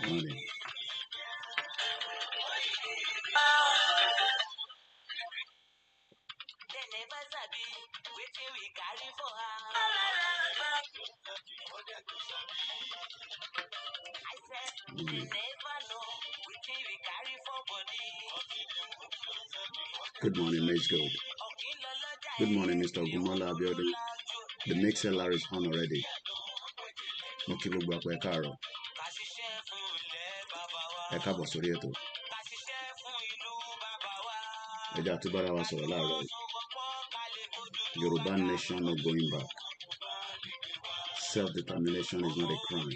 Morning. Good morning, Miss Gold. Good morning, Mr. Ogumola Abiodun. The mixer is on already. Okay, we'll go back to ẹ káàbọ̀ sórí ètò. Ẹ jẹ́ àtúbára wa sọ̀rọ̀ láàárọ̀ yìí. Yorùbá nation no going back. Self-determination is not a crime.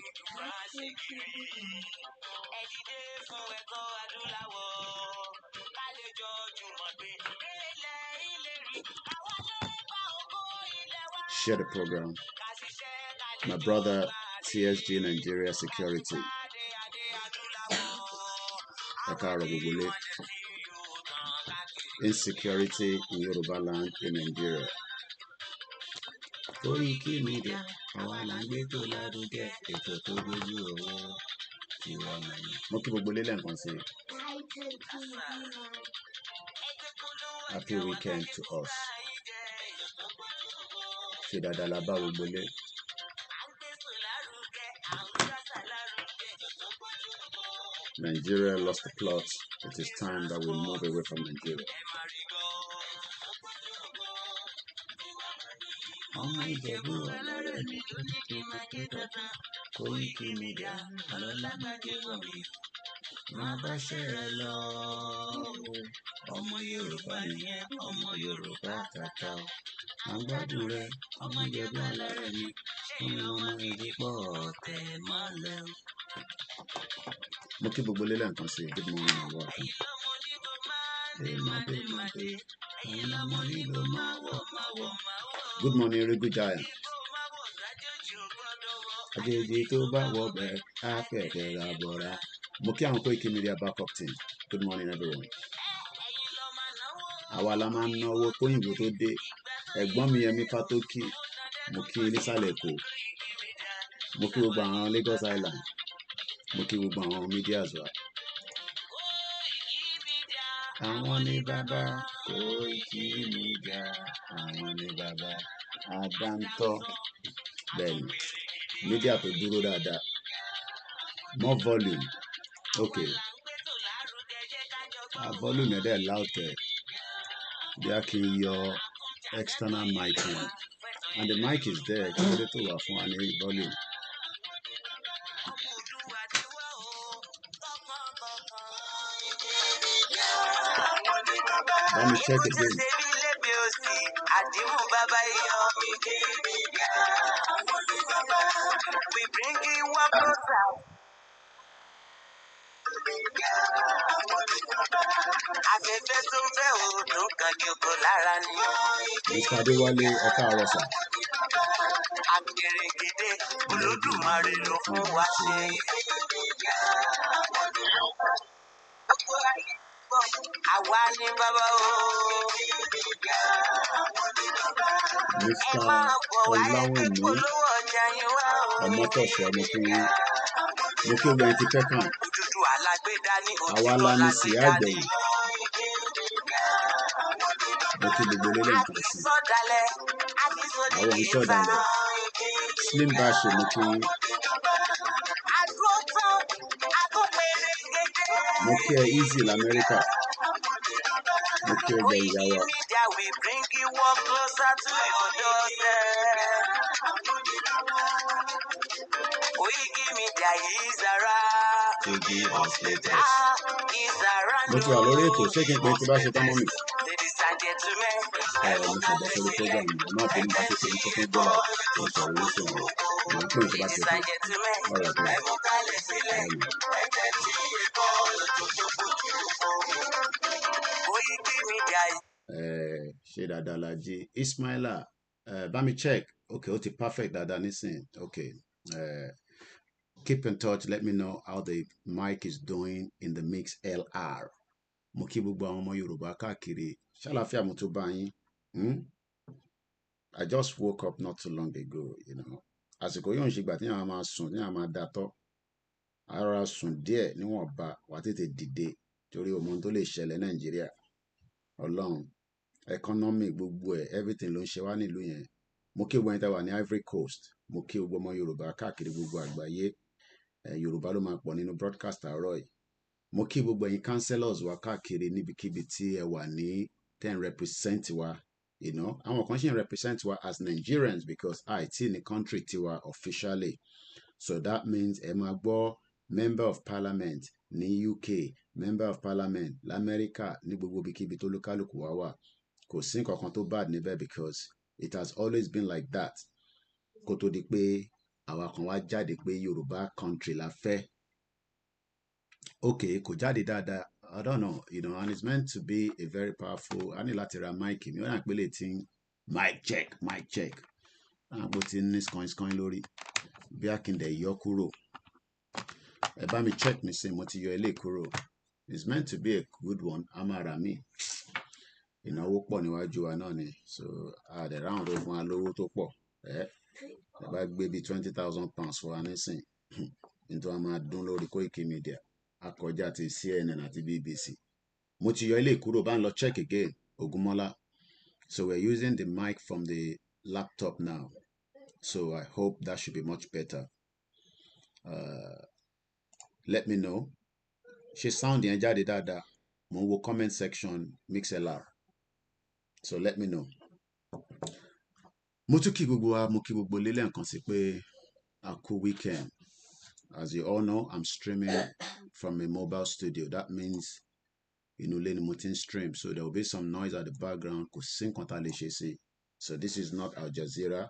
Share the program. My brother, TSG Nigeria Security. Insecurity in Yoruba land in Nigeria. KOIKIMEDIA, àwa là ń gbé tó lárugẹ, ètò tó gbójú owó tiwa mọ̀ni. Mo kí gbogbo ilé lẹ́ẹ̀kan sí. Happy weekend to us. Ṣé dáadáa la bá gbogbo ilé? Nigeria lost the plot. It is time that we move away from Nigeria. Ọmọ Ìjẹ̀bú ọlọ́rẹ̀ mi tó ní kí n máa ké dọ̀tún. KOIKIMEDIA àlọ́lá máa ké wọ̀ mí. Máa bá ṣẹ́ ẹ lọ. Ọmọ Yorùbá nìyẹn, ọmọ Yorùbá tàtà o. Máa gbádùn rẹ, ọmọ Ìjẹ̀bú ọlọ́rẹ̀ mi. Fún mi ọmọ ìdípọ̀ tẹ̀ mọ́lẹ̀ o. Mo kí gbogbo ilé lẹ́ẹ̀kan sí. Good morning and welcome. Good morning, Rigu Giant. Àjèjì tó bá wọbẹ̀ á fẹ̀kẹ̀ ra bọ̀ra. Mo kí àwọn KOIKIMEDIA backup team. Good morning, everyone. Àwa la máa ń náwó kóyìnbó tó dé. Ẹ̀gbọ́n mi Yẹmí Fátókì. Mo kí nísàlẹ̀ Èkó. Mo kí gbogbo àwọn Lagos Island. Mo kí gbogbo àwọn medias wa. Àwọn ni bàbá KOIKIMEDIA. Àwọn ni bàbá àdáńtọ́. Bẹ́ẹ̀ni, media tó dúró dáadáa. More volume. Okay. Volume yẹn dẹ̀ loud kẹ̀. Bí a kì í yọ external mic in. And the mic is there. Kí ló dé tó wà fún wa ní volume? Let me check again. We bring you one closer. Afẹ́fẹ́ tó fẹ́ òòdùn kan jòkó lára ni. Mr. Adéwálé ẹ káàárọ̀ sà. Akèrègèdè Olódùmarè ló fún wa ṣe. Àwa ni bàbá o. Mr. Ọláwùmí Ọmọtọ̀ṣọ́ mo kí obìnrin ti kẹ́kàn. Àwa la ní sí àgbẹ̀yìn. Mo kí gbogbo ilé nǹkan sí. Àwọn ìṣọ̀dàlẹ̀. Slim Bash mo kí yín. Mo kí ẹ Easy l'Amẹ́ríkà. Mo kí ẹ gbẹ̀ ìyá wa. KOIKIMEDIA is around to give us latest. Mo ti wà lórí ètò, ṣé kí n pè tí bá ṣe tán mọ́ mi? Mo ṣàbọ̀ sórí program mi, má fi nípa tó ṣe ní tó gbọ́ mo sọ̀rọ̀ ní sọ̀rọ̀. Mo ń pè tí bá ṣe tán. Ọ̀rọ̀ tó ṣe dáadáa la jí. Ismaila, bá mi check. Okay, ó ti perfect dáadáa nísìn. Okay. Keep in touch. Let me know how the mic is doing in the mix LR. Mo kí gbogbo àwọn ọmọ Yorùbá káàkiri. Ṣàlàáfíà mo tó bá yín. I just woke up not too long ago, you know. Àsìkò yóò ń ṣe ìgbà tí àwọn máa sùn, tí àwọn máa datọ́. ara sùn díẹ̀ níwọ̀nba wà tètè dìde torí ọmọ tó lè ṣẹlẹ̀ Nàìjíríà Ọlọ́run economy gbogbo ẹ̀ everything ló ń ṣe wá nílùú yẹn. Mo kí gbogbo ẹni tẹ́ wà ní Ivory Coast, mo kí gbogbo ọmọ Yorùbá káàkiri gbogbo àgbáyé. Yorùbá ló máa pọ̀ nínú broadcast àárọ̀ yìí. Mo kí gbogbo ẹ̀yin councillors wa káàkiri níbikíbi tí ẹ wà ní ten represent wa. You know, àwọn kan ṣì ń represent wa as Nigerians because àìtí ní country tiwa officially. So that means ẹ máa gbọ́ member of parliament ní UK, member of parliament l'Amẹ́ríkà, ní gbogbo ibikíbi tó lókàlùkù wá wà. Kò sí nǹkan kan tó bad níbẹ̀ because it has always been like that. Kó tó di pé àwa kan wá jáde pé Yorùbá country la fẹ́. Okay, kò jáde dáadáa. I don't know, you know, and it's meant to be a very powerful. A ní láti ra mic mi. Ó yàn pé lè tí mic check. Bó ti ní skoin lórí. Bí Akíndé yọ kúrò. Ẹ bá mi check mi sí mo ti yọ ilé kúrò. It's meant to be a good one. A máa rà mí. Ìnáwó pọ̀ níwájú wa náà ni. So, the round of one lówó tó pọ̀. Ẹ bá gbé bí £20,000 fún wa nísìn. Nítorí a máa dún lórí KOIKIMEDIA. Akọjá ti CNN àti BBC. Mo ti yọ ilé kúrò, bá ń lọ check again, Ogunmola. So we're using the mic from the laptop now. So I hope that should be much better. Let me know. Ṣé sound yẹn jáde dáadáa? Mo ń wo comment section MixLR. So let me know. Mo tún kí gbogbo wa, mo kí gbogbo lélẹ̀ nǹkan sí pé a kú weekend. As you all know, I'm streaming from a mobile studio. That means inú ilé ni mo ti ń stream. So there will be some noise at the background. Kò sí nǹkan tá lè ṣe sí. So this is not Al Jazeera.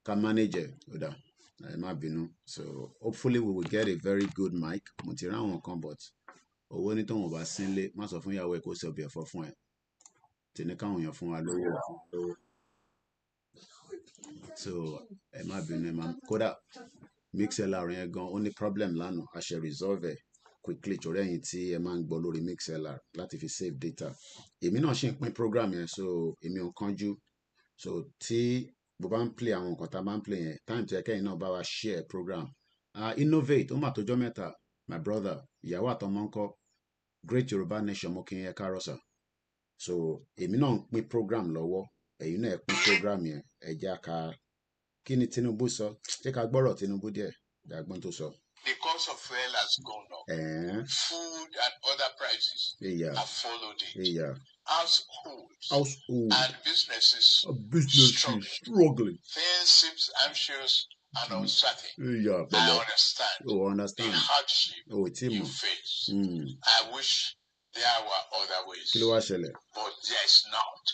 Ká manage ọ̀dà. Ẹ má bínú. So hopefully we will get a very good mic. Mo ti rán àwọn kan but owó ní tóun bá sínlé, má sọ fún ìyàwó ẹ kó ṣe ọbẹ̀ ẹ̀fọ́ fún ẹ. Tẹ̀ní káwọn èèyàn fún wa lówó. So ẹ má bínú ẹ má kódà MixLR yẹn gan ó ní problem lánàá, a ṣe resolve ẹ̀ quickly torí ẹ̀yin tí ẹ máa ń gbọ́ lórí MixLR láti fi save data. Èmi náà ṣì ń pín program yẹn so èmi ò kánjú. So tí bó bá ń play àwọn nǹkan tá a bá ń play yẹn, time tí ẹkẹ́yìn náà bá wa share program. Innovate, ó mà tó jọ́ mẹ́ta, my brother, ìyàwó àtọmọ ńkọ́, Great Yorùbá Nation, mo kí yín ẹ káàárọ̀ sà. So èmi náà ń pín program lọ́wọ́, ẹ̀yin náà ẹ pín program yẹn, ẹ jẹ́ ká. Kí ni Tinubu sọ? Ṣé ká gbọ́rọ̀ Tinubu díẹ̀? Dàgbọ́n tó sọ. The cost of fuel has gone up. Food and other prices have followed it. Households and businesses struggling. Things seem anxious and uncertain. I understand the hardship you face. I wish there were other ways, but there's not.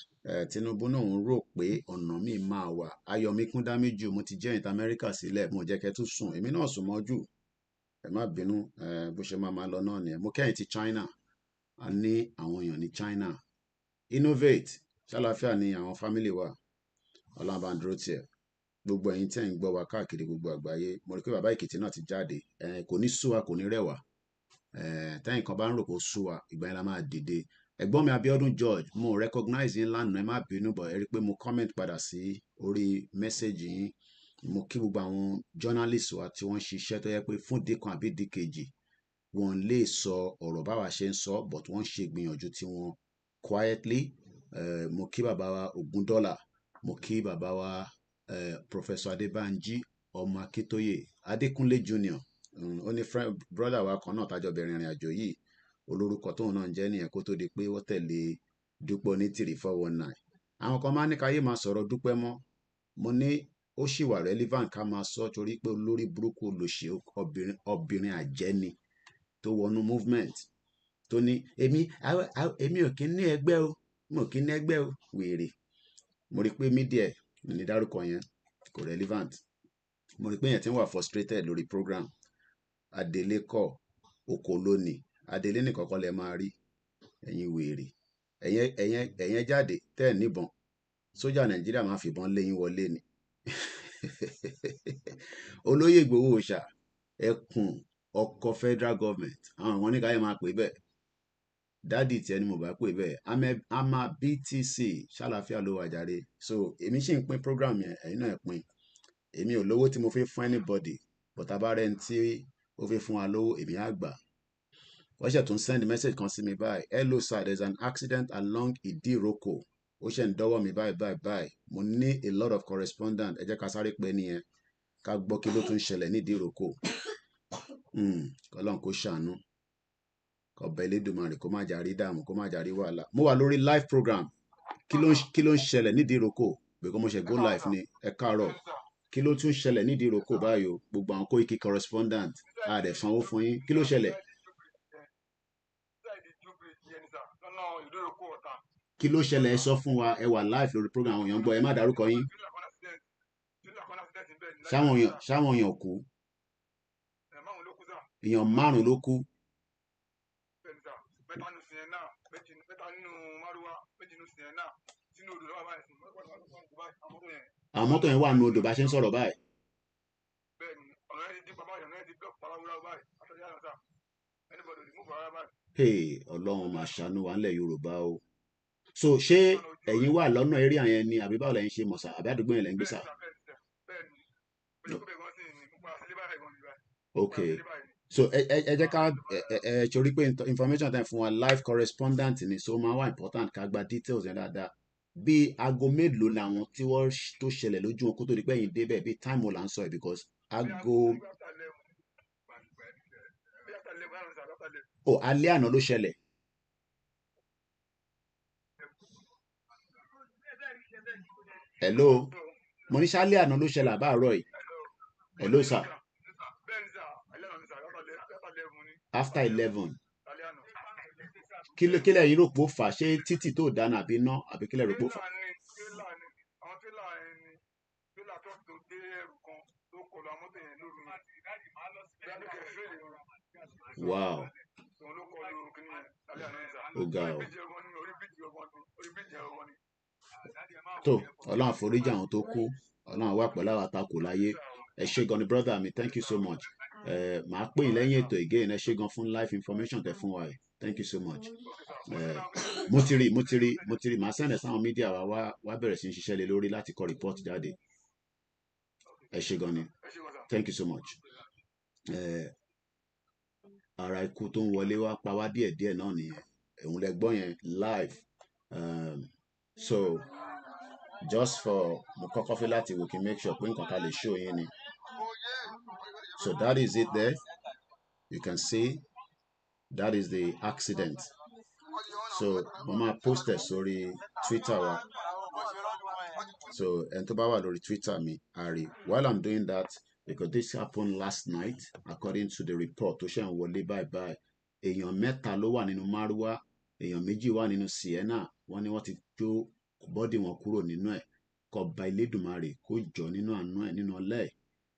Tinubu náà ń rò pé ọ̀nà míì máa wà. Ayọ̀mí kún dá méjì, mo ti jẹ́ ìta Amẹ́ríkà sílẹ̀, mo jẹ́ kẹ́ tún sùn. Èmi náà sùn mọ́jú. Ẹ má bínú, bó ṣe máa lọ náà nìyẹn. Mo kẹ́yìn ti China. A ní àwọn èèyàn ní China. Innovate, ṣàlàáfíà ni àwọn family wa. Ọlọ́run bá ń dúró tiẹ̀. Gbogbo ẹ̀yin tí ẹ̀ ń gbọ́ wa káàkiri gbogbo àgbáyé. Mo rí pé bàbá Èkìtì náà ti jáde. Kò ní sú wa, kò ní rẹ̀ wá. Tẹ́yìn kan bá ń rò kó sú wa, ìgbà yẹn la máa dìde. Ẹ̀gbọ́n mi Abíọ́dún George, mo recognize yín lánàá, ẹ má bínú bọ̀ ẹ rí pé mo comment padà sí orí message yín. Mo kí gbogbo àwọn journalists wa tí wọ́n ṣiṣẹ́ tó yẹ pé fún díkan àbí díkejì wọ́n lè sọ ọ̀rọ̀ báwa ṣe ń sọ but wọ́n ṣe gbìyànjú tí wọ́n quietly. Mo kí bàbá wa Ògúndọ́là, mo kí bàbá wa Professor Adébánjí ọmọ Akíntóyè, Adékúnlé Junior. Ó ní brother wa kan náà tájọ bẹ̀rẹ̀ ìrìn àjò yìí. Olórúkọ tóun náà ń jẹ́ nìyẹn kó tó di pé wọ́n tẹ̀lé Dúpẹ́ ní 3419. Àwọn kan máa ní káyé máa sọ̀rọ̀ Dúpẹ́ mọ́. Mo ní ó ṣì wà relevant ká máa sọ torí pé olórí burúkú olóṣè obìnrin àjẹni tó wọnú movement tó ní èmi ò kí ní ẹgbẹ́ o, mo ò kí ní ẹgbẹ́ o, wèrè. Mo rí pé media ní dárúkọ yẹn kò relevant. Mo rí pé yẹn ti ń wà frustrated lórí program. Adélé kọ́ oko lónìí. Adélé ní kọ̀ọ̀kan lẹ máa rí ẹ̀yin wèrè. Ẹ̀yin jáde tẹ́ ẹ̀ níbọn. Sójà Nàìjíríà máa fìbọn lé yín wọlé ni. Olóyè Ìgbòho Òòṣà, ẹkùn ọkọ̀ federal government. Àwọn ọmọ oníkàyè máa pè bẹ́ẹ̀. Dádì tí ẹni mo bá pè bẹ́ẹ̀. Ama BTC ṣàlàáfíà ló wà jàre. So èmi ṣì ń pín program yẹn, ẹ̀yin náà ẹ̀ pín. Èmi ò lówó tí mo fi fún anybody. But abárẹ́ ní tí ó fi fún wa lówó èmi á gbà. Wọ́n ṣe tún send message kan sí mi báyìí, hello sir, there's an accident along Idiroko. Ó ṣe ń dọ́wọ́ mi báyìí. Mo ní a lot of correspondent, ẹ jẹ́ ká sáré pé nìyẹn ká gbọ́ kí ló tún ṣẹlẹ̀ ní Idiroko. Ọlọ́run kó ṣàánú, ọba Elédùmarè kó má jà rí dààmú, kó má jà rí wàhálà. Mo wà lórí live program, kí ló ń ṣẹlẹ̀ ní Idiroko, because mo ṣe go live ni. Ẹ káàárọ̀, kí ló tún ṣẹlẹ̀ ní Idiroko báyìí o, gbogbo àwọn Koiki correspondent a dẹ̀ sanwó fún yín, kí ló ṣẹlẹ̀? Kí ló ṣẹlẹ̀ ẹ sọ fún wa, ẹ wà live lórí program, àwọn èèyàn gbọ́, ẹ má dárúkọ yín. Ṣáwọn èèyàn kú? Èèyàn 5 ló kú. Àwọn mọ́tò yẹn wà nínú odò bá ṣe ń sọ̀rọ̀ báyìí. Ọlọ́run máa ṣàánú wa nílẹ̀ Yorùbá o. So ṣé ẹ̀yin wà lọ́nà area yẹn ni àbí báwo lẹ́yìn ṣe mọ̀ sá, àbí àdúgbò yẹn lẹ́yìn gbé sá? Ok, so ẹ jẹ́ ká torí pé information time fún wa live correspondent ni, so máa wà important ká gba details yẹn dáadáa. Bí aago mélòó làwọn tí wọ́n tó ṣẹlẹ̀ lójú wọn kó tó di pé ẹ̀yin débẹ̀, bí time wo là ń sọ ẹ̀, because aago alẹ́ àná ló ṣẹlẹ̀. Hello, mo ní ṣálẹ́ àná ló ṣẹlẹ̀ àbáàrọ̀ yìí. Hello sir. After 11. Kí lẹ̀yin rò pé ó fà, ṣé títì tó dáná àbí iná àbí kí lẹ̀ rò pé ó fà? Wow. Ó ga o. Tó Ọlọ́run àforíjì àwọn tó kú, Ọlọ́run wà pẹ̀lú àwọn àtakò láyé. Ẹ ṣé gan ni brother mi, thank you so much. Màá pè yín lẹ́yìn ètò again, ẹ ṣé gan fún live information tẹ fún wa yìí, thank you so much. Mo ti rí màá sẹ́ndẹ̀ sáwọn mídíà wá bẹ̀rẹ̀ sí ń ṣiṣẹ́ lé lórí láti kọ report jáde. Ẹ ṣé gan ni, thank you so much. Ara ikú tó ń wọlé wá pa wá díẹ̀díẹ̀ náà nìyẹn, òun lẹ gbọ́ yẹn live. So just for mo kọ́kọ́ fẹ́ láti wò kí make sure pé nǹkan ká lè show yín ni. So that is it there. You can see that is the accident. So mo máa post ẹ̀ sórí Twitter wa. So ẹni tó bá wà lórí Twitter mi á rí. While I'm doing that, because this happened last night according to the report tó ṣe ń wọlé báyìí, èèyàn 3 ló wà nínú márúwá, èèyàn 2 wà nínú Sienna, wọ́n ní wọ́n ti jó bọ́dì wọn kúrò nínú ẹ̀. Kọba Elédùmarè kó jọ nínú àánú ẹ̀, nínú ọlá ẹ̀,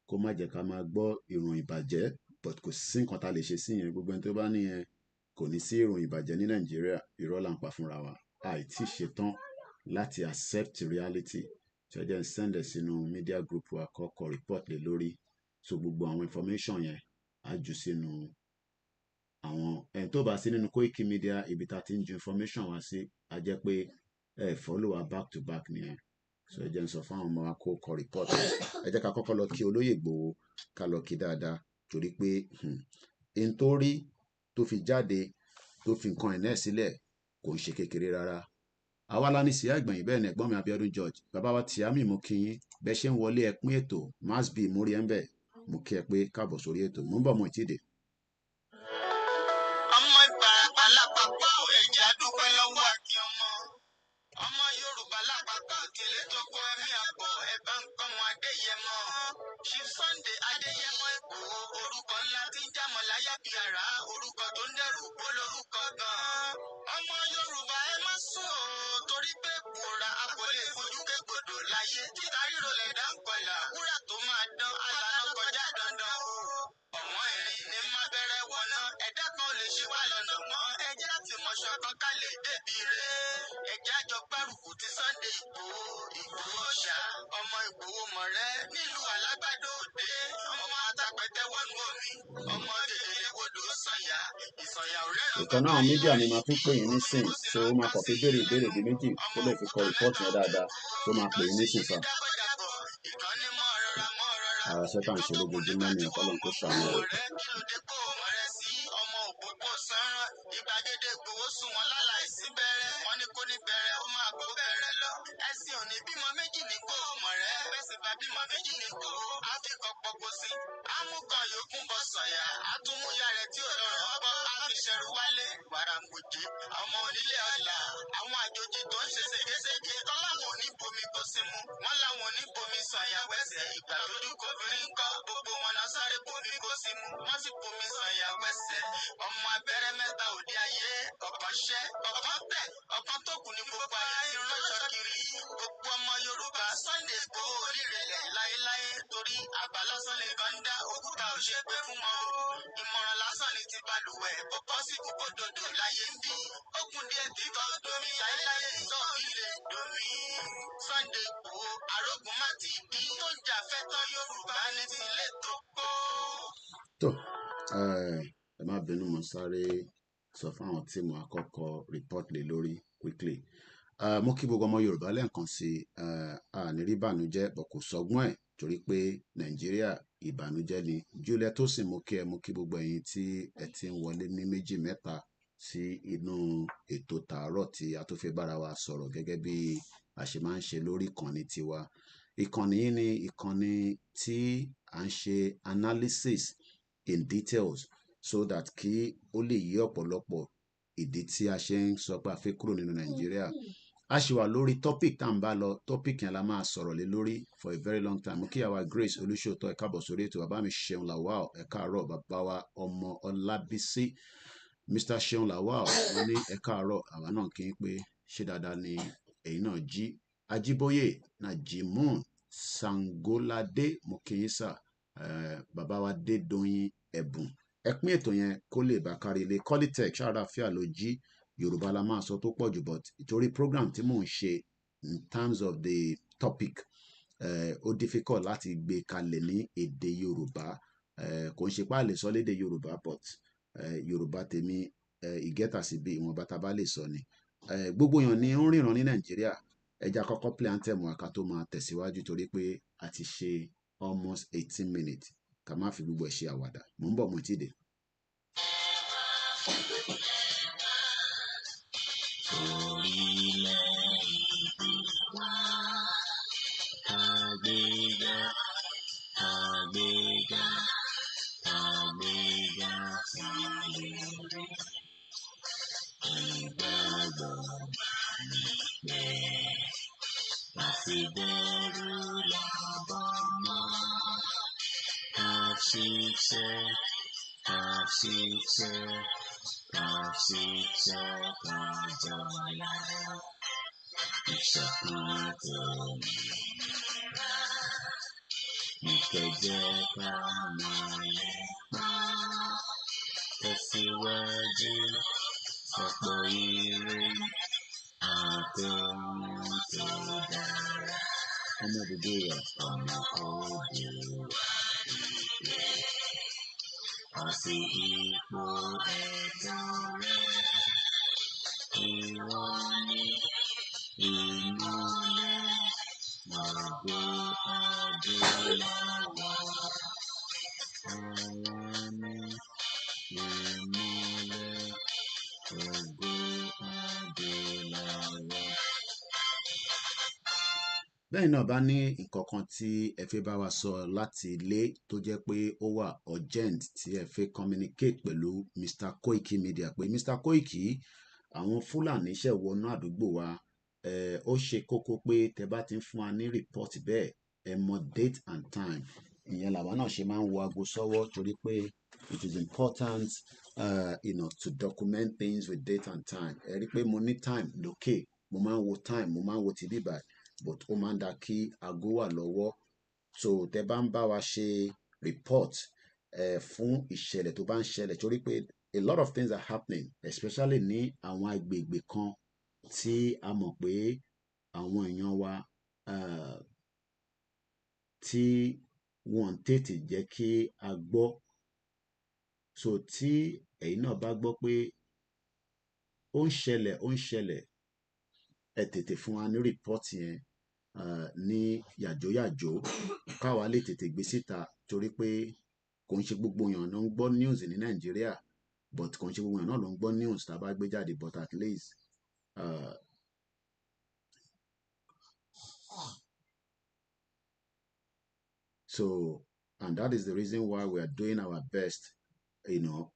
kó má jẹ́ ká máa gbọ́ ìròyìn ìbàjẹ́, but kò sí nǹkan tá lè ṣe sí yẹn. Gbogbo ẹni tó bá ní yẹn kò ní sí ìròyìn ìbàjẹ́ ní Nàìjíríà, irọ́ là ń pa fúnra wa. Àìtí ṣetán láti accept reality. So ẹ jẹ́ ń send ẹ̀ sínú media group wa kọ́kọ́ report lé lórí. So gbogbo àwọn information yẹn á jù sínú àwọn ẹni tó bá sí nínú Koiki Media, ibi tá ti ń ju information wa sí, á jẹ́ pé follow wa back to back nìyẹn. So ẹ jẹ́ ń sọ fún àwọn ọmọ wa kó kọ report. Ẹ jẹ́ ká kọ́kọ́ lọ kí olóyè Ìgbòho, ká lọ kí dáadáa, torí pé n tó rí tó fi jáde tó fi nǹkan ẹ̀ náà sílẹ̀ kò ń ṣe kékeré rárá. Àwa la ní sí àgbẹ̀yìn, bẹ́ẹ̀ ni ẹ̀gbọ́n mi Abíọ́dún George, bàbá wa Tìámì, mo kí yín bẹ́ẹ̀ ṣe ń wọlé ẹpín ètò masbi mórí ẹ̀ ń bẹ̀, mo kí ẹ pé káàbọ̀ sórí ètò. Mo ń bọ̀ mọ́ ìtìdè. Ọmọ Ìbàràpá lápapọ̀ ẹ̀jẹ̀ àdúpẹ́ lọ́wọ́ àkí ọmọ. Ọmọ Yorùbá lápapọ̀ òkèlè tó kọ ẹ̀mí àbọ̀ ẹ̀bá ń kọ́ wọn Adéyẹmọ. Chief Sunday Adéyẹmọ Ìgbòho, orúkọ ńlá tí ń jámọ̀ láyà bí àrá, orúkọ tó ń dẹrù bó lórúkọ gan-an. Ọmọ Yorùbá ẹ má sùn o, torí pé kòrà a kò lè fojú kégbodò láyé. Títa ríro lẹ̀ dá ń kọlà, wúrà tó máa dán àlànà kọjá dandan o. Ọ̀wọ́n ẹ̀rín ni má bẹ̀rẹ̀ wọ̀nà, ẹ̀dá kan lè ṣe wá lọ́nà mọ́. Ẹjẹ́ àti mọ̀ṣọ́ kan ká lè débi rẹ̀. Ẹjẹ́ àjọ gbárùkù ti Sunday Ìgbòho, Ìgbòho ṣá. Ọmọ Ìgbòho mọ̀rẹ́ nílùú Alágbádó Òde. Ọmọ Atapẹ̀tẹ̀ wọnú omi, ọmọ Kékeré wodò Sànyà. Ìsànyà ọ̀rẹ́ rẹ̀. Ìkan náà mídíà ni màá tún pè yín nísìn, so ó máa kọ̀ fi béèrè ìbéèrè bí méjì kó lè fi kọ report yẹn dáadáa, tó máa pè yín nísìn sá. Ìkànnì mọ́ rọra àwọn iṣẹ́ tá à ń ṣe lójoojúmọ́ nìyẹn kọ́lọ́n kó ṣàánú rẹ̀. Ìgbàgede gbowó sùn wọn láláìsí bẹ̀rẹ̀. Wọ́n ní kó ní bẹ̀rẹ̀, ó máa gbó bẹ̀rẹ̀ lọ. Ẹ̀sìn òní bímọ méjì ní kó mọ̀ rẹ̀. Bẹ́sìn bá bímọ méjì ní kó. Áfíkọ̀ pọ̀pọ̀ sí. Amúkan yòókù bọ̀ sọ̀yà. Àtúmúyà rẹ̀ tí ò lọ́rọ̀ ọkọ̀. Aláfiṣẹ́rú wálé. Gbàràǹgbòjé. Ọmọ onílé ọ̀la. Àwọn àjòjì tó ń ṣe ségesège. Tọ́láwọn òní bomi kó sí mu. Wọ́n láwọn òní bomi sọ̀yà wẹ́sẹ̀. Ìgbà lójú kóbìnrin kọ́. Gbogbo wọn náà sáré bomi kó sí mu. Wọ́n sì bomi sọ̀yà wẹ́sẹ̀. Ọmọ abẹ́rẹ́ mẹ́ta òde ayé. Ọ̀kan ṣẹ́, ọ̀kan tẹ̀, ọ̀kan tó kù ní gbogbo ayé ránṣọ kiri. Gbogbo ọmọ Yorùbá Sunday Igboho onírẹ̀lẹ̀ láéláé torí àgbà lásán lè kàn dá òkúta ò ṣe pé fún wọn o. Ìmọ̀ràn lásán ni ti balùwẹ̀ bó bọ́ sí kókó dòdò láyé ń bí. Okùn díẹ̀ tí kò domi láéláé tó ilé domi. Sunday Igboho arógun má ti bí tó ń jà fẹ́tọ́ Yorùbá ní tilẹ̀ tó kó. tó ẹ má bínú mo sáré sọ fún àwọn tí mo àkọ́kọ́ report lé lórí quickly. Mo kí gbogbo ọmọ Yorùbá lẹ́ẹ̀kan sí ànírí ìbànújẹ́ bọ̀ kò sọ́gbọ́n ẹ̀ torí pé Nàìjíríà ìbànújẹ́ ni. Juliet tó sì mo kí gbogbo ẹ̀yin tí ẹ ti ń wọlé ní méjì mẹ́ta sí inú ètò tààrọ̀ tí a tó fẹ́ bára wa sọ̀rọ̀ gẹ́gẹ́ bí a ṣe máa ń ṣe lórí ìkànnì tiwa. Ìkànnì yìí ni ìkànnì tí à ń ṣe analysis in details so that kí ó lè yí ọ̀pọ̀lọpọ̀ ìdí tí a ṣe ń sọ pé a fẹ́ kúrò nínú Nàìjíríà. A ṣì wà lórí topic tá à ń bá lọ. Topic yẹn la máa sọ̀rọ̀ lé lórí for a very long time. Mo kí àwa Grace Olúṣòótọ́ ẹ káàbọ̀ sórí ètò. Bàbá mi Ṣeun Lawal ẹ káàárọ̀. Bàbá wa ọmọ Ọlábísí Mr. Ṣeun Lawal wọ́n ní ẹ káàárọ̀. Àwa náà kí n pé ṣé dáadáa ni ẹ̀yin náà jí. Ajíbóyè Najimun Sangolade mo kí yín sà. Bàbá wa Dédoyin Ẹ̀bùn ẹ pín ètò yẹn kó lè bá kárí ilé. Qualitech ṣáàdáfíà ló jí. Yorùbá la máa sọ tó pọ̀ jù but ìtorí program tí mò ń ṣe in terms of the topic ó difficult láti gbé kalẹ̀ ní èdè Yorùbá. Kò ń ṣe pé a lè sọ lédè Yorùbá but Yorùbá tèmi ìgẹ́ta sí bí ìwọ̀nba tá bá lè sọ ni. Gbogbo èèyàn ni ó ń ríran ní Nàìjíríà. Ẹja kọ́kọ́ play anthem wa ká tó máa tẹ̀síwájú torí pé a ti ṣe almost 18 minutes ká má fi gbogbo ẹ̀ ṣe àwàdà. Mò ń bọ̀ mo ti dé. Bẹ́ẹ̀ náà bá ní nǹkan kan tí ẹ fẹ́ bá wa sọ láti ilé tó jẹ́ pé ó wà urgent tí ẹ fẹ́ communicate pẹ̀lú Mr. Koiki Media pé Mr. Koiki àwọn Fúlàní ṣẹ̀ wọnú àdúgbò wa. Ó ṣe kókó pé tẹ bá ti ń fún wa ní report bẹ́ẹ̀ ẹ mọ date and time. Ìyẹn làwa náà ṣe máa ń wo aago sọ́wọ́ torí pé it is important to document things with date and time. Ẹ rí i pé mo ní time lókè mo máa ń wo time mo máa ń wo ti bíbà but ó máa ń dá kí aago wà lọ́wọ́. So tẹ bá ń bá wa ṣe report fún ìṣẹ̀lẹ̀ tó bá ń ṣẹlẹ̀ torí pé a lot of things are happening especially ní àwọn agbègbè kan tí a mọ̀ pé àwọn èèyàn wa tí wọ́n tètè jẹ́ kí a gbọ́. So tí ẹ̀yin náà bá gbọ́ pé ó ń ṣẹlẹ̀ ẹ tètè fún wa ní report yẹn ní yàjóyàjó káwa lè tètè gbé síta torí pé kò ń ṣe gbogbo èèyàn ló ń gbọ́ news ní Nàìjíríà but kò ń ṣe gbogbo èèyàn náà ló ń gbọ́ news tá a bá gbé jáde but at least so and that is the reason why we are doing our best, you know,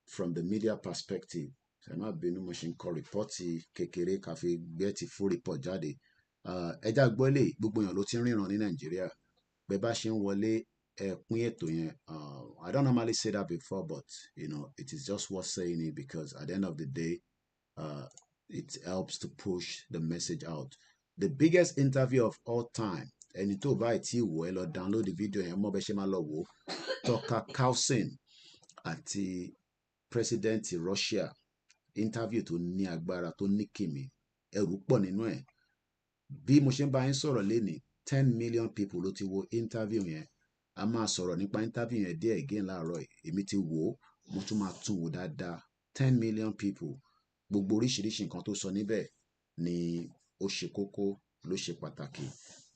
from the media perspective. Ṣé má bínú mo ṣe ń kọ rìpọ́ọ̀tì kékeré ká fi gbé ti full report jáde. Ẹja gbọ́lé gbogbo èèyàn ló ti ń ríran ní Nàìjíríà bẹ́ bá ṣe ń wọlé pín ètò yẹn. I don't normally say that before, but you know it is just worth saying it because at the end of the day it helps to push the message out. The biggest interview of all time, ẹni tó bá ti wò ẹ lọ download the video yẹn mọ́ bẹ́ ṣe máa lọ wò Tucker Carlson àti president Russia, interview tó ní agbára tó ní kìmí ẹrù pọ̀ nínú ẹ̀. Bí mo ṣe ń bá yín sọ̀rọ̀ lénìí 10 million people ló ti wo interview yẹn. A máa sọ̀rọ̀ nípa interview yẹn díẹ̀ again láàárọ̀ èmi ti wò ó mo tún máa tún wò dáadáa. 10 million people, gbogbo oríṣiríṣi nǹkan tó sọ níbẹ̀ ni ó ṣe kókó ló ṣe pàtàkì.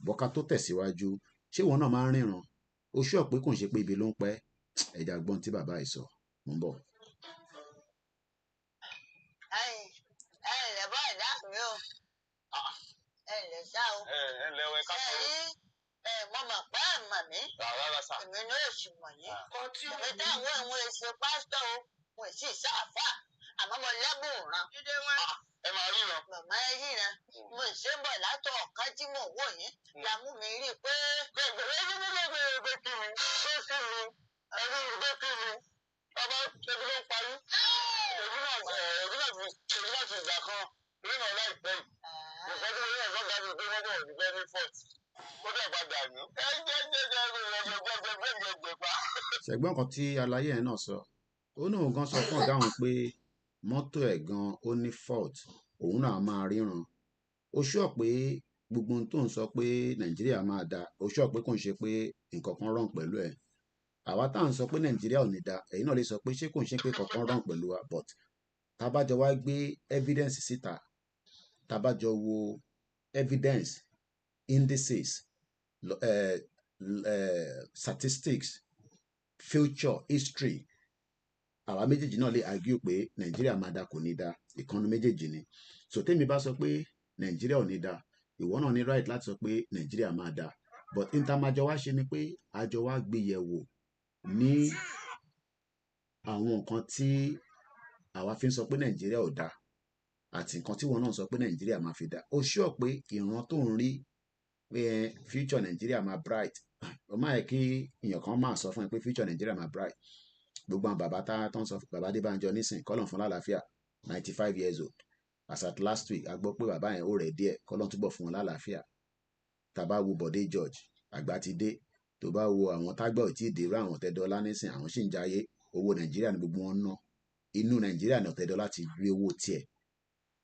Bọ́ká tó tẹ̀síwájú ṣé ìwọ náà máa ń ríran? Ó ṣọ́ pé kò ń ṣe pé ibi ló ń pẹ́. Ẹja gbọ́n tí bàbá yìí sọ mo ń bọ̀. Mo mọ̀ pé àmà mi. Èmi ní oṣù wọ̀nyí. Èmi táwọn òun èsè pásítọ̀ o, wọn èsì sáfà. Àmọ́ mo lẹ́bùn ràn. Ẹ máa ríran. Màmá ẹ ríran. Mo ṣe ń bọ̀ látọ̀ ọ̀kan tí mò ń wò yín. Làmú mi rí i pé. Gbẹ̀gbẹ̀rẹ̀ yín ní gbẹ̀gbẹ̀rẹ̀ kí mi. Tó sì mi. Ẹ̀rí ìgbé kí mi. Ọba ẹbí ló ń parí. Èmi náà ti ìgbà kan. Èmi náà láìpẹ́ yìí. Nǹkan tí mo ní ẹ̀fọ́ ga mi pé wọ́n bọ̀ ní very fort. Ṣẹ̀gbọ́n kan tí aláyé ẹ̀ náà sọ ó náà gan sọ fún ọ̀gá òun pé mọ́tò ẹ̀ gan ó ní fault òun náà máa ríran. Ó ṣọ́ pé gbogbo ohun tó ń sọ pé Nàìjíríà máa da ó ṣọ́ pé kò ń ṣe pé nǹkan kan wrong pẹ̀lú ẹ̀. Àwa tá à ń sọ pé Nàìjíríà ò ní da ẹ̀yin náà lè sọ pé ṣé kò ń ṣe pé kankan wrong pẹ̀lú wa but tá bá jọ wá gbé evidence síta tá bá jọ wo evidence, indices, statistics, future, history, àwa méjèèjì náà lè argue pé Nàìjíríà máa da kò ní da ìkànnì méjèèjì ni. So tèmi bá sọ pé Nàìjíríà ò ní da ìwọ náà ní right láti sọ pé Nàìjíríà máa da but intamajọ wá ṣe ni pé àjọ wá gbé yẹ̀wò ní àwọn nǹkan tí àwa fi ń sọ pé Nàìjíríà ò da àti nǹkan tí wọn náà sọ pé Nàìjíríà máa fi da. Ó sure pé ìran tó ń rí pé future Nàìjíríà máa bright. Ó máa yẹ kí èèyàn kan máa sọ fún ẹ pé future Nàìjíríà máa bright. Gbogbo àwọn bàbá tó ń sọ bàbá Adébánjọ nísìn kọ́lọ̀ fún lálàáfíà 95 years old. As at last week a gbọ́ pé bàbá yẹn ó rẹ̀ díẹ̀ kọ́lọ̀ túbọ̀ fún wọn lálàáfíà. Tá bá wo Bọ̀dé George àgbà ti dé. Tó bá wo àwọn tágbà ò tí ì dé rú àwọn Ọ̀tẹ́dọ́lá nísìn àwọn sì ń jayé owó Nàìjíríà ní gbogbo wọn ná. Inú Nàìjíríà ní Ọ̀tẹ́dọ́lá ti rí owó tiẹ̀.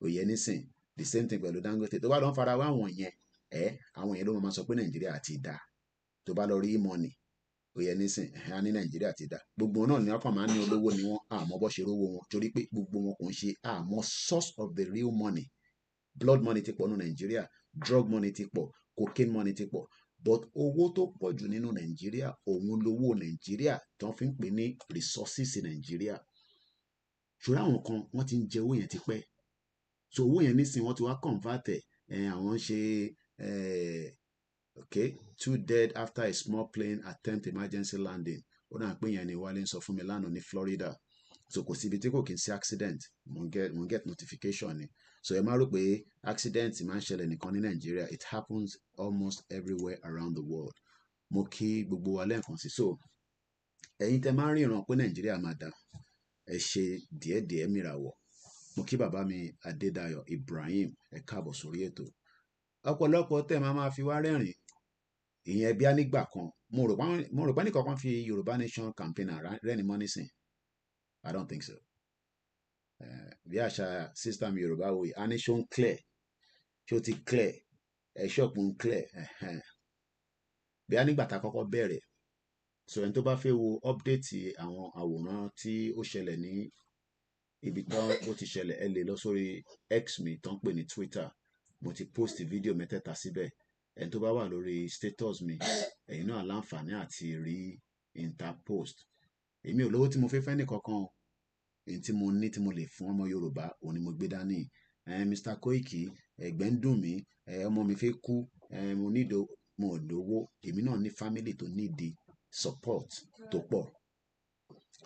Òye nísìn the same thing pẹ̀lú Dangote. Tó bá lọ ń fara wá àwọn yẹn àwọn yẹn ló máa sọ pé Nàìjíríà ti dá. Tó bá lọ rí money òye nísìn á ní Nàìjíríà ti dá. Gbogbo náà ni ọkàn máa ń ní olówó ni wọ́n àmọ́ bọ́ ṣe rówó wọn torí pé gbogbo wọn kò ń ṣe àmọ́ source of the real money. Blood money ti pọ̀ nínú Nàìjíríà, drug money ti pọ̀, cocaine money ti pọ̀, but owó tó pọ̀ jù nínú Nàìjíríà òun lówó Nàìjíríà tó ń fi ń pè ní resources Nàìjíríà. Ṣùgbọ́n àwọn kan wọ́n ti ń jẹ owó yẹn ti pẹ́. So owó yẹn nísìn wọ́n ti wá convert àwọn ṣe okay 2 dead after a small plane attempt emergency landing. Ó náà pé yẹn ni Wálé ń sọ fún mi lánàá ní Florida. So kò síbi tí kò kí n sí accident mo get notification ni. So ẹ má rò pé accident máa ń ṣẹlẹ̀ nìkan ní Nàìjíríà, it happens almost everywhere around the world. Mo kí gbogbo wa lẹ́ẹ̀kan sí. So ẹ̀yin tẹ́ máa ń ríran pé Nàìjíríà máa da ẹ ṣe díẹ̀díẹ̀ mìràwọ̀. Mo kí bàbá mi Adédayọ̀ Ibrahim ẹ káàbọ̀ sórí ètò. Ọ̀pọ̀lọpọ̀ tẹ́ máa fi wá rẹ́rìn ìyẹn bí a nígbà kan mo rò pé nìkan kan fi Yorùbá Nation campaign rẹ́ni mọ́ nísìn. I don't think so. Bí àṣà system Yorùbá wo a ní ṣó ń clear ṣó ti clear ṣọ́ọ̀pù ń clear bí a nígbà tá a kọ́kọ́ bẹ̀rẹ̀. So ẹni tó bá fẹ́ wo update àwọn àwòrán tí ó ṣẹlẹ̀ ní ibi tán ó ti ṣẹlẹ̀ ẹ lè lọ sórí X mi tó ń pè ní Twitter mo ti post fídíò mẹ́tẹ̀ẹ̀ta síbẹ̀ ẹni tó bá wà lórí status mi ẹ̀yin náà láǹfààní àti rí interpost. Èmi ò lówó tí mo fẹ́ ní kankan èyí tí mo ní tí mo lè fún ọmọ Yorùbá òun ni mo gbé dání. Mr. Koiki ẹ̀gbẹ́ ń dùn mí ọmọ mi fẹ́ kú mo ò lówó èmi náà ní family tó need the support tó pọ̀.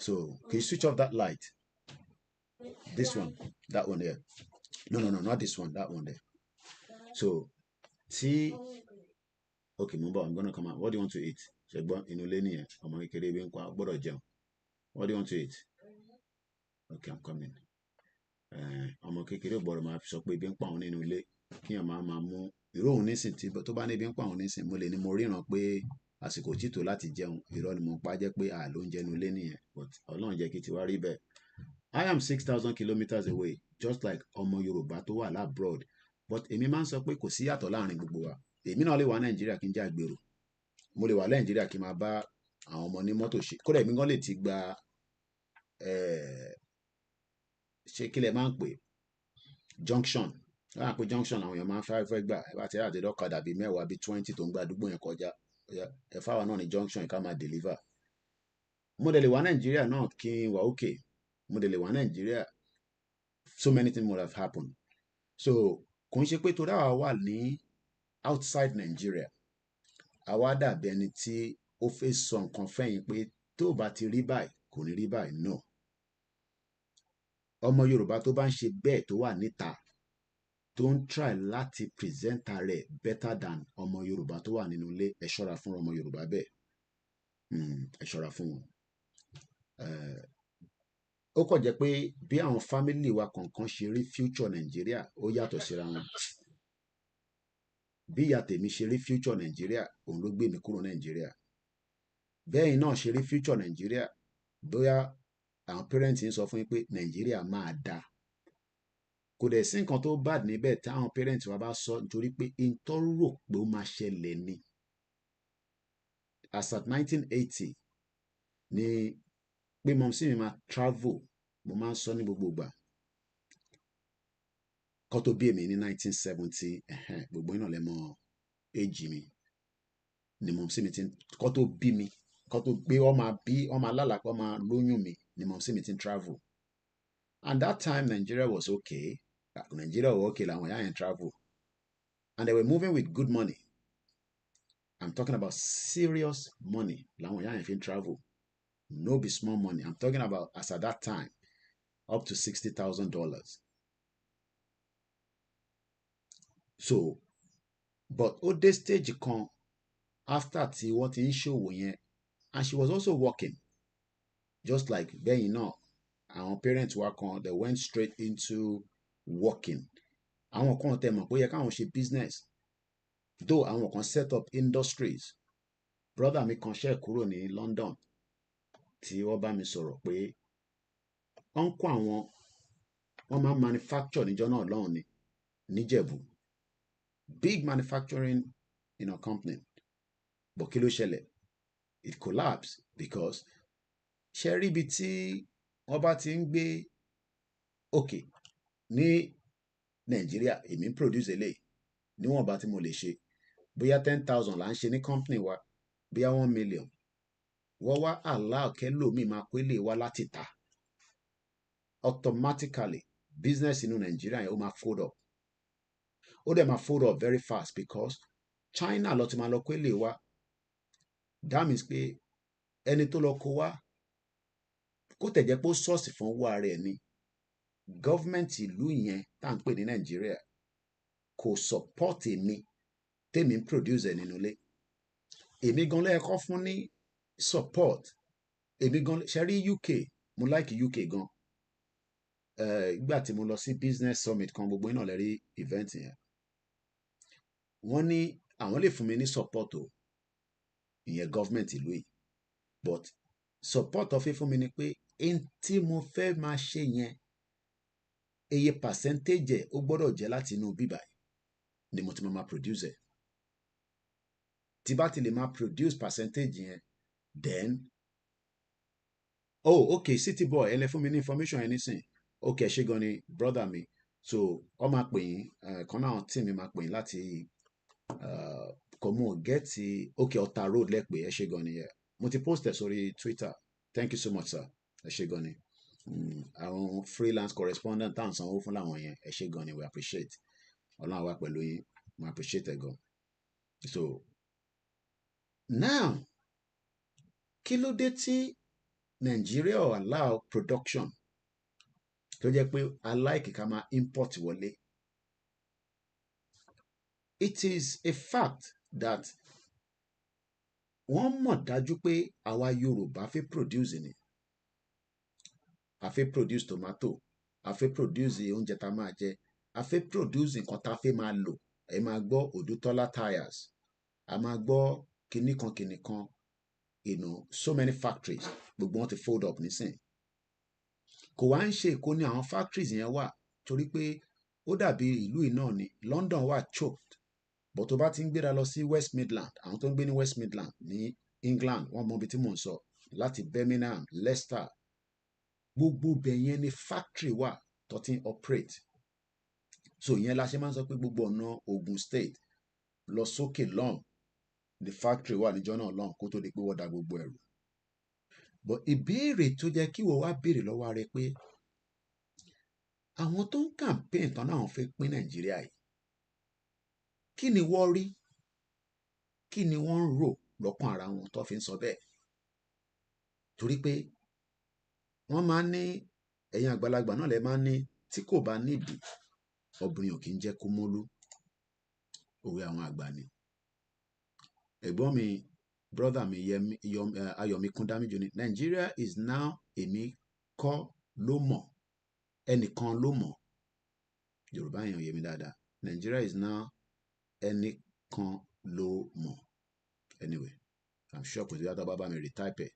So can you switch off that light? This one, that one there. No, not this one, that one there. So okay, Mumba, I'm gonna come out. What do you want to eat? What do you want to eat? Okay, I'm coming. Ọmọ kékeré gbọ́dọ̀ máa sọ pé ebi ń pa òun nínú ilé kí èèyàn máa mú irú òun nísìn tí tó bá ní ebi ń pa òun nísìn mo lè ní mo ríran pé àsìkò títò láti jẹun irọ́ ni mo pa jẹ́ pé ló ń jẹnu ilé nìyẹn, but Ọlọ́run jẹ́ kí tiwa rí bẹ́ẹ̀. I am 6,000 kilometers away just like ọmọ Yorùbá tó wà labroad, but èmi máa ń sọ pé kò sí yàtọ̀ láàrin gbogbo wa. Èmi náà lè wà Nàìjíríà kí n jẹ́ àgbèrò, mo lè wà Nàìjíríà kí n máa bá àwọn ọmọ ní mọ́tò ṣe, kódà èmi gan lè ti gba ṣe kílẹ̀ máa ń pè junction láwọn pé junction àwọn èèyàn máa ń fẹ́ gbà ẹ bá ti ráàdé lọ́kadà bíi 10 bíi 20 tó ń gba àdúgbò yẹn kọjá ẹ fáwọn náà ní junction ká máa deliver. Mo dẹ̀ lè wá Nàìjíríà náà kí n wà òkè, mo dẹ̀ lè wá Nàìjíríà, so many things would have happened. So kò ń ṣe pé torí àwa wà ní outside Nigeria àwa dàbí ẹni tí ó fẹ́ sọ nǹkan fẹ́yìn pé tó bá ti rí báyìí kò ní rí báyìí. No, ọmọ Yorùbá tó bá ń ṣe bẹ́ẹ̀ tó wà níta tó ń try láti present rẹ̀ better than ọmọ Yorùbá tó wà nínú ilé, ẹ ṣọ́ra fún ọmọ Yorùbá bẹ́ẹ̀, ẹ ṣọ́ra fún wọn. Ó kàn jẹ́ pé bí àwọn family wa kọ̀ọ̀kan ṣe rí future Nàìjíríà ó yàtọ̀ síra wọn. Bí ìyá tèmi ṣe rí future Nàìjíríà òun ló gbé mi kúrò Nàìjíríà. Bẹ́ẹ̀ náà ṣe rí future Nàìjíríà bóyá àwọn parents ń sọ fún yín pé Nàìjíríà máa dáa. Kò dẹ̀ sí nǹkan tó bad níbẹ̀ tí àwọn parents wa bá sọ nítorí pé n tó rò pé ó máa ṣẹlẹ̀ ni. As at 1980 ni pé mọ̀mísí mi máa travel, mo máa ń sọ ní gbogbo ìgbà. Kó tó bí èmi ní 1970 gbogbo iná lẹ mọ age mi ni mọ̀mísí mi ti kó tó bí mi kó tó gbé ọmọ alálàpọ̀ ọmọ lóyún mi ni mọ̀mísí mi ti travel. And that time Nigeria was okay. Nigeria was okay làwọn ìyá yẹn travel and they were moving with good money. I'm talking about serious money làwọn ìyá yẹn fi travel. No be small money. I'm talking about as at that time up to $60,000. So but ó dé stage kan after tí wọ́n ti ń ṣòwò yẹn and she was also working just like bẹ́yìn náà àwọn parents wa kan they went straight into working. Àwọn kan tẹ̀ mọ̀ pé ó yẹ káwọn ṣe business though àwọn kan set up industries. Brother mi kan ṣe kúrò ní London tí wọ́n bá mi sọ̀rọ̀ pé wọ́n kó àwọn wọ́n máa manufacture níjọ́ náà lọ́hùn ní Níjẹ̀bú, big manufacturing company, but kí ló ṣẹlẹ̀? It collapsed because ṣe rí ibi tí wọ́n bá ti ń gbé òkè ní Nàìjíríà èmi ń produce eléyìí níwọ̀nba tí mo lè ṣe bóyá 10,000 là ń ṣe ní company wa bóyá 1 million wọ́n wá allow kẹ́lòmíì máa kó lè wá láti ta automatically business inú Nàìjíríà yẹn ó máa fold up. Ó dẹ̀ máa fold up very fast because China lọ ti máa lọ kó lè wá. That means pé ẹni tó lọ kó wá kó tẹ̀ jẹ́ pé ó sọ́ọ̀sì fún owó ara ẹ̀ ni gọ́fìmẹ̀ntì ìlú yẹn tá à ń pè ní Nàìjíríà kò support èmi tèmi ń produce ẹ̀ nínú ilé. Èmi gan lẹ́ẹ̀kọ́ fún ní support. Èmi gan ṣe rí UK, mo like UK gan. Ìgbà tí mo lọ sí business summit kan gbogbo iná lè rí event yẹn. Wọ́n ní àwọn lè fún mi ní support o ìyẹn gọ́fìmẹ̀ntì ìlú yìí but support tó fi fún mi ni pé n tí mo fẹ́ máa ṣe yẹn eye percentage ẹ̀ ó gbọ́dọ̀ jẹ́ láti inú bíbá ni mo ti máa produce ẹ̀. Tí bá ti lè máa produce percentage yẹn then okay City boy ẹ lè fún mi ní information yẹn nísìn okay ṣé gan ni brother mi so ọ máa pè yín kan náà tí mi máa pè yín láti kò mú gẹ́ẹ̀tì òkè ọ̀tà road lẹ́pẹ́ ẹ ṣé gan ni yẹ mo ti post ẹ̀ sórí Twitter thank you so much sir ẹ ṣé gan ni àwọn freelance correspondent tá à ń sanwó fún làwọn yẹn ẹ ṣé gan ni we appreciate ọlọ́run àwa pẹ̀lú yín mo appreciate ẹ gan so now kí ló dé tí Nigeria ò allow production tó jẹ́ pé aláìkí ká máa import wọlé. It is a fact that wọ́n mọ̀ dájú pé àwa Yorùbá fẹ́ produce ni a fẹ́ produce tomato a fẹ́ produce oúnjẹ tá a máa jẹ a fẹ́ produce nǹkan tá a fẹ́ máa lò ẹ máa gbọ́ Òdútọ́lá tires a máa gbọ́ kinní kan you know so many factories gbogbo wọn ti fold up nísìn kò wá ń ṣe Èkó ní àwọn factories yẹn wà torí pé ó dàbí ìlú yìí náà ni London wà choked but tó bá ti ń gbéra lọ sí West Midland àwọn tó ń gbé ní West Midland ní England wọ́n mọ ibi tí mò ń sọ láti Birmingham Leicester gbogbo bẹ̀ yẹn ni factory wà tó ti ń operate so ìyẹn la ṣe máa ń sọ pé gbogbo ọ̀nà Ogun State lọ sókè lọ́hùn the factory wà níjọ́ náà lọ́hùn kó tó di pé wọ́n da gbogbo ẹrù but ìbéèrè tó jẹ́ kí wọ́n wá béèrè lọ́wọ́ rẹ pé àwọn tó ń campaign tán náà fẹ́ pín Nàìjíríà yìí kí ni wọ́n rí kí ni wọ́n ń rò lọ́kàn ara wọn tó fi ń sọ bẹ́ẹ̀ torí pé wọ́n máa ń ní ẹ̀yin àgbàlagbà náà lè máa ń ní tí kò bá nídìí obìnrin ò kì í jẹ́ kó mólú òwe àwọn àgbà ni ẹ̀gbọ́n mi brother mi Ayọ̀mí Kúndámíjù ni Nigeria is now èmi kọ́ ló mọ̀ ẹnìkan ló mọ̀ Yorùbá yẹn ò yé mi dáadáa Nigeria is now ẹnìkan ló mọ̀ anyway I'm sure kò sí yàtọ̀ bàbá mi retype ẹ̀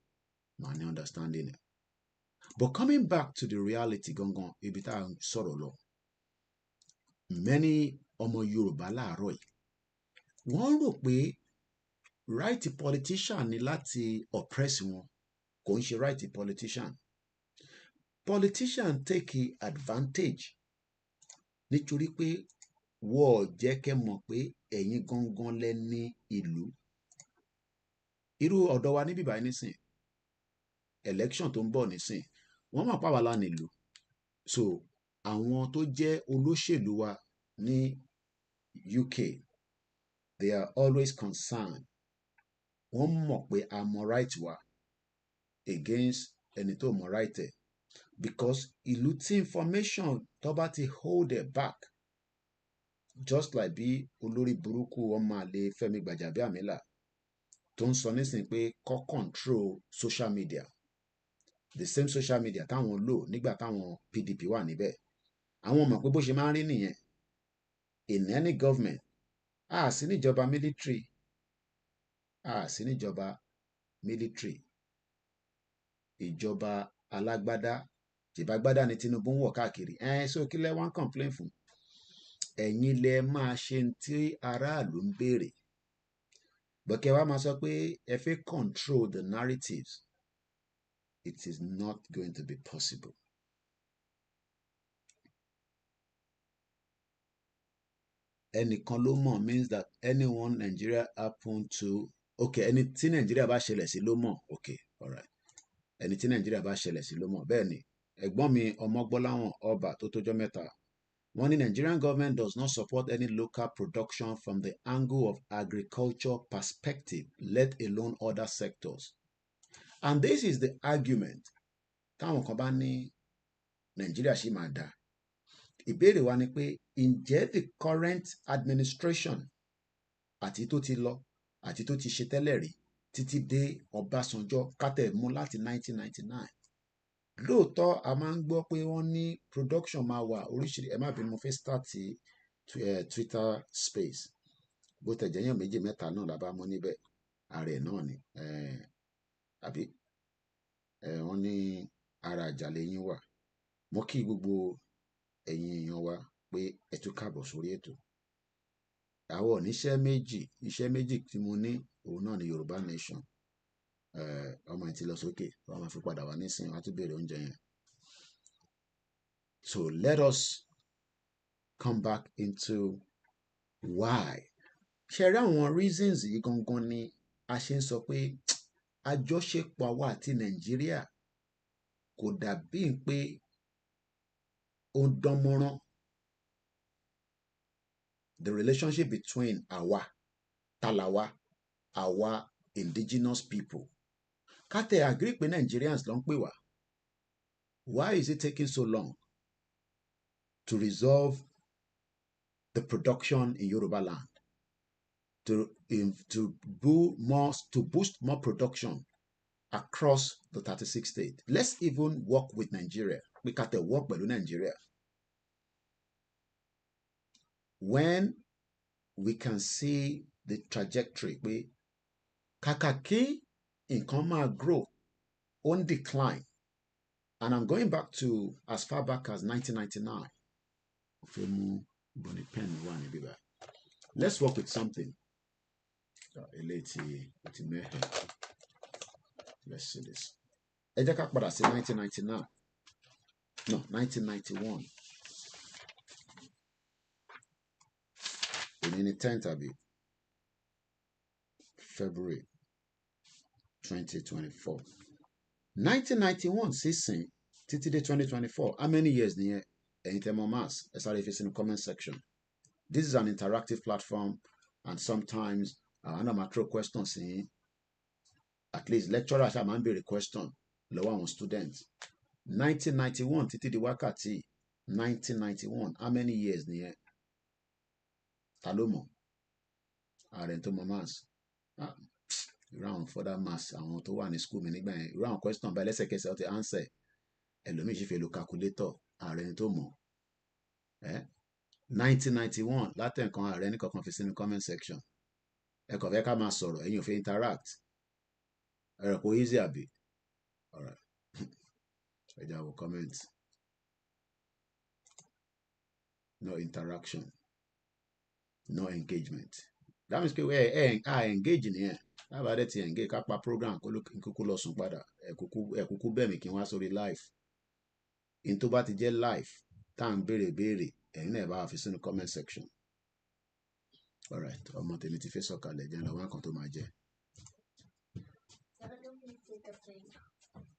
màá ní understanding ẹ̀ but coming back to the reality gangan ibi tá a sọ̀rọ̀ lọ many ọmọ Yorùbá láàárọ̀ yìí wọ́n rò pé right politician ni láti oppress wọn kò ń ṣe right politician take advantage nítorí pé wọ́n jẹ́ kẹ́ mọ̀ pé ẹ̀yin gangan lẹ ní ìlú irú ọ̀dọ̀ wa níbí báyìí nísìn election tó ń bọ̀ nísìn wọ́n mọ̀ pàwọ́ lá nílùú so àwọn tó jẹ́ olóṣèlú wa ní UK they are always concerned wọ́n mọ̀ pé a mọ̀ right wa against ẹni tó mọ̀ right ẹ̀ because ìlú tí information tó bá ti hold it back just like bí olórí burúkú ọmọ àlè Fẹ́mi Gbàjàbíàmílà tó ń sọ nísìnyí pé kọ́ control social media the same social media táwọn lò nígbà táwọn PDP wà níbẹ̀ àwọn mọ̀ pé bó ṣe máa ń rí nìyẹn in any government a sì níjọba military ìjọba alágbádá tìbágbádá ni Tinubu ń wọ̀ káàkiri so kí lẹ wá ń complain fún ẹ̀yin lẹ máa ṣe tí aráàlú ń béèrè bọ́kẹ́ wa máa sọ pé ẹ fẹ́ control the narratives it is not going to be possible. Ẹnìkan ló mọ̀ means that anyone Nigeria happen to okay ẹni tí Nigeria bá ṣẹlẹ̀ sí ló mọ̀ okay alright ẹni tí Nigeria bá ṣẹlẹ̀ sí ló mọ̀ bẹ́ẹ̀ ni ẹ̀gbọ́n mi Ọmọgbọ́láwọn ọba tó tójọ́ mẹ́ta wọ́n ní Nigerian government does not support any local production from the angle of agriculture perspective let alone other sectors and this is the argument táwọn kan bá ní Nigeria ṣì máa dáa ìbéèrè wa ni pé ǹjẹ́ the current administration àti tó ti lọ àti tó ti ṣe tẹ́lẹ̀ rí títí dé Ọbásanjọ́ kátẹ̀ mú láti 1999 lóòótọ́ a máa ń gbọ́ pé wọ́n ní production máa wà oríṣiríṣi ẹ má bínú mo fẹ́ start Twitter space bó tẹ̀jẹ̀ yàn méjì mẹ́ta náà la bá mú níbẹ̀ ààrẹ náà ni àbí wọ́n ní ara àjàlẹ̀ yín wà mo kí gbogbo ẹ̀yin èèyàn wa pé ẹ tún káàbọ̀ sórí ètò àwọn iṣẹ́ méjì tí mo ní òun náà ni Yorùbá Nation ọmọ ẹ̀ ti lọ sókè wọ́n máa fi padà wá nísìnyí wọ́n á tún béèrè oúnjẹ yẹn so let us come back into why. Ṣé rí àwọn reasons yìí gangan ni a ṣe ń sọ pé àjọṣepọ̀ àwa àti Nàìjíríà kò dàbí pé ó ń dán mọ́rán. The relationship between àwa, talawa, àwa indigenous people. Ká tẹ̀ agree pé Nigerians ló ń pè wá. Why is it taking so long to resolve the production in Yoruba land? To boost more production across the 36 states. Let's even work with Nigeria. We got to work with Nigeria. When we can see the trajectory, we kakaki income grow on decline. And I'm going back to as far back as 1999. Let's work with something. Let's see this. 1999. No, 1991. In the 10th of February 2024. 1991 season títí dé 2024. How many years near Anytime Mass? Sorry if it's in the comment section. This is an interactive platform, and sometimes I know throw questions in. At least lecturers have a question. Lower on students. 1991 títí di wákàtí 1991. How many years near? Talomo. Arento Mamas. Round for that mass. I want to one in school. Round question by let's say the answer. Elomi if you look calculator. Arento mo. 1991. Latin kan ààrẹ ní kankan fi sínú comment section. Ẹ kàn fẹ́ ká máa sọ̀rọ̀, ẹ̀yin ò fẹ́ interact. Ẹ̀rọ kò easy àbí. All right. I will comment. No interaction. No engagement. That means we engage in here. How about that? Engage ká program kó kúkú lọ sùn padà. Ẹ kúkú bẹ̀ mí kí n wá sórí live. In tó bá ti jẹ́ live, tá ń béèrè. Ẹ̀yin náà bá fi sínú comment section. All right. Ọmọ tèmi ti fẹ́ sọ̀kalẹ̀ jẹ́ lọ́wọ́ kan tó máa jẹ́.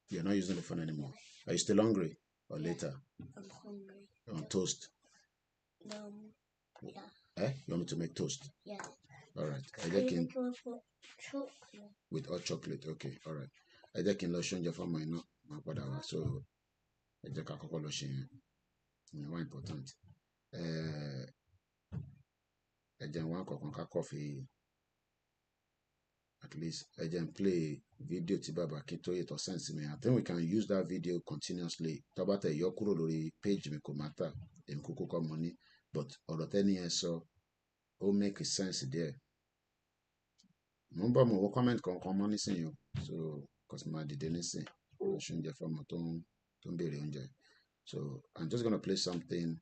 You're not using the phone anymore. Are you still hungry? Or later? I'm hungry. On toast? No. Yeah. You want me to make toast? Yeah. All right. Chocolate. With hot chocolate. Okay. All right. I just can lotion your phone, no. So I just can't call lotion. More important. I just want coffee. At least I just play video tí bàbá Akintoye tó sense me. I think we can use that video continuously. Tabata yọ kúrò lórí page mi kò matter. Em kuku kọ money, but ọ̀rọ̀ tẹ́ni yẹn sọ ó make sense there. Mo ń bọ̀ mo wo comment kankan mọ́ nísìnyí o. So cause ma dìde nísìn. Ṣé oúnjẹ fọ́mọ tó ń béèrè oúnjẹ. So I'm just gonna play something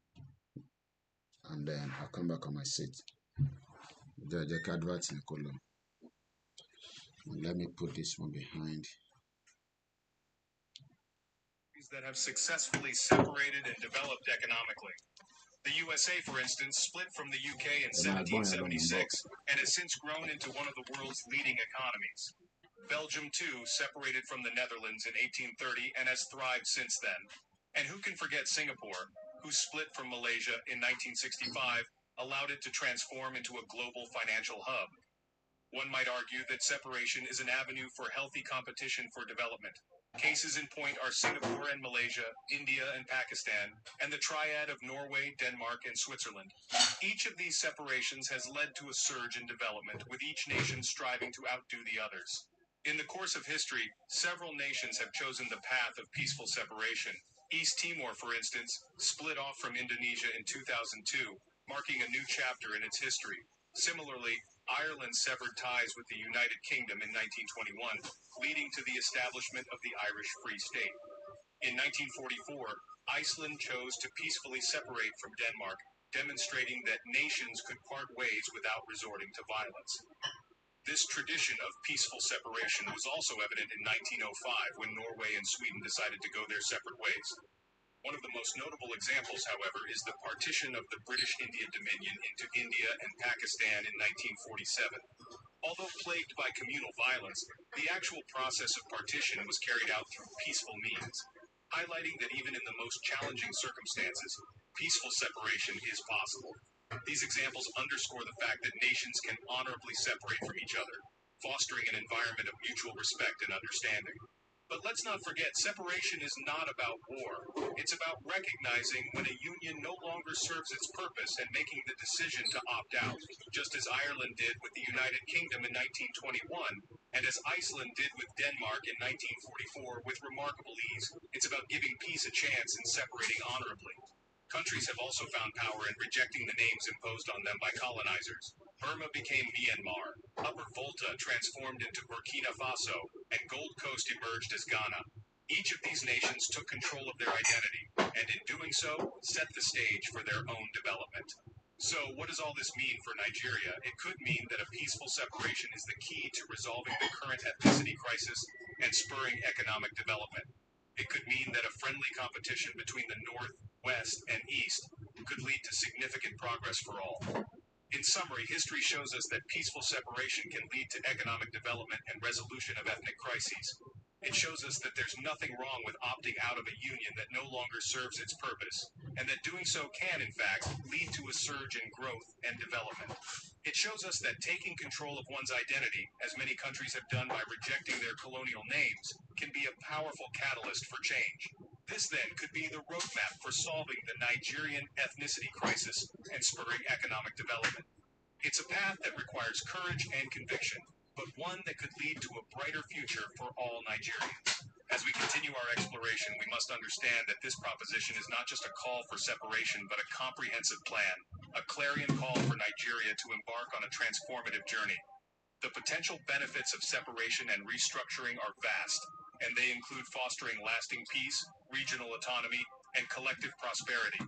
and then I'll come back on my seat. Jẹ́ ká advert ní kó lọ. Let me put this one behind. That have successfully separated and developed economically. The USA, for instance, split from the UK in 1776 and has since grown into one of the world's leading economies. Belgium, too, separated from the Netherlands in 1830 and has thrived since then. And who can forget Singapore, who split from Malaysia in 1965, allowed it to transform into a global financial hub. One might argue that separation is an avenue for healthy competition for development. Cases in point are Singapore and Malaysia, India and Pakistan, and the triad of Norway, Denmark, and Switzerland. Each of these separations has led to a surge in development, with each nation striving to outdo the others. In the course of history, several nations have chosen the path of peaceful separation. East Timor, for instance, split off from Indonesia in 2002, marking a new chapter in its history. Similarly, Ireland severed ties with the United Kingdom in 1921, leading to the establishment of the Irish Free State. In 1944, Iceland chose to peacefully separate from Denmark, demonstrating that nations could part ways without resorting to violence. This tradition of peaceful separation was also evident in 1905 when Norway and Sweden decided to go their separate ways. One of the most notable examples, however, is the partition of the British Indian Dominion into India and Pakistan in 1947. Although plagued by communal violence, the actual process of partition was carried out through peaceful means, highlighting that even in the most challenging circumstances, peaceful separation is possible. These examples underscore the fact that nations can honorably separate from each other, fostering an environment of mutual respect and understanding. But let's not forget, separation is not about war. It's about recognizing when a union no longer serves its purpose and making the decision to opt out, just as Ireland did with the United Kingdom in 1921, and as Iceland did with Denmark in 1944 with remarkable ease. It's about giving peace a chance and separating honorably. Countries have also found power in rejecting the names imposed on them by colonizers. Burma became Myanmar, Upper Volta transformed into Burkina Faso, and Gold Coast emerged as Ghana. Each of these nations took control of their identity, and in doing so, set the stage for their own development. So, what does all this mean for Nigeria? It could mean that a peaceful separation is the key to resolving the current ethnicity crisis and spurring economic development. It could mean that a friendly competition between the North, West, and East could lead to significant progress for all. In summary, history shows us that peaceful separation can lead to economic development and resolution of ethnic crises. It shows us that there's nothing wrong with opting out of a union that no longer serves its purpose, and that doing so can, in fact, lead to a surge in growth and development. It shows us that taking control of one's identity, as many countries have done by rejecting their colonial names, can be a powerful catalyst for change. This, then, could be the roadmap for solving the Nigerian ethnicity crisis and spurring economic development. It's a path that requires courage and conviction, but one that could lead to a brighter future for all Nigerians. As we continue our exploration, we must understand that this proposition is not just a call for separation, but a comprehensive plan, a clarion call for Nigeria to embark on a transformative journey. The potential benefits of separation and restructuring are vast, and they include fostering lasting peace, regional autonomy, and collective prosperity.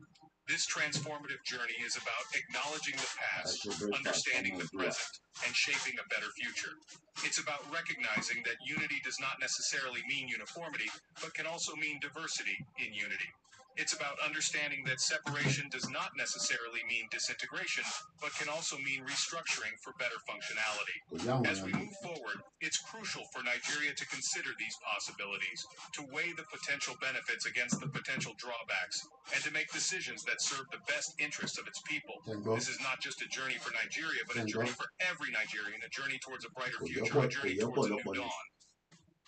This transformative journey is about acknowledging the past, understanding the present, and shaping a better future. It's about recognizing that unity does not necessarily mean uniformity, but can also mean diversity in unity. It's about understanding that separation does not necessarily mean disintegration, but can also mean restructuring for better functionality. As we move forward, it's crucial for Nigeria to consider these possibilities, to weigh the potential benefits against the potential drawbacks, and to make decisions that serve the best interests of its people. This is not just a journey for Nigeria, but a journey for every Nigerian, a journey towards a brighter future, a journey towards a new dawn.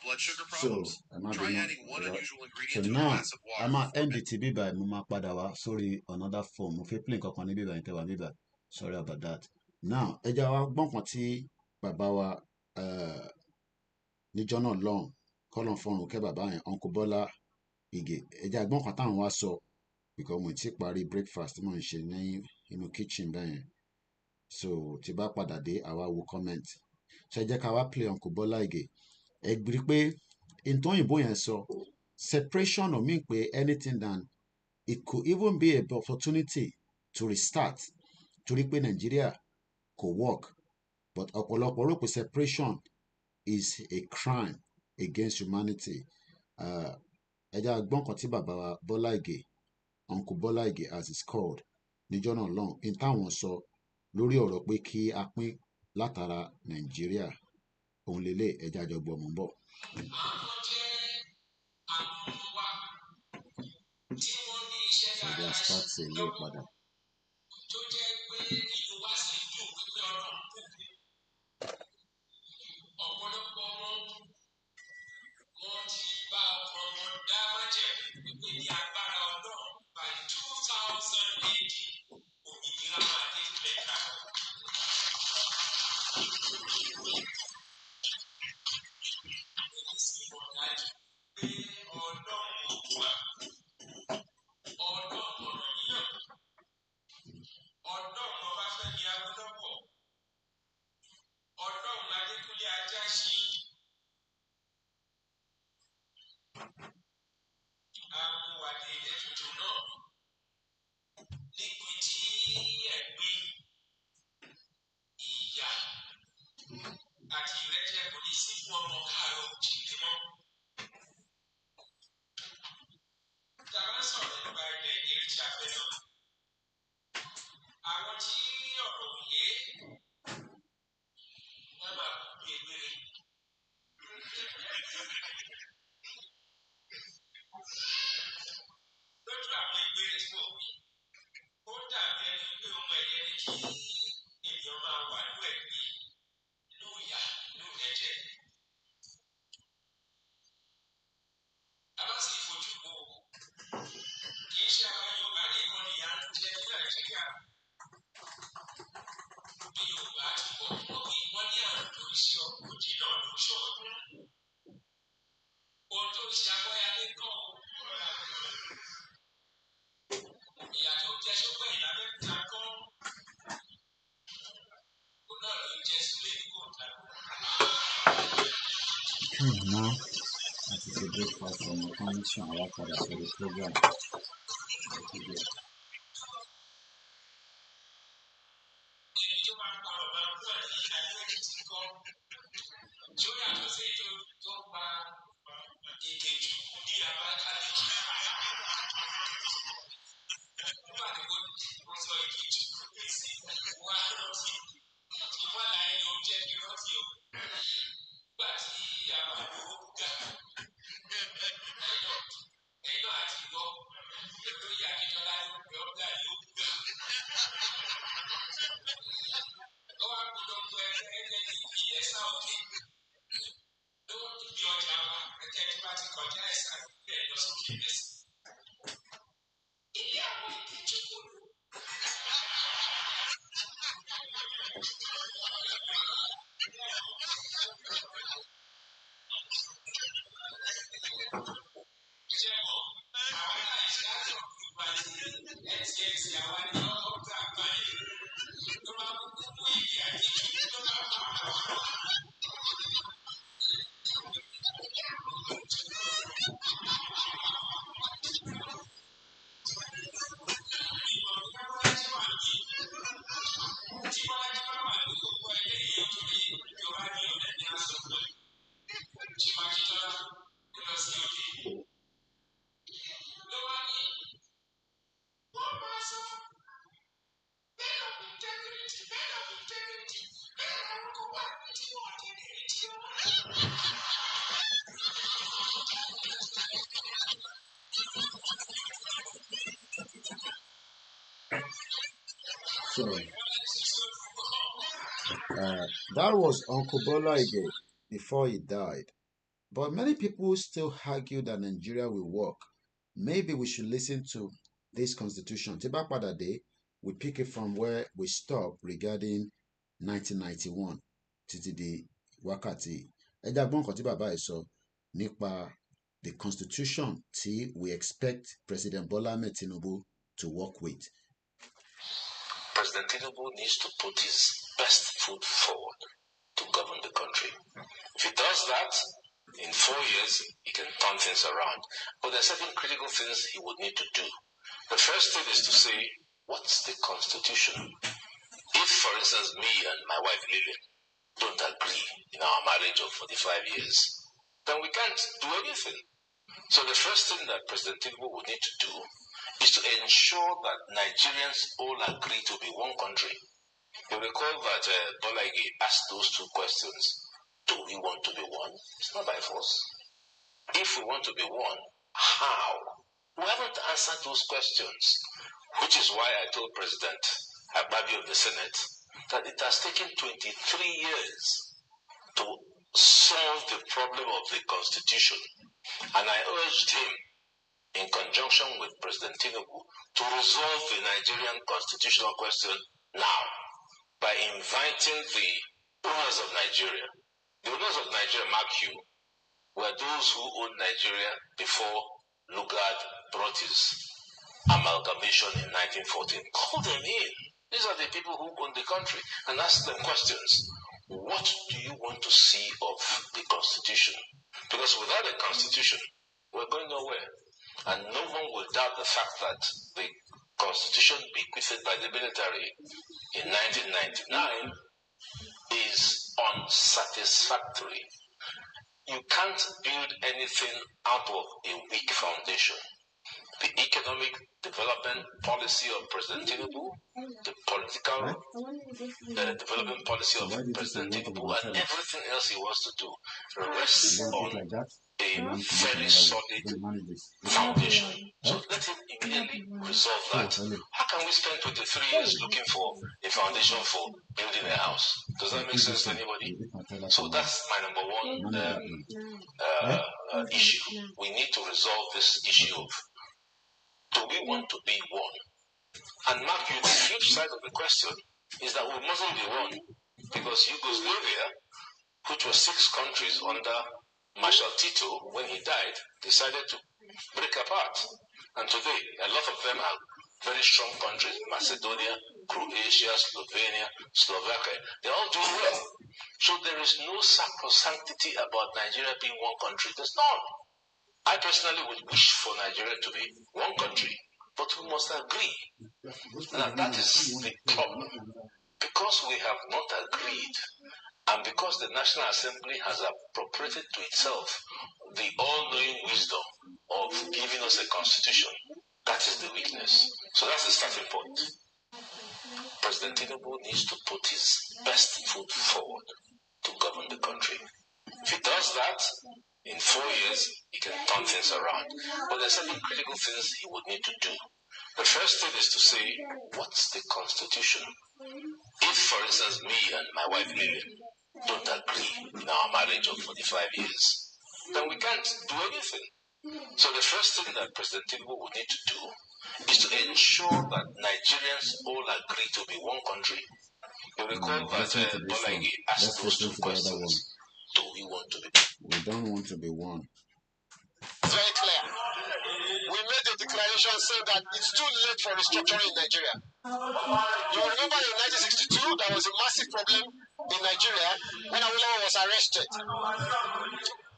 Blood sugar problems? Try adding one unusual ingredient to a glass of water. I'm at NDTB by Muma Padawa. Sorry, another form. If you play on the Biba and Biba. Sorry about that. Now, Ejawa Bonkanti Babawa níjọ́ náà lọ́hùn kọ́lọ̀ fọ́run kẹ́ bàbá yẹn Uncle Bọ́lá Ìgè ẹja gbọ́n kan táwọn wá sọ because mo ti parí breakfast tí mò ń ṣe ní inú kitchen bẹ́yẹn so tí bá padà dé àwa wo comment ṣe jẹ́ ká wá play Uncle Bọ́lá Ìgè ẹ gbé pé ìtòyìnbó yẹn sọ separation ò mean pé anything than it could even be an opportunity to restart torí pé Nàìjíríà kò work but ọ̀pọ̀lọpọ̀ rò pé separation is a crime against humanity. Ẹja gbọ́n kan tí bàbá wa Bọ́lá Ìgè Uncle Bọ́lá Ìgè as it's called níjọ́ náà lọ́hùn in táwọn sọ lórí ọ̀rọ̀ pé kí a pín látara Nàìjíríà òun lélẹ̀ ẹja àjọgbọ̀n mú bọ̀. Ṣèjá start ṣe ilé padà. Now, as it's a breakfast from the connection, I work at the program. So, that was Uncle Bola again before he died. But many people still argue that Nigeria will work. Maybe we should listen to this constitution. Tiba Pada Day, we pick it from where we stopped regarding 1991 títí di wákàtí. Ẹ já gbọ́n nǹkan tí bàbá yìí sọ nípa the constitution tí we expect President Bola Ahmed Tinubu to work with. President Tinubu needs to put his best foot forward to govern the country. If he does that, in 4 years, he can turn things around. But there are certain critical things he would need to do. The first thing is to say, what's the constitution? If, for instance, me and my wife Lillian don't agree in our marriage of 45 years, then we can't do anything. So the first thing that President Tinubu would need to do is to ensure that Nigerians all agree to be one country. You recall that Bolagi asked those two questions. Do we want to be one? It's not by force. If we want to be one, how? We haven't answered those questions, which is why I told President Agbabi of the Senate that it has taken 23 years to solve the problem of the Constitution. And I urged him, in conjunction with President Tinubu, to resolve the Nigerian constitutional question now by inviting the owners of Nigeria. The owners of Nigeria, mark you, were those who owned Nigeria before Lugard brought his amalgamation in 1914. Call them in. These are the people who own the country, and ask them questions. What do you want to see of the Constitution? Because without a Constitution, we're going nowhere. And no one will doubt the fact that the Constitution bequeathed by the military in 1999 is unsatisfactory. You can't build anything out of a weak foundation. The economic development policy of President Tinubu, the political development policy of President Tinubu, and everything else he wants to do rests on a very solid foundation. So let him immediately resolve that. How can we spend 23 years looking for a foundation for building a house? Does that make sense to anybody? So that's my number one issue. We need to resolve this issue of, do we want to be one? And mark you, the flip side of the question is that we mustn't be one, because Yugoslavia which were 6 countries under Marshal Tito, when he died, decided to break apart. And today, a lot of them are very strong countries: Macedonia, Croatia, Slovenia, Slovakia. They're all doing well. So there is no sacrosanctity about Nigeria being one country. There's none. I personally would wish for Nigeria to be one country, but we must agree. Now that is the problem. Because we have not agreed, and because the National Assembly has appropriated to itself the all-knowing wisdom of giving us a constitution, that is the weakness. So that's the starting point. President Tinubu needs to put his best foot forward to govern the country. If he does that, in 4 years, he can turn things around. But there are certain critical things he would need to do. The first thing is to say, what's the constitution? If, for instance, me and my wife Lily don't agree in our marriage of 45 years, then we can't do anything. So the first thing that President Tinubu would need to do is to ensure that Nigerians all agree to be one country. You recall that Koiki asked those 2 questions. Do we want to be? We don't want to be one. It's very clear. We made a declaration saying that it's too late for restructuring in Nigeria. You remember in 1962, there was a massive problem in Nigeria when Awolowo was arrested.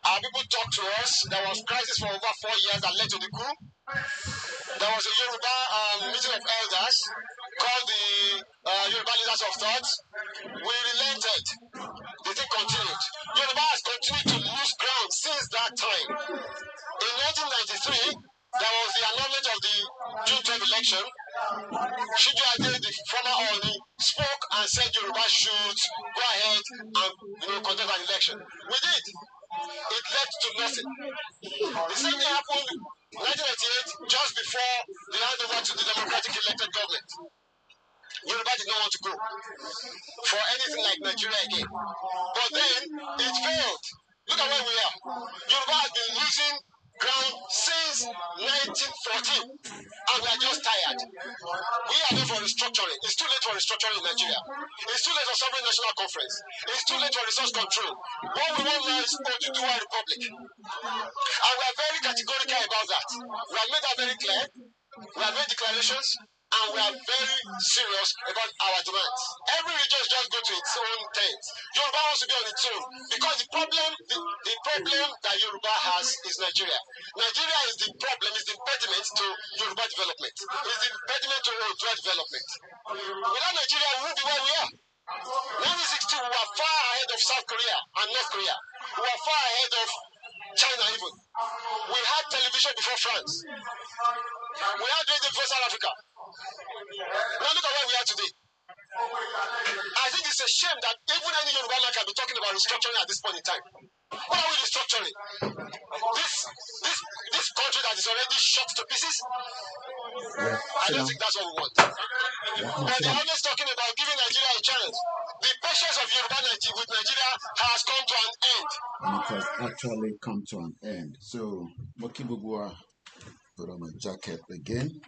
Our people talked to us. There was crisis for over 4 years that led to the coup. There was a Yoruba meeting of elders called the Yoruba Leaders of Thought. We relented. The thing continued. Yoruba has continued to lose ground since that time. In 1993, there was the annulment of the June 12 election. Shiju Ade, the former Oni, spoke and said Yoruba should go ahead and contest an election. We did. It led to nothing. The same thing happened in 1998, just before the handover to the democratic elected government. Yoruba did not want to go for anything like Nigeria again. But then it failed. Look at where we are. Yoruba has been losing ground since 1914, and we are just tired. We are not for restructuring. It's too late for restructuring in Nigeria. It's too late for sovereign national conference. It's too late for resource control. What we want now is to do a republic. And we are very categorical about that. We have made that very clear. We have made declarations, and we are very serious about our demands. Every region just go to its own tent. Yoruba wants to be on its own because the problem that Yoruba has is Nigeria. Nigeria is the problem, is the impediment to Yoruba development. Is the impediment to Yoruba development. Without Nigeria, we won't be where we are. 1960, we were far ahead of South Korea and North Korea. We were far ahead of China even. We had television before France. We had radio before South Africa. Now look at where we are today. I think it's a shame that even any Yoruba man can be talking about restructuring at this point in time. What are we restructuring? This country that is already shot to pieces? I don't think that's what we want. But they're always talking about giving Nigeria a chance. The patience of Yoruba with Nigeria has come to an end. And it has actually come to an end. So, Mokibugwa, put on my jacket again.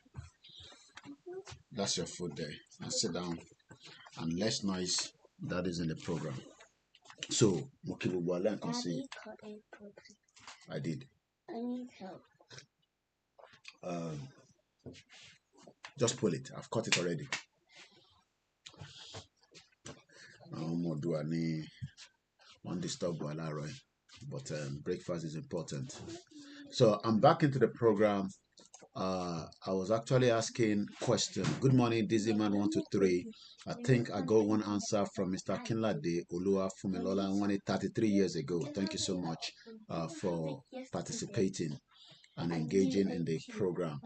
That's your food there. And sit down. And less noise that is in the program. So, Mokibugwa, I can see. I did. I need help. Just pull it. I've cut it already. One disturb but breakfast is important. So I'm back into the program. I was actually asking question. Good morning, Dizzyman 123. I think I got one answer from Mr. Kinlade Olua Fumilola 33 years ago. Thank you so much for participating and engaging in the program.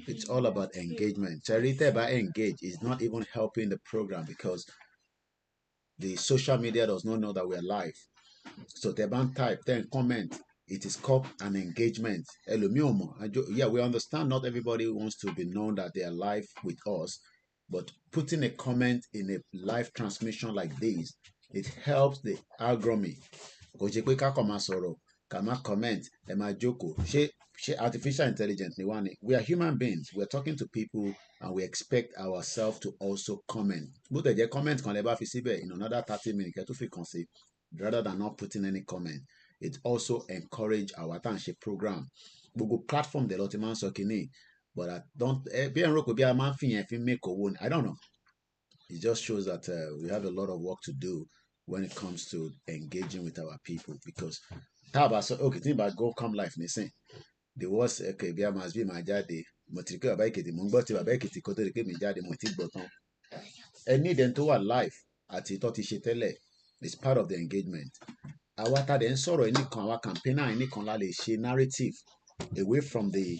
It's all about engagement. Charity by engage is not even helping the program because the social media does not know that we're live. So they ban type, then comment. It is called an engagement. Yeah, we understand not everybody wants to be known that they are live with us, but putting a comment in a live transmission like this, it helps the algorithm. Comment, artificial intelligence. We are human beings. We are talking to people, and we expect ourselves to also comment. But the comment can never be in another 30 minutes. rather than not putting any comment. It also encourage our attention program. Gbogbo platform the lot man sọ kìíní, but I don't. Bí ẹn rò pé bí a máa ń fi yẹn fi make owó ni, I don't know. It just shows that we have a lot of work to do when it comes to engaging with our people, because tá a bá sọ okay tí n bá go come life nísìn, the worst okay bí a máa bí máa jáde mo ti rí pé bàbá Èkìtì mo ń gbọ́ ti bàbá Èkìtì kó tó rí pé mi jáde mo ti gbọ́ tán. Ẹni ìdẹ́n tó wà live àti tó ti ṣe tẹ́lẹ̀ is part of the engagement. Àwa tá dẹ̀ ń sọ̀rọ̀ ẹnìkan àwa campaigner ẹnìkan la lè ṣe narrative away from the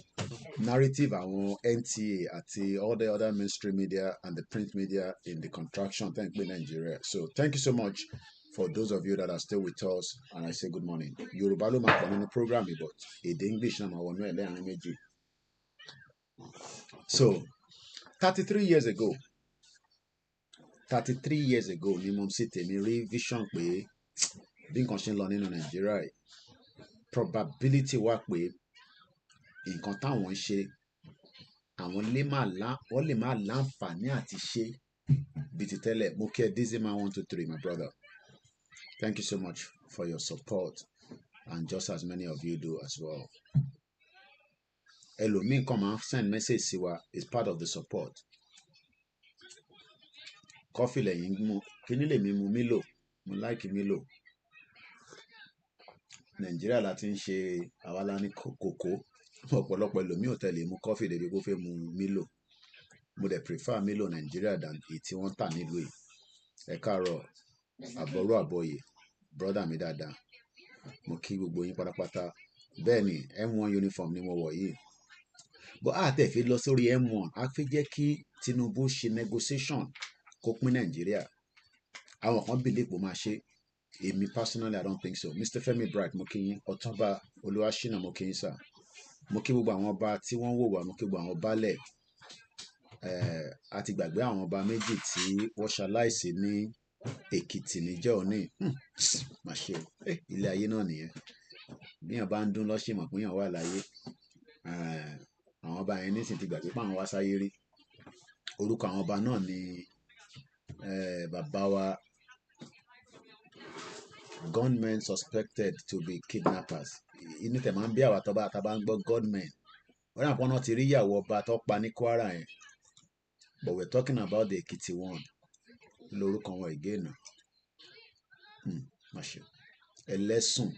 narrative àwọn NTA àti all the other mainstream media and the print media in the contraction thank you Nigeria. So thank you so much for those of you that are still with us, and I say good morning. Yorùbá ló máa pọ̀ nínú program yìí, but èdè English náà máa wọnú ẹ̀ lẹ́yìn méjì. So 33 years ago ni mo sì tèmi rí vision pé bí nǹkan ṣe ń lọ nínú Nàìjíríà yìí, probability wà pé nǹkan táwọn ń ṣe àwọn wọ́n lè má láǹfààní àti ṣe bí ti tẹ́lẹ̀. Mo kí ẹ Dizzyman 123 my brother, thank you so much for your support, and just as many of you do as well. Ẹlòmíì kan máa ń send message sí wa is part of the support. Coffee lẹ́yìn mú kíní lèmi mu Milo, mo like Milo. Nàìjíríà la ti ń ṣe àwa la ní kòkó, ọ̀pọ̀lọpọ̀ ẹlòmíì ò tẹ̀lé mu coffee débi kó fẹ́ mu Milo. Mo dẹ̀ prefer Milo Nàìjíríà than èyí tí wọ́n tà nílùú yìí. Ẹ káàárọ̀ àbọ̀rọ̀ àbọ̀yè brother mi dáadáa, mo kí gbogbo yín pátápátá. Bẹ́ẹ̀ ni M1 uniform ni mo wọ̀ yìí, but a tẹ̀ fi lọ sórí M1 a fi jẹ́ kí Tinubu ṣe negotiation kó pín Nàìjíríà. Àwọn kan believe pé ó máa ṣe, èmi personally I don't think so. Mr. Femi Bright mo kí yín, Ọ̀túnba Olúwaṣínà mo kí yín sir, mo kí gbogbo àwọn ọba tí wọ́n wò wá, mo kí gbogbo àwọn baálẹ̀. A ti gbàgbé àwọn ọba méjì tí wọ́n ṣaláìsí ní Èkìtì níjọ́ òní. Má ṣe ilé ayé náà nìyẹn, bí èèyàn bá ń dún lọ́sẹ̀ mọ̀ pé èèyàn wà láyé. Àwọn ọba yẹn nísìnyí ti gbàgbé pé àwọn wá sáyé rí. Orúkọ àwọn ọba náà ni bàbá wa gunmen suspected to be kidnappers. Inú tẹ̀ máa ń bí àwa tó bá ń gbọ́ gunmen. Wọ́n rà pọ́n náà ti rí ìyàwó ọba tó pa ní Kwara yẹn, but we're talking about the Èkìtì one. Lórúkọ wọn again náà. Má ṣe ẹlẹ́sùn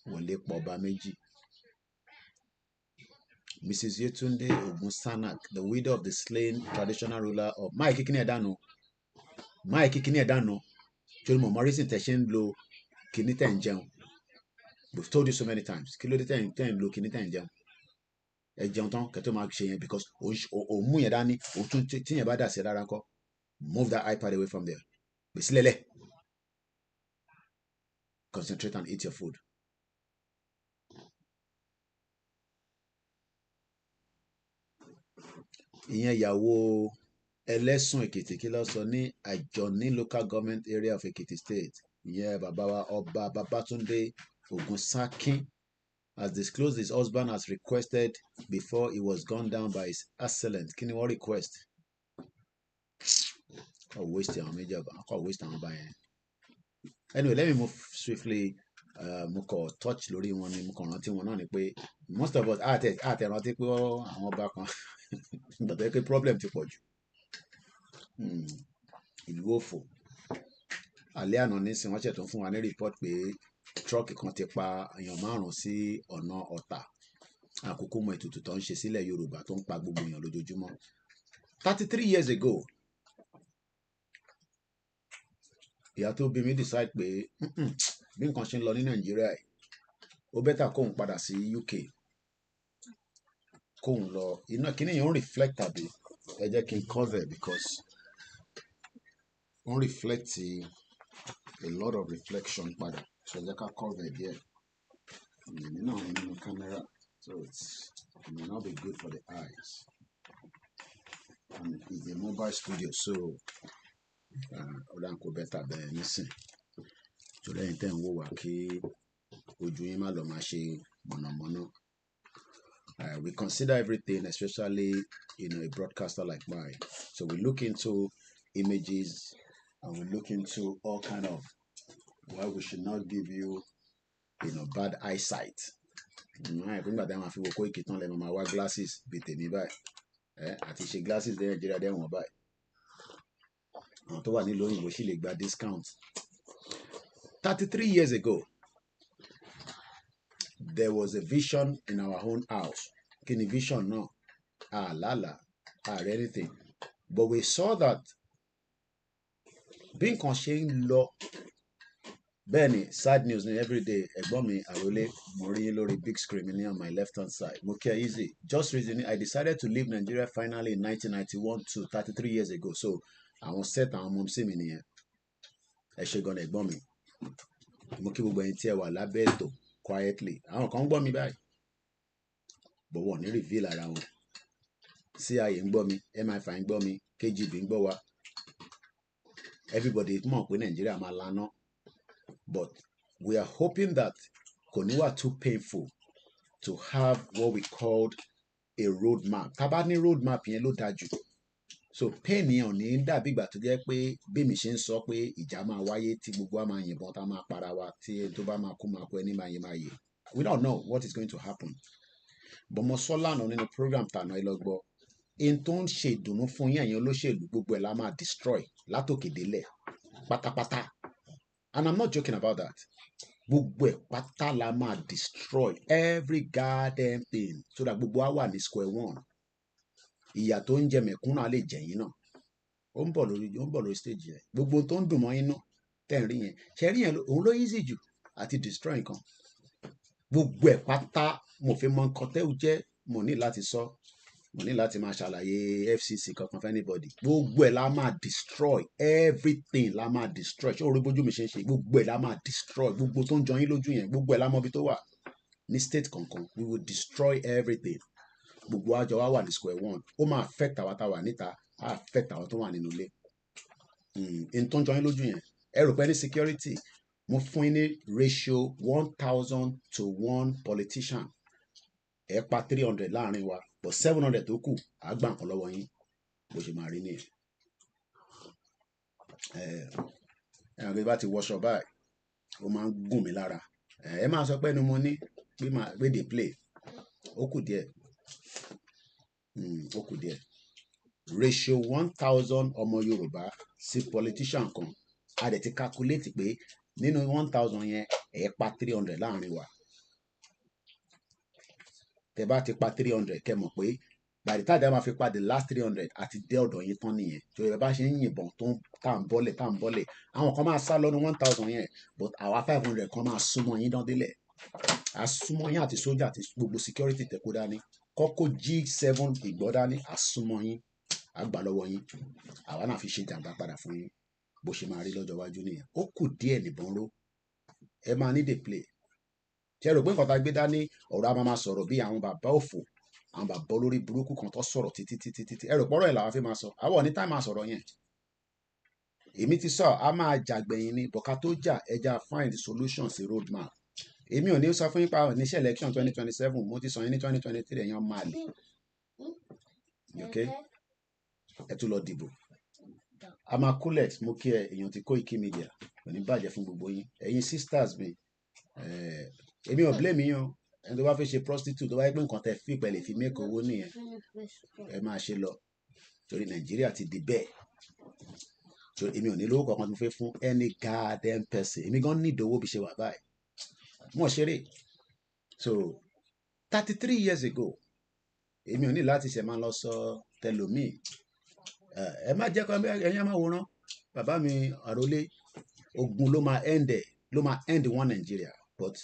wọ́n lè pọ̀ ọba méjì. Mrs. Yetunde Ogunsanak, the widow of the slain traditional ruler of Mike kíní ẹ̀ dànù torí mo mọ̀rísìn tẹ̀ ṣe ń lo kíní tẹ̀ ń jẹun. We've told you so many times, kí ló dé tẹ̀ ń lo kíní tẹ̀ ń jẹun. Ẹ jẹun tán kẹ́tọ́ máa ṣe yẹn because òun mú yẹn dání, òun tún tí yẹn bá dà sí rárá kọ́. Move that iPad away from there. Gbèsè lẹ́lẹ̀. Concentrate and eat your food. Ìyẹn ìyàwó ẹlẹ́sùn Èkìtì kí ló sọ ní Àjọní local government area of Ekiti state. Ìyẹn bàbá wa ọba Babátúndé Ògúnsákín has disclosed his husband has requested before he was gunned down by his assailant. Kí ni wọ́n request? Kọ́ waste àwọn méjì ọba, kọ́ waste àwọn ọba yẹn. Anyway, let me move swiftly. Mo kàn touch lórí wọn ni mo kàn rántí wọn náà ni pé most of us àtẹ rántí pé àwọn ọba kan gbàgbé pé problem ti pọ̀ jù. Ìlú òfò. Alẹ́ àná nísìnyí wọ́n ṣètò fún wa ní report pé truck kan ti pa èèyàn 5 sí ọ̀nà Ọ̀tà. Àkókò mọ ètùtù tó ń ṣe sílẹ̀ Yorùbá tó ń pa gbogbo èèyàn lójoojúmọ́. 33 years ago, ìyá tó bí mi decide pé bí nǹkan ṣe ń lọ ní Nàìjíríà yìí, ó bẹ́tà kóun padà sí UK, kóun lọ iná kíní yẹn ń reflect àbí ẹ jẹ́ kí n cover because ó ń reflect a lot of reflection padà, so ẹ jẹ́ ká cover díẹ̀. Èmi náà ní nínú camera, so it may not be good for the eyes, and it's a mobile studio, so ọ̀dà kò bẹ́tà bẹ́ẹ̀ nísìn. Torí ẹ̀yin tẹ́ ń wò wá kí ojú yín má lọ máa ṣe mọ̀nàmọ́ná. We consider everything, especially a broadcaster like mine. So we look into images and we look into all kind of why we should not give you, bad eyesight. Nígbà tí a máa fi wo Koiki tán lẹ́nu máa wá glasses bíi tèmi báyìí. Àti ṣe glasses ní Nàìjíríà dẹ́ wọ̀n báyìí. Àwọn tó wà nílùú òyìnbó sì lè gba discount. 33 years ago, there was a vision in our own house. Kí ni vision náà? Lálàá, anything. But we saw that bí nǹkan ṣe ń lọ, bẹ́ẹ̀ ni sad news ni everyday. Ẹ̀gbọ́n mi Àrólé, mo rí lórí big screen ní on my left hand side. Mo kí ẹ easy. Just recently, I decided to leave Nigeria finally in 1991 to 33 years ago. So àwọn set àwọn ọmọ sí mi nìyẹn. Ẹ ṣé gan ẹ̀gbọ́n mi. Mo kí gbogbo ẹ̀yin tí ẹ wà lábẹ́ ètò quietly. Àwọn kan ń gbọ́ mi báyìí, but wọ́n ní reveal ara wọn. CIA ń gbọ́ mi, MI5 ń gbọ́ mi, KGB ń gbọ́ wa. Everybody mọ̀ pé Nigeria máa laná. But we are hoping that kò ní wà too painful to have what we called a roadmap. Tá bá ní roadmap yẹn ló dájú. So pain yẹn ò ní dàbí ìgbà tó jẹ́ pé bí mi ṣe ń sọ pé ìjà máa wáyé tí gbogbo wa máa yìnbọn tá máa para wa tí tó bá máa kú ẹni máa yé. We don't know what is going to happen. But mo sọ lánàá nínú program tàná ìlọgbọ. In tó ń ṣe ìdùnnú fún yín ẹ̀yin olóṣèlú gbogbo ẹ̀ la máa destroy látòkè délẹ̀ pátápátá. And I'm not joking about that. Gbogbo ẹ̀ pátá la máa destroy every goddamn thing so that gbogbo wa wà ní square one. Ìyà tó ń jẹ mẹ̀kúnnù á lè jẹ̀yìn náà. Ó ń bọ̀ lórí stage yẹn. Gbogbo tó ń dùn mọ́ yín náà tẹ̀ ń rí yẹn. Ṣé rí yẹn òun ló easy jù àti destroy nǹkan. Gbogbo ẹ̀ pátá mo fi mọ nǹkan tẹ́ ò jẹ́ mo ní láti sọ. Mo ní láti máa ṣàlàyé FCC kankan for anybody. Gbogbo ẹ̀ la máa destroy. Everything la máa destroy. Ṣé orí bójú mi ṣe ń ṣe? Gbogbo ẹ̀ la máa destroy. Gbogbo tó ń jọ yín lójú yẹn. Gbogbo ẹ̀ la mọ ibi tó wà. Ní state kankan. We will destroy everything. Gbogbo àjọ wa wà ní square one. Ó máa affect àwa tá wà níta. Á affect àwọn tó wà nínú ilé. In tó ń jọ yín lójú yẹn. Ẹ rò pé ní security. Mo fún yín ní ratio 1,000 to 1 politician. Ẹ pa 300 láàrin wa. But 700 tó kù á gbà nǹkan lọ́wọ́ yín bó ṣe máa rí nìyẹn. Ẹ̀rọ bí bá ti wọṣọ báyìí ó máa ń gùn mí lára. Ẹ máa sọ pé ẹnu mo ní pé dey play. Ó kù díẹ̀. Ó kù díẹ̀. Ratio 1,000 ọmọ Yorùbá sí politician kan. A dẹ̀ ti calculate pé nínú 1,000 yẹn ẹ pa 300 láàrin wa. Tẹ́ bá ti pa 300 kẹ́ mọ̀ pé by the time that máa fi pa the last 300 àti dé ọ̀dọ̀ yín tán nìyẹn. So ẹ bá ṣe ń yìnbọn tó ń tà ń bọ́lẹ̀. Àwọn kan máa sá lọ́nu 1,000 yẹn but àwa 500 kan máa súnmọ́ yín dán délẹ̀. A súnmọ́ yín àti sójà àti gbogbo security tẹ́ kó dání. Kọ́kọ́ G7 ìgbọ́ dání a súnmọ́ yín. A gbà lọ́wọ́ yín. Àwa náà fi ṣe jàǹbá padà fún yín. Bó ṣe máa rí lọ́jọ́ iwájú nìyẹn. Ó kù díẹ̀ nìbọn ró. Ẹ máa ní dey play. Ṣé ẹ rò pé nǹkan tá a gbé dání ọ̀rọ̀ a máa sọ̀rọ̀ bí àwọn bàbá òfò àwọn bàbá olórí burúkú kan tó sọ̀rọ̀ títí. Ẹ rò pọ́rọ̀ ẹ̀ làwọn fi máa sọ. Àwọn ní táì máa sọ̀rọ̀ yẹn. Èmi ti sọ a máa jàgbẹ̀yìn ni bọ̀ká tó jà ẹja find solution sí roadmap. Èmi ò ní sọ fún yín pa níṣẹ́ election 2027 mo ti sọ yín ní 2023 ẹ̀yàn máa lè. Okay? Ẹ tún lọ dìbò. A máa kúlẹ̀ mo kí ẹ èèyàn ti KOIKIMEDIA kò ní bàjẹ́ fún gbogbo yín. Ẹ̀yin sisters mi. Èmi ò blame yín o. Ẹni tó bá fẹ́ ṣe prostitute tó bá yẹ pé nǹkan tẹ fi pẹ̀lẹ́ fi make owó nìyẹn. Ẹ máa ṣe lọ. Torí Nàìjíríà ti di bẹ́ẹ̀. So èmi ò ní lówó kankan tó fẹ́ fún any goddamn person. Èmi gan ní ìdówó bí ṣe wà báyìí. Mo ṣeré. So 33 years ago èmi ò ní láti ṣe máa lọ sọ tẹlòmíì. Ẹ má jẹ́ kó ẹ̀yin máa wòran. Bàbá mi Àrólé ogun ló máa end one Nigeria. But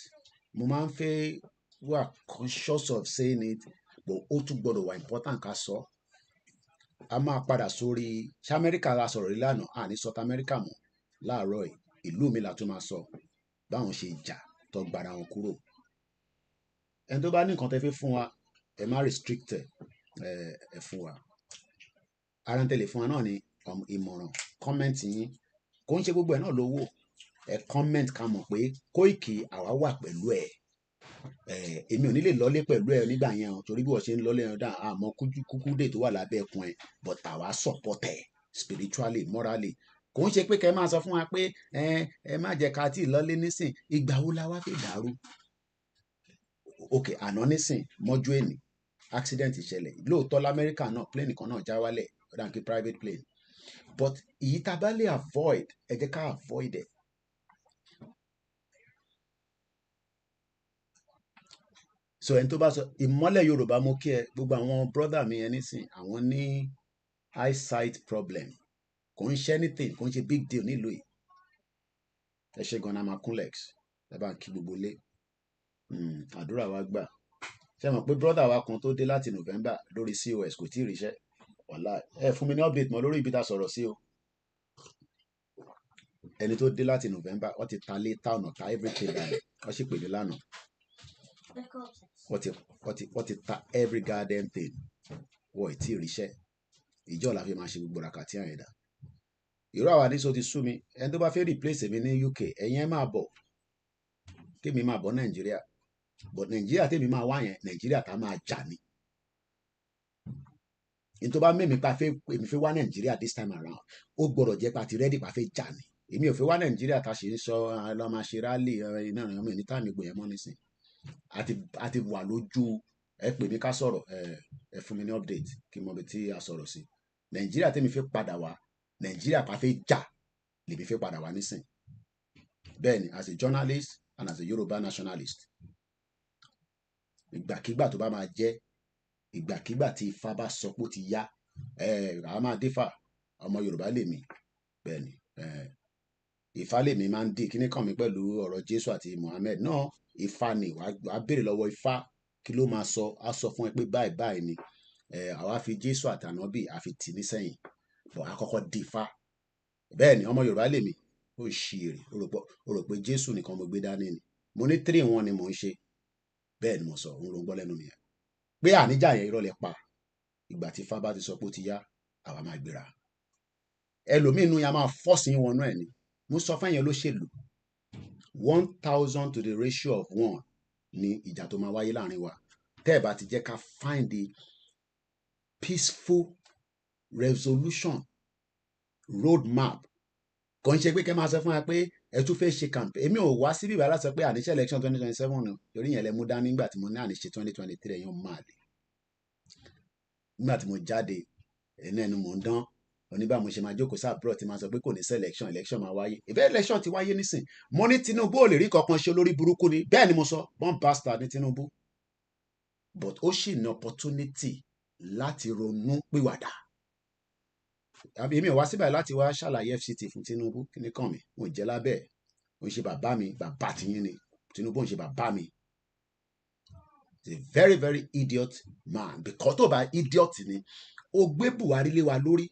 mo máa ń fẹ́ wà conscious of saying it but ó tún gbọ́dọ̀ wà important ká sọ. A máa padà sórí ṣé Amẹ́ríkà la sọ̀rọ̀ ìlànà àní sọ́t Amẹ́ríkà mọ̀ láàárọ̀ ìlú mi la tún máa sọ báwọn ṣe jà tó gbára wọn kúrò. Ẹni tó bá ní nǹkan tẹ́ fẹ́ fún wa ẹ má restrict ẹ fún wa. Ara ń tẹ̀lé fún wa náà ni ìmọ̀ràn comment yín kò ń ṣe gbogbo ẹ̀ náà lówó. Ẹ comment ká mọ̀ pé Koiki àwa wà pẹ̀lú ẹ̀. Èmi ò ní lè lọ́lé pẹ̀lú ẹ̀ nígbà yẹn o torí bí wọ́n ṣe ń lọ́lé ọ̀dà àmọ́ kúkúdé tó wà lábẹ́ ẹ̀kún ẹ̀ but àwa support ẹ̀ spiritually morally kò ń ṣe pé kẹ́ máa sọ fún wa pé ẹ má jẹ́ ká tí ì lọ́lé nísìn ìgbà wo la wá fi dàrú. Okay, àná nísìn mọ́jú èní accident ìṣẹ̀lẹ̀ lóòótọ́ lamẹ́ríkà náà plane kan náà já wálẹ̀ ránkì private plane but èyí tá a bá lè avoid ẹ jẹ́ ká avoid ẹ̀. So ẹni tó bá sọ ìmọ́lẹ̀ Yorùbá mo kí ẹ gbogbo àwọn brother mi yẹn nísìn àwọn ní eyesight problem kò ń ṣe anything kò ń ṣe big deal nílùú yìí ẹ ṣe gan-an amakunlex ẹ bá ń kí gbogbo lé àdúrà wa gbà ṣe mọ̀ pé brother wa kan tó dé láti November lórí COS kò tí ì ríṣẹ́ wàhálà ẹ fún mi ní update mọ́ lórí ibi tá a sọ̀rọ̀ sí o ẹni tó dé láti November wọ́n ti ta lé ta ọ̀nà ta everything dànù wọ́n sì pè mí lánàá wọ́n ti ta every garden thing wọ́n ì tí ì ríṣẹ́ ìjọ la fi máa ṣe gbogbo ràkàtì àyẹ̀dá ìró àwa ní so ti sú mi ẹni tó bá fẹ́ replace mi ní UK ẹ̀yin ẹ máa bọ̀ kémi máa bọ̀ Nàìjíríà but Nàìjíríà tèmi máa wá yẹn Nàìjíríà tá máa jà ní ní tó bá mẹ́mi pa èmi fẹ́ wá Nàìjíríà this time around ó gbọ́dọ̀ jẹ́ pa ti rẹ́dì pa fẹ́ jà ní èmi ò fẹ́ wá Nàìjíríà tá a ṣe ń sọ lọ́ máa ṣe rálì iná ìrìn àmì ní táàmì gbòyàn mọ́ nísìn àti wà lójú ẹ pè mí ká sọ̀rọ̀ ẹ fún mi ní update kí n mọ ibi tí a sọ̀rọ̀ sí Nàìjíríà tèmi fẹ́ padà wá Nàìjíríà pa fẹ́ jà lèmi fẹ́ padà wá nísìn bẹ́ẹ̀ ni as a journalist and as a Yoruba nationalist ìgbàkigbà tó bá máa jẹ́ ìgbàkigbà tí Ifá bá sọ pé ó ti yá àá máa dífà ọmọ Yorùbá lèmi bẹ́ẹ̀ ni Ifá lèmi máa ń dì kíní kàn mí pẹ̀lú ọ̀rọ̀ Jésù àti Muhammed náà Ifá ni wàá béèrè lọ́wọ́ Ifá kí ló máa sọ á sọ fún ẹ pé báyìí báyìí ni àwa fi Jésù àtànábì àfi tì ní sẹ́yìn bọ̀ àkọ́kọ́ di Ifá bẹ́ẹ̀ ni ọmọ Yorùbá lèmi ó ṣì èrè ó rò pé Jésù nìkan mo gbé dání ni mo ní 3 wọn ni mò ń ṣe bẹ́ẹ̀ ni mo sọ òun ló ń gbọ́ lẹ́nu mi yẹn pé àníjà yẹn irọ́ lẹ pa ìgbà tí Ifá bá ti sọ pé ó ti yá àwa máa gbéra ẹlòmíín ya máa fọ́ọ̀sì yín wọnú ẹ̀ ni mo sọ fún ẹ̀yin olóṣèlú 1000 to the ratio of 1 ni ìjà tó máa wáyé láàrin wa tẹ́ ẹ̀ bá ti jẹ́ ká find the peaceful resolution road map kò ń ṣe pé kẹ́ máa sọ fún wa pé ẹ tún fẹ́ ṣe campaign èmi ò wá síbí ìbára sọ pé àníṣe election 2027 ni torí yẹn lẹ mú dání nígbà tí mo ní àníṣe 2023 ẹ̀yàn máa lè nígbà tí mo jáde ẹnu mò ń dán oníbà mo ṣe máa jókòó sáàbúrò tí máa sọ pé kò ní sí election máa wáyé ìbẹ́ election ti wáyé nísìn mo ní Tinubu ò lè rí kankan ṣe olórí burúkú ni bẹ́ẹ̀ ni mo sọ born bastard ní Tinubu but ó ṣì ní opportunity láti ronú pìwàdà èmi ò wá síbẹ̀ láti wá ṣàlàyé FCT fún Tinubu kí ni kàn mí mo jẹ́ lábẹ́ ò ń ṣe bàbá mi bàbá tiyín ni Tinubu ò ń ṣe bàbá mi he's a very very idiot man because tó bá idiot ni ó gbé Buhari lé wa lórí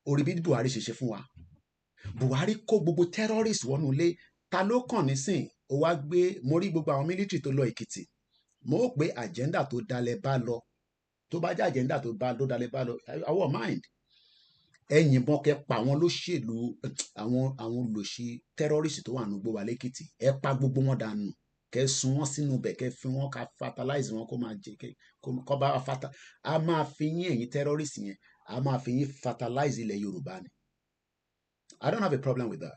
orí bí Buhari ṣe ṣe fún wa Buhari kó gbogbo terrorist wọnú ilé ta ló kàn nísìn ó wá gbé mo rí gbogbo àwọn military tó lọ Èkìtì mo ó pé agenda tó dalẹ̀ bá lọ tó bá jẹ́ agenda tó dalẹ̀ bá lọ our mind ẹ̀yìn bọ́n kẹ́ pa àwọn olóṣèlú àwọn olòṣì terrorist tó wà nùgbò wa lẹ́kìtì ẹ pa gbogbo wọn dànù kẹ́ sun wọn sínú bẹ̀ kẹ́ fi wọn ká fertilize wọn kó máa jẹ kó bá a máa fi yín ẹ̀yin terrorist yẹn a máa fi yín fertilize ilẹ̀ Yorùbá ni I don't have a problem with that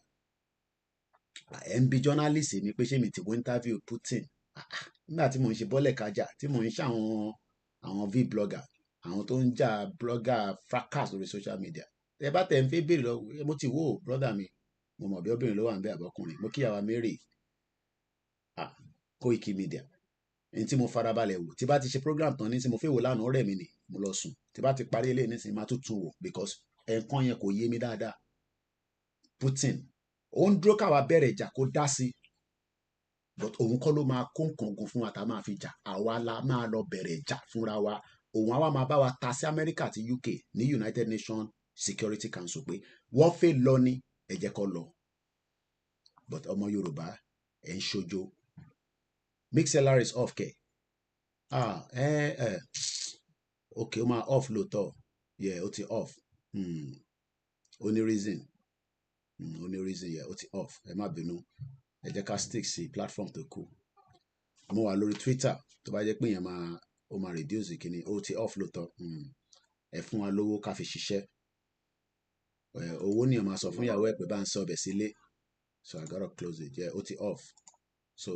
ẹ̀ ń bi journalist mi pé ṣé mi ti wo interview Putin nígbà tí mò ń ṣe bọ́lẹ̀ kájà tí mò ń ṣe àwọn vlogger àwọn tó ń jà blogger fracas lórí social media ẹ bá tẹ̀ ń fẹ́ béèrè lọ mo ti wò brother mi mo mọ̀ bí obìnrin ló wà ń bẹ àbọ̀kùnrin mo kíyàwó Mary KOIKIMEDIA ní tí mo farabalẹ̀ wò tí bá ti ṣe program tán ní tí mo fẹ́ wò lánàá ọ̀rẹ́ mi ni mo lọ sùn tí bá ti parí eléyìí nísìnyí máa tún wò because ẹ̀ẹ̀kan yẹn kò yé mi dáadáa Putin ó ń dúró káwa bẹ̀rẹ̀ ìjà kó dá sí but òun kọ́ ló máa kó nǹkan ogun fún wa tá a máa fi jà àwa la máa lọ bẹ̀rẹ̀ ìjà fúnra wa òun àwa máa bá wa ta sí Amẹ́ríkà àti UK ní United Nations Security Council pé wọ́n fẹ́ lọ ní ẹ jẹ́ kó lọ but ọmọ Yorùbá ẹ̀ ń ṣojo mixlr is off kẹ okay ó máa off lóòótọ́ yeah ó ti off ó ní reason yeah ó ti off ẹ má bínú ẹ jẹ́ ká stick sí platform tó kù mo wà lórí Twitter tó bá jẹ́ pé yẹn ó máa reduce kìíní ó ti off lóòótọ́ ẹ fún wa lówó ká fi ṣiṣẹ́ owó ni o máa sọ fún ìyàwó ẹ̀ pé bá ń sọ ọbẹ̀ sílé. So I gotta close it. Yeah, ó ti off. So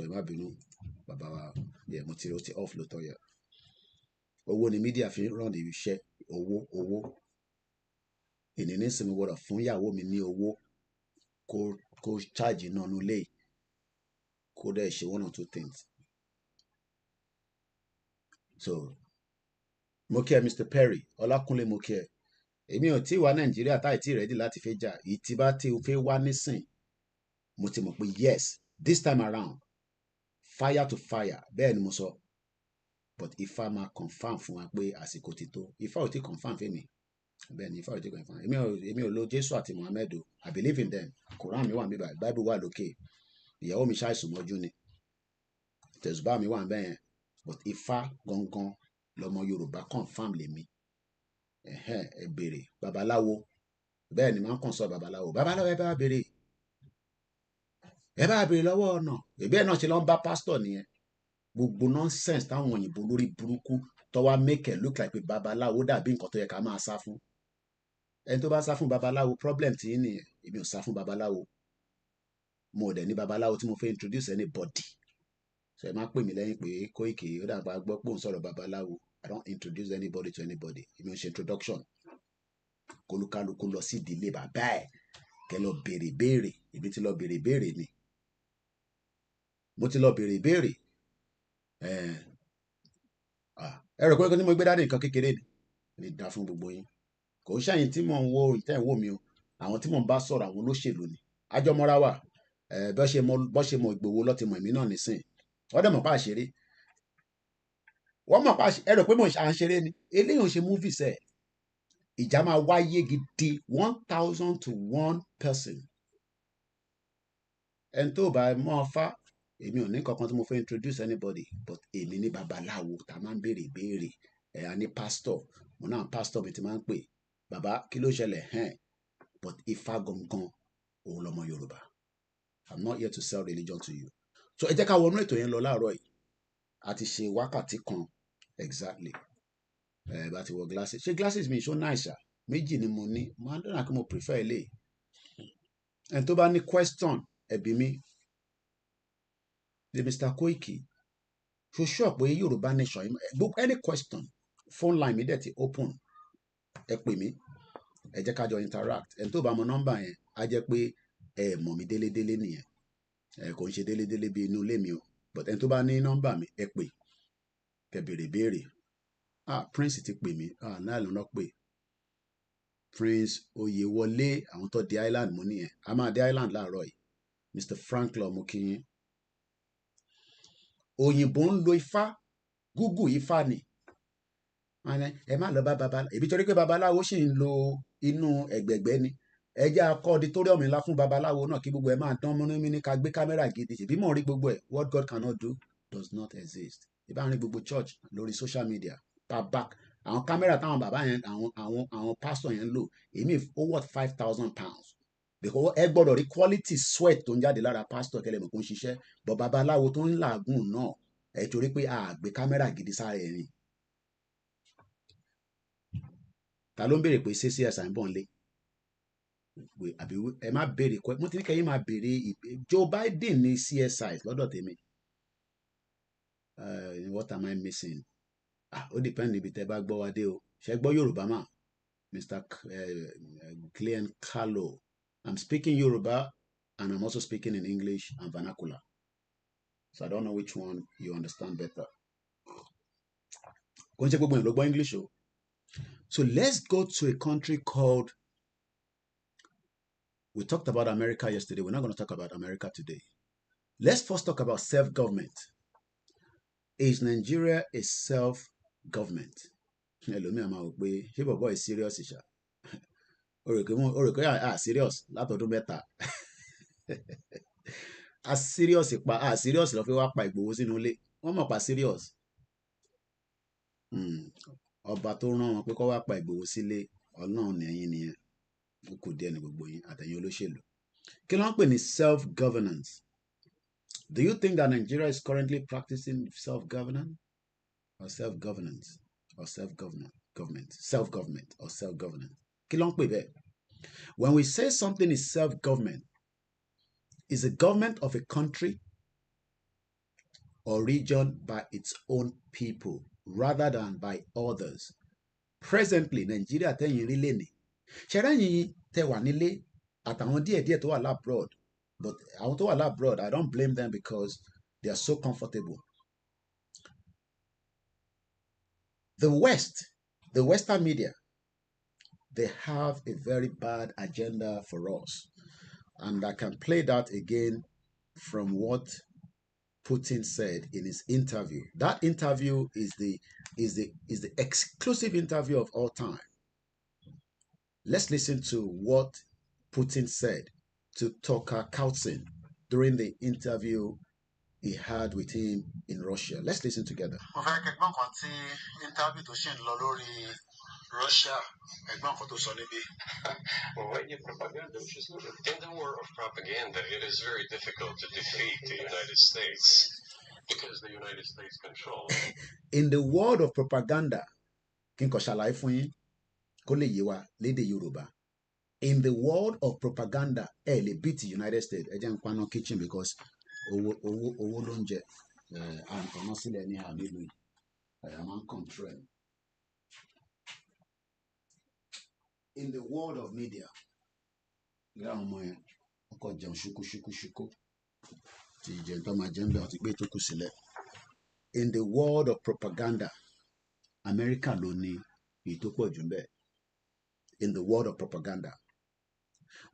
ẹ má bínú bàbá wa. Yeah, mo ti rí ó ti off lóòótọ́ yẹ. Owó ni media fi ràn ní iṣẹ́. Owó. Ìní nísìnyí gbọ́dọ̀ fún ìyàwó mi ní owó kó charge náà nulẹ̀ kó dẹ̀ ṣe one or two things. So mo kí ẹ Mr. Perry Ọlákúnlé mo kí ẹ. Èmi ò tí wá Nàìjíríà táì tí ready láti fẹ́ jà. Èyí tí bá ti fẹ́ wá nísìn mo ti mọ̀ pé yes this time around fire to fire bẹ́ẹ̀ ni mo sọ. But Ifá máa confam fún wa pé àsìkò ti tó. Ifá ò tí confam fún mi. Bẹ́ẹ̀ ni Ifá ò tí confam. Èmi ò lo Jésù àti Muhammad o. I believe in them. Quran mi wà níbí báyìí. Bible wà lókè. Ìyàwó mi ṣàìsùn mọ́jú ni. Tẹ̀sùbá mi wà níbẹ̀ yẹn. But Ifá gangan lọmọ Yorùbá confam lèmi. Ẹ béèrè babaláwo. Bẹ́ẹ̀ ni máa ń kàn sọ babaláwo. Babaláwo ẹ bá béèrè. Ẹ bá béèrè lọ́wọ́ ọ̀nà. Ìbẹ́ẹ̀ náà ṣe lọ ń bá pásítọ̀ nìyẹn. Gbogbo nonsense táwọn òyìnbó lórí burúkú tó wá make it look like pé babaláwo dàbí nǹkan tó yẹ ká máa sá fún. Ẹni tó bá sá fún babaláwo problem tí yín nìyẹn. Èmi ò sá fún babaláwo. Mo ò dẹ̀ ní babaláwo tí mo fẹ́ introduce anybody. So ẹ má pè mí lẹ́yìn pé Koiki ó dàgbà gbọ́ pé òun sọ̀rọ̀ babaláwo. I don't introduce anybody to anybody. Èmi ò ṣe introduction. Kólúkálukú lọ sí ìdílé bàbá ẹ̀ kẹ́ lọ béèrè béèrè. Èmi ti lọ béèrè béèrè ni. Mo ti lọ béèrè béèrè. Ẹ rò pé ní mo gbé dání nǹkan kékeré ni. Ní dá fún gbogbo yín. Kò ń ṣàyìn tí mò ń wo ìtẹ́ ìwò mi o. Àwọn tí mò ń bá sọ̀rọ̀ àwọn olóṣèlú ni. Àjọmọ́ra wà. Bọ́ ṣe mọ Ìgbòho lọ́ti mọ̀ èmi náà nísìn. Wọ́n dẹ̀ mọ̀ pa àṣeré. Wọ́n mọ̀ pa àṣeré. Ẹ rò pé à ń ṣeré ni. Eléyìí ò ṣe movie sẹ̀. Ìjà máa wáyé gidi 1,000 to 1 person. Ẹni tó bá mọ́ fá. Èmi ò ní kankan tí mo fẹ́ introduce anybody. But èmi ní babaláwo tá a máa ń béèrè béèrè. A ní pastor. Mo náà pastor mi ti máa ń pè. Bàbá kí ló ṣẹlẹ̀? But Ifá gangan òun lọmọ Yorùbá. I'm not here to sell religion to you. So ẹ jẹ́ ká wọnú ètò yẹn lọ láàárọ̀ yìí. A ti ṣe wákàtí kan exactly. Bá ti wọ glasses. Ṣé glasses mi ṣó nice? Méjì ni mo ní. Mo á dọ́nà kí mo prefer ilé. Ẹni tó bá ní question ẹbí mi. The Mr. Koiki. Ṣó sure pé Yorùbá nation any question phone line mi dẹ̀ ti open. Ẹ pè mí. Ẹ jẹ́ ká jọ interact. Ẹni tó bá mọ nọ́mbà yẹn á jẹ́ pé ẹ mọ̀ mí délédélé nìyẹn. Kò ń ṣe délédélé bí inú ilé mi o. But ẹni tó bá ní nọ́mbà mi ẹ pè. Kẹ́ béèrè béèrè. Prince ti pè mí. Náà ló pè. Prince Oyèwọlé àwọn tó di island mú nìyẹn. A máa di island láàárọ̀ yìí. Mr. Frank lọ mú kí yín. Òyìnbó ń lo Ifá. Google Ifá ni. Ẹ má lọ bá babaláwo. Èbí torí pé babaláwo ṣì ń lo inú ẹ̀gbẹ̀gbẹ́ ni. Ẹ jẹ́ akọ́ auditorium ńlá fún babaláwo náà kí gbogbo ẹ̀ máa dán mọ́nú mi ní ká gbé kámẹ́rà gidi. Ṣèbí mò ń rí gbogbo ẹ̀. What God cannot do does not exist. Ìbá ń rí gbogbo church lórí social media. Back. Àwọn kámẹ́rà táwọn bàbá yẹn àwọn pastor yẹn ń lò. Èmi ó worth £5,000. Because ẹ gbọ́dọ̀ rí quality sweat tó ń jáde lára pastor kẹlẹ́ mọ̀ kó ń ṣiṣẹ́. But babaláwo tó ń làágùn náà ẹ torí pé a gbé kámẹ́rà gidi sáré ẹ̀rìn. Ta ló ń béèrè pé ṣé CSI ń bọ̀ ń lé? Àbí ẹ má béèrè mo ti ní kẹ́yìn máa béèrè Joe Biden ní CSI lọ́dọ̀ tèmi. What am I missing? Ó depend níbi tẹ́ bá gbọ́ wa dé o. Ṣé gbọ́ Yorùbá mà? Mr. Glenn Carlo. I'm speaking Yoruba and I'm also speaking in English and vernacular. So I don't know which one you understand better. Kò ń ṣe gbogbo yẹn ló gbọ́ English o. So let's go to a country called, we talked about America yesterday. We're not going to talk about America today. Let's first talk about self-government. Is Nigeria a self-government? Ẹlòmíà máa wò pé ṣé bọ̀bọ̀ is serious ṣá? O rò pé serious látọdún mẹ́ta. Serious serious lọ fi wá pa Ìgbòho sínú ilé. Wọ́n mọ̀ pa serious. Ọba tó rán wọn pé kó wá pa Ìgbòho sílé Ọlọ́run ní ẹ̀yin nìyẹn. Ó kù díẹ̀ ní gbogbo yín àtẹ̀yin olóṣèlú. Kí ló ń pè ní self-governance? Do you think that Nigeria is currently practicing self-governance or self-governance or self-government or self-governance? When we say something is self-government, is a government of a country or region by its own people rather than by others. Presently, Nigeria tẹ́yìn rí lé ní. Ṣẹ́rẹ́yìn tẹ wà nílé àtàwọn díẹ̀díẹ̀ tó wà labroad, but àwọn tó wà labroad, I don't blame them because they are so comfortable. The Western media, they have a very bad agenda for us. And I can play that again from what Putin said in his interview. That interview is the exclusive interview of all time. Let's listen to what Putin said to Tucker Carlson during the interview he had with him in Russia. Let's listen together. Russia, well, in the war of propaganda, it is very difficult to defeat the United States because the United States control. In the world of propaganda, in the world of propaganda, beat the United States. Kitchen because in the world of media, in the world of propaganda, America loni itopo jumbe. In the world of propaganda.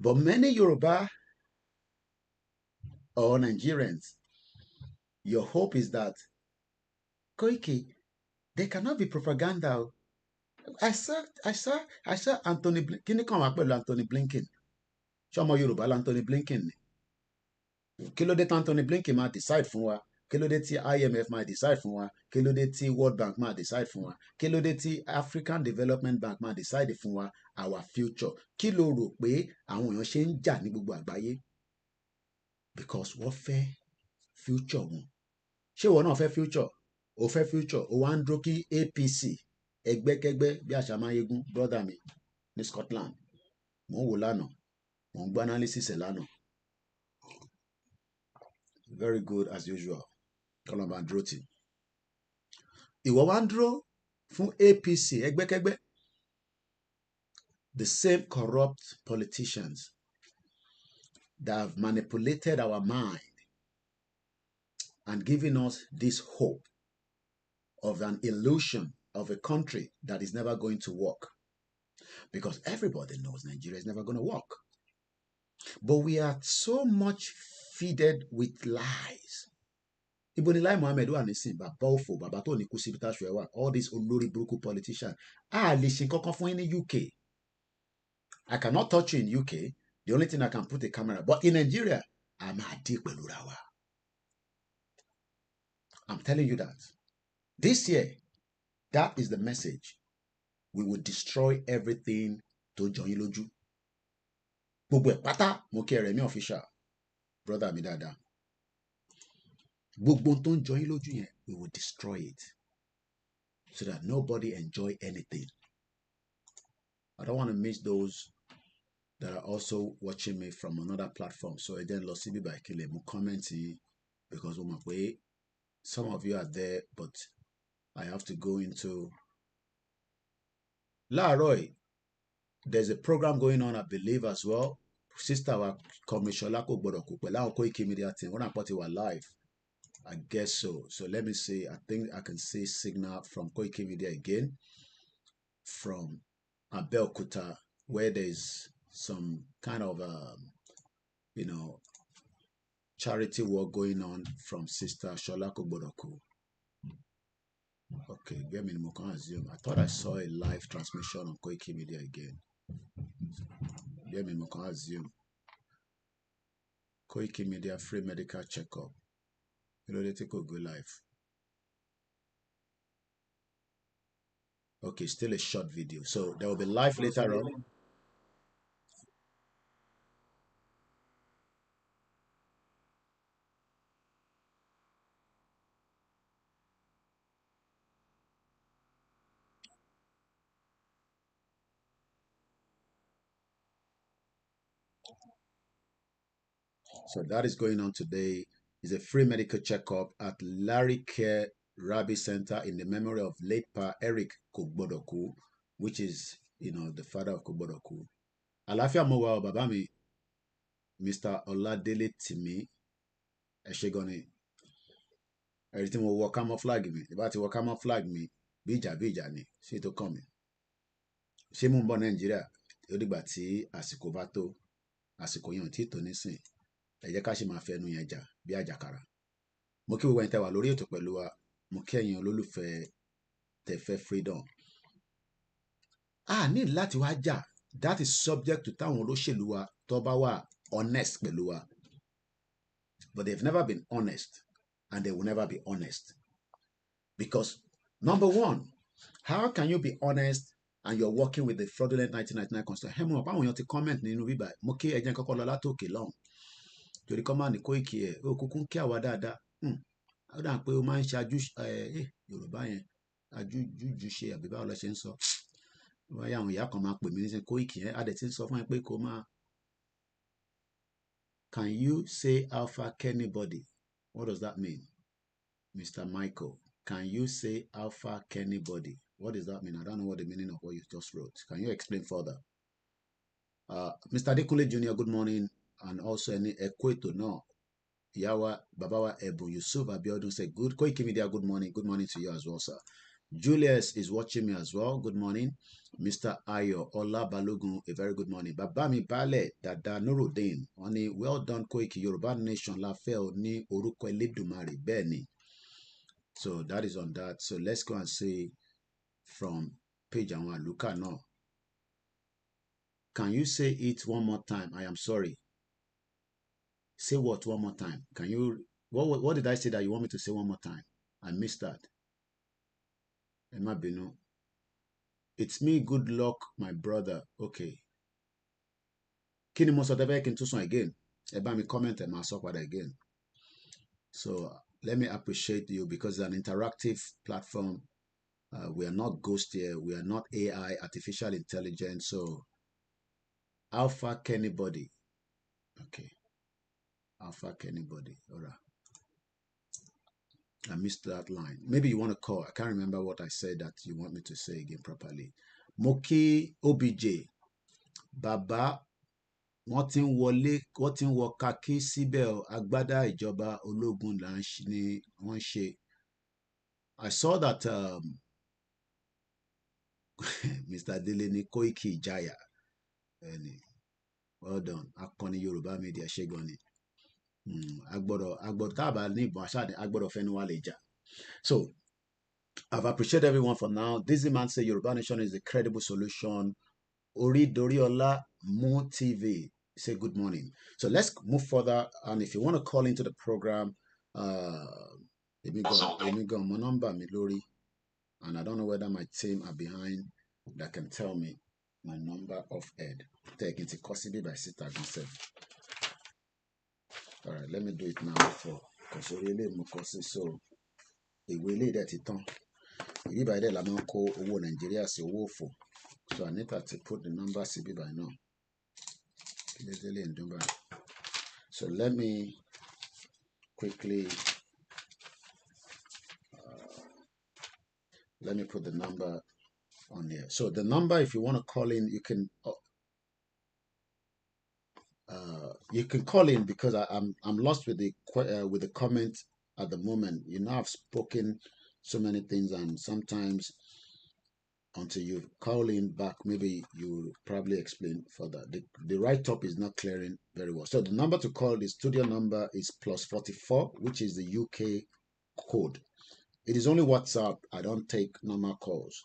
But many Yoruba or Nigerians, your hope is that Koiki, they cannot be propaganda. I saw Anthony Blinken. Shomo Yoruba Anthony Blinken. Kí ló dé tí Anthony Blinken máa decide fún wa? Kí ló dé tí IMF máa decide fún wa? Kí ló dé tí World Bank máa decide fún wa? Kí ló dé tí African Development Bank máa decide fún wa our future? Kí ló rò pé àwọn èèyàn ṣe ń jà ní gbogbo àgbáyé? Because wọ́n fẹ́ future wọn. Ṣé ìwọ náà fẹ́ future? O fẹ́ future. O wá ń dúró kí APC ẹgbẹ́kẹ́gbẹ́ bí àṣà máa yegun brother mi ní Scotland. Mo ń wò lánàá. Mo ń gbọ́ analysis ẹ̀ lánàá. Very good as usual. Kọ́lọ́mbà dúró tì. Ìwọ wá ń dúró fún APC ẹgbẹ́kẹ́gbẹ́. The same corrupt politicians that have manipulated our mind and given us this hope of an illusion of a country that is never going to work. Because everybody knows Nigeria is never going to work. But we are so much feeded with lies. Iboni Lai Mohammed wà nísìn bàbá òfò bàbá tó ní kú síbi táṣọ ẹ wà. All these olórí burúkú politicians. A lè ṣe kankan fún yín ní UK. I cannot touch you in UK. The only thing I can put a camera. But in Nigeria, I'm a deep belurawa. I'm telling you that. This year, that is the message. We will destroy everything to join lójú. Gbogbo ẹ̀ pátá mo kí ẹrẹ̀ mi official. Brother mi dáadáa. Gbogbo tó ń join lójú yẹn, we will destroy it. So that nobody enjoy anything. I don't want to miss those that are also watching me from another platform. So I then lost CB by Kile mo comment because some of you are there, but I have to go into Laroy. There's a program going on, I believe, as well. Sister wa Komishola ko gbọ́dọ̀ kó pẹ̀lú KOIKIMEDIA team. When I put it live, I guess so. So let me see. I think I can see signal from KOIKIMEDIA again from Abeokuta, where there's some kind of charity work going on from Sister Sholako Bodoku. Okay, get me assume. I thought I saw a live transmission on KOIKIMEDIA again. Get me assume. KOIKIMEDIA free medical checkup. They take go live. Okay, still a short video. So there will be live later on. So that is going on today. It's a free medical checkup at Larry Care Rabi Center in the memory of late Pa Eric Kogbodoku, which is, the father of Kogbodoku. Àlàáfíà mo wà o bàbá mi, Mr. Oladele Timi, ẹ ṣé gan ni. Ẹ̀rí tí mo wọ camouflage mi, ìbá ti wọ camouflage mi, bí ìjà ni, ṣé tó kàn mí. Ṣé mò ń bọ̀ Nàìjíríà, ó dìgbà tí àsìkò bá tó, àsìkò yẹn ò tí tó nísìn. Ẹ jẹ́ ká ṣe máa fẹnu yẹn jà bí àjàkàrà. Mo kí gbogbo ẹ̀yin tẹ́ wà lórí ètò pẹ̀lú wa, mo kí ẹ̀yin olólùfẹ́ tẹ́ fẹ́ freedom. A ní láti wá jà, that is subject to táwọn olóṣèlú wa tó bá wà honest pẹ̀lú wa. But they've never been honest and they will never be honest. Because number one, how can you be honest and you're working with the fraudulent 1999 constitution? Mo báwọn èèyàn ti comment nínú bíbá, mo kí ẹjẹ́ kọ́kọ́ lọ látòkè lọ́hùn. Torí kọ́ máa ní Koiki ẹ̀, ó kúkú ń kí àwa dáadáa. Ó dà pé ó máa ń ṣe Yorùbá yẹn, ajújújú ṣe àbí báwo lọ ṣe ń sọ. Wáyà àwọn ìyá kan máa pè mí ní Koiki ẹ̀, adẹ̀ ti ń sọ fún ẹ pé kó máa. Can you say alpha anybody? What does that mean? Mr. Michael, can you say alpha anybody? What does that mean? I don't know what the meaning of what you just wrote. Can you explain further? Mr. Adekunle Jr., good morning. And also any Equator no. Yawa Babawa Ebu Yusuf Abiodun said, good. KOIKIMEDIA, good morning. Good morning to you as well, sir. Julius is watching me as well. Good morning. Mr. Ayo Ola Balogun, a very good morning. Babami Bale Dada Nuruddin, oni well done Koiki, Yoruba Nation la fẹ́ ní orúkọ Elédùmarè bẹ́ẹ̀ ni. So that is on that. So let's go and see from page àwọn àlùkà náà. Can you say it one more time? I am sorry. Say what one more time? Can you, what did I say that you want me to say one more time? I missed that. Emma Binu. It's me, good luck, my brother. Okay. Kini mo sọ tẹ́fẹ́ kí n tún sọ again? Ẹ bá mi comment ẹ máa sọ padà again. So let me appreciate you because it's an interactive platform. We are not ghost here. We are not AI, artificial intelligence. So alpha anybody. Okay. Alpha anybody. All right. I missed that line. Maybe you want to call. I can't remember what I said that you want me to say again properly. Moki OBJ. Baba. Wọ́n ti ń wọ kakí síbẹ̀ agbádá ìjọba ológun là ni wọ́n ṣe. I saw that Mr. Dele ni Koiki Jaya. Well done. Akọni Yorùbá media ṣe gan ni. Agbọ́dọ̀ tábà ní ìbọn aṣáàdì agbọ́dọ̀ fẹ́ni wà lè jà. So I've appreciated everyone for now. This man say Yoruba Nation is a credible solution. Ori Doriola Mo TV say good morning. So let's move further. And if you want to call into the program, let me go my number me Lori. And I don't know whether my team are behind that can tell me my number of Ed. Take into custody by sister myself. All right, let me do it now before because really so it will lead at it on. If by then I'm call over Nigeria so woeful. So I need to put the number CB by now. So let me quickly let me put the number on here. So the number, if you want to call in, you can call in because I'm lost with the comment at the moment. You know, I've spoken so many things, and sometimes until you call in back, maybe you probably explain further. The write-up is not clearing very well. So the number to call, the studio number is +44, which is the UK code. It is only WhatsApp. I don't take normal calls.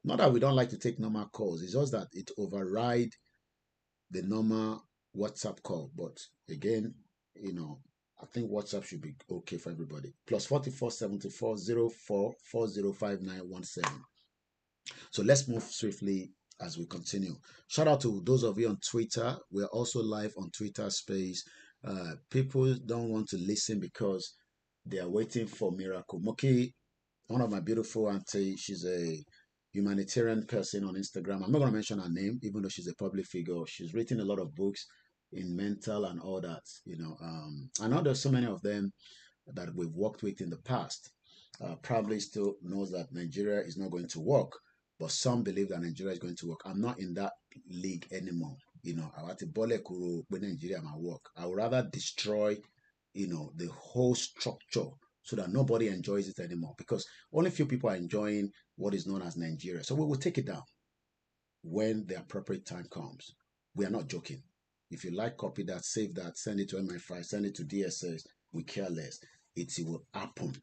Not that we don't like to take normal calls. It's just that it override the normal WhatsApp call. But again, you know, I think WhatsApp should be okay for everybody. +44 74 04 405917. So let's move swiftly as we continue. Shout out to those of you on Twitter. We're also live on Twitter space. People don't want to listen because they are waiting for miracle. Moki, one of my beautiful auntie, she's a humanitarian person on Instagram. I'm not going to mention her name, even though she's a public figure. She's written a lot of books. in mental and all that, I know there's so many of them that we've worked with in the past probably still knows that Nigeria is not going to work, but some believe that Nigeria is going to work. I'm not in that league anymore. I want to Nigeria might work. I would rather destroy, the whole structure so that nobody enjoys it anymore, because only few people are enjoying what is known as Nigeria. So we will take it down when the appropriate time comes. We are not joking. If you like, copy that, save that, send it to MI5, send it to DSS. We care less. It will happen.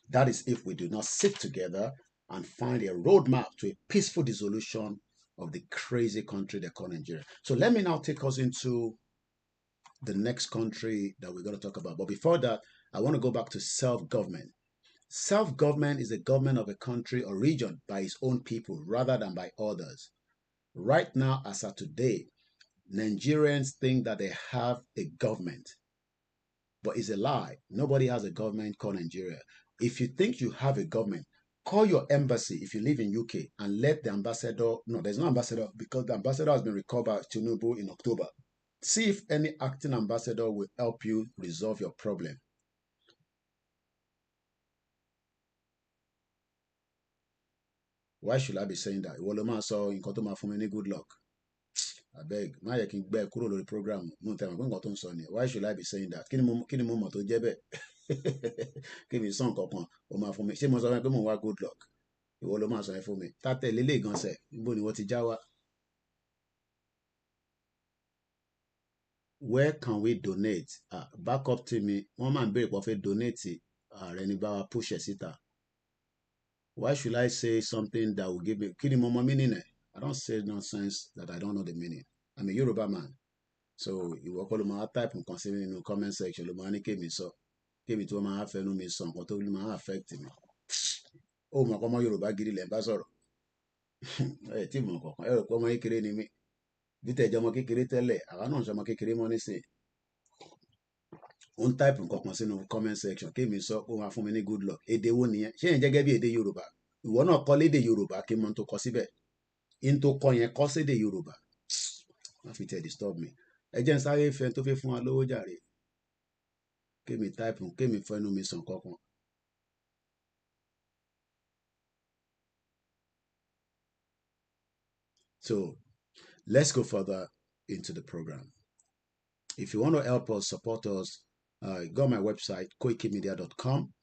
That is if we do not sit together and find a roadmap to a peaceful dissolution of the crazy country they call Nigeria. So let me now take us into the next country that we're going to talk about. But before that, I want to go back to self-government. Self-government is the government of a country or region by its own people rather than by others. Right now, as of today, Nigerians think that they have a government, but it's a lie. Nobody has a government called Nigeria. If you think you have a government, call your embassy if you live in UK and let the ambassador, no, there's no ambassador because the ambassador has been recalled by Tinubu in October. See if any acting ambassador will help you resolve your problem. Why should I be saying that? Woloma saw in Kotoma for many good luck. I beg, my yakin bear kuro the program. No time I'm going to why should I be saying that? Kini mo to jebe. Give me some coupon. O ma fún mi. Ṣé mo sọ pé mo wá good luck. Ìwọ ló máa sọ yẹn fún mi. Tá tẹ̀lé lè gan sẹ̀. Níbo ni wọ́n ti já wá? Where can we donate? Back up to me. Wọ́n máa ń béèrè pé wọ́n fẹ́ donate ààrẹ ní bá wa push ẹ̀ síta. Why should I say something that will give me? Kí ni mo mọ meaning ẹ̀? I don't say nonsense that I don't know the meaning. I'm a Yoruba man. So ìwọ kọ́ ló máa type nǹkan sí nínú comment section ló máa ní kémi sọ. Kémi tí wọ́n máa fẹnu mi sọ nǹkan tó máa affect mi. Ó mọ̀ kọ́ ọmọ Yorùbá gidi lẹ̀ ń bá sọ̀rọ̀. Ẹ tí mọ̀ kankan. Ẹ rò pé ọmọ kékeré ni mí. Bí tẹ̀jọ́ ọmọ kékeré tẹ́lẹ̀, àwa náà ń ṣe ọmọ kékeré mọ́ nísìn. Ó ń type nǹkan kan sínú comment section. Kémi sọ pé wọ́n á fún mi ní good luck. Èdè wo nìyẹn? Ṣé yẹn jẹ́gẹ́ bí èdè Yorùbá? Ìwọ náà kọ́ lédè Yorùbá kí n mọ tó kọ síbẹ̀. In tó kọ yẹn kọ́ sédè Yorùbá. Má fi tẹ̀ disturb mi. Ẹ jẹ́ n sáré fẹ́ tó fẹ́ fún wa lówó jàre. Kémi type kémi fẹnu mi sàn kankan. So let's go further into the program. If you want to help us, support us, go on my website, KOIKIMEDIA.com.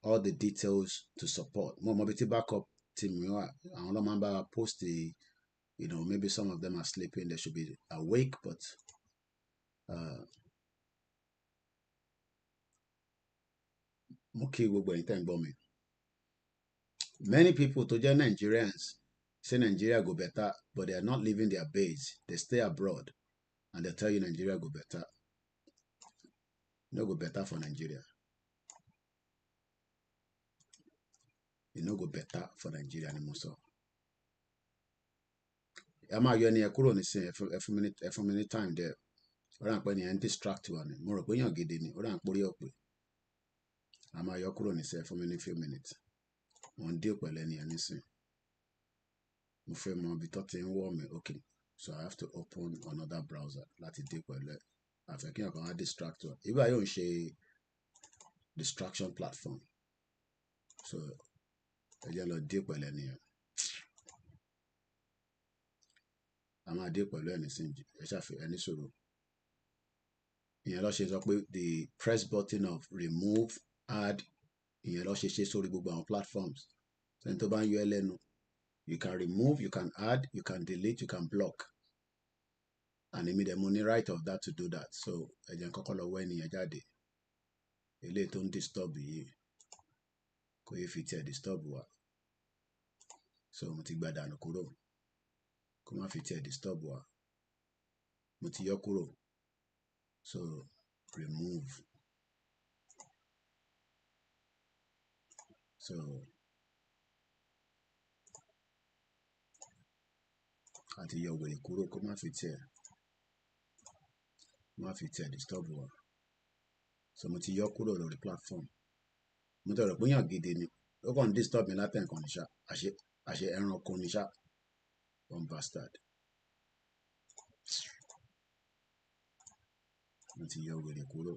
All the details to support. More mobility backup team. I don't remember post the, maybe some of them are sleeping. They should be awake, but many people to join Nigerians say Nigeria go better, but they are not leaving their base. They stay abroad and they tell you Nigeria go better. No go better for Nigeria. You no go better for Nigeria anymore. So I'm not going to say every minute time there. Ora npe ni distract wa ni. Mo rò pé yan gidi ni. Ora npe rí ọ̀pẹ. I'm not going to say every few minutes. One deal pẹ̀lú ẹni yẹn nísìn. Mo fẹ́ mọ ibi tó ti ń wọ̀ mí. Okay. So I have to open another browser láti deal pẹ̀lú ẹ. Àfẹ́ kí ọkàn wá distract wa. Ibà yóò ń ṣe distraction platform. So ẹ jẹ́ lọ deal pẹ̀lú ẹni yẹn. A máa deal pẹ̀lú ẹni sí ẹ ṣàfihàn ẹni sọ̀rọ̀. Ìyẹn ló ṣe sọ pé the press button of remove add ìyẹn ló ṣe sórí gbogbo àwọn platforms. Sẹ́ni tó bá ń yọ ẹ lẹ́nu. You can remove, you can add, you can delete, you can block. And èmi dẹ̀ mo ní right of that to do that. So ẹ jẹ́ n kọ́kọ́ lọ wọ ẹnìyẹn jáde. Eléyìí tó ń disturb yìí kò yẹ fi tiẹ̀ disturb wa. So mo ti gba dànù kúrò. Kó má fi tiẹ̀ disturb wa. Mo ti yọ kúrò. So remove. So àti yọ wèrè kúrò kó má fi tiẹ̀ disturb wa. So mo ti yọ kúrò lórí platform. Mo tọrọ pé yàn gidi ni. Ó kàn disturb mi látẹ̀ nǹkan ní ṣá. Àṣẹ ẹranko ní ṣá. One bastard. wọ́n ti yọ wèrè kúrò.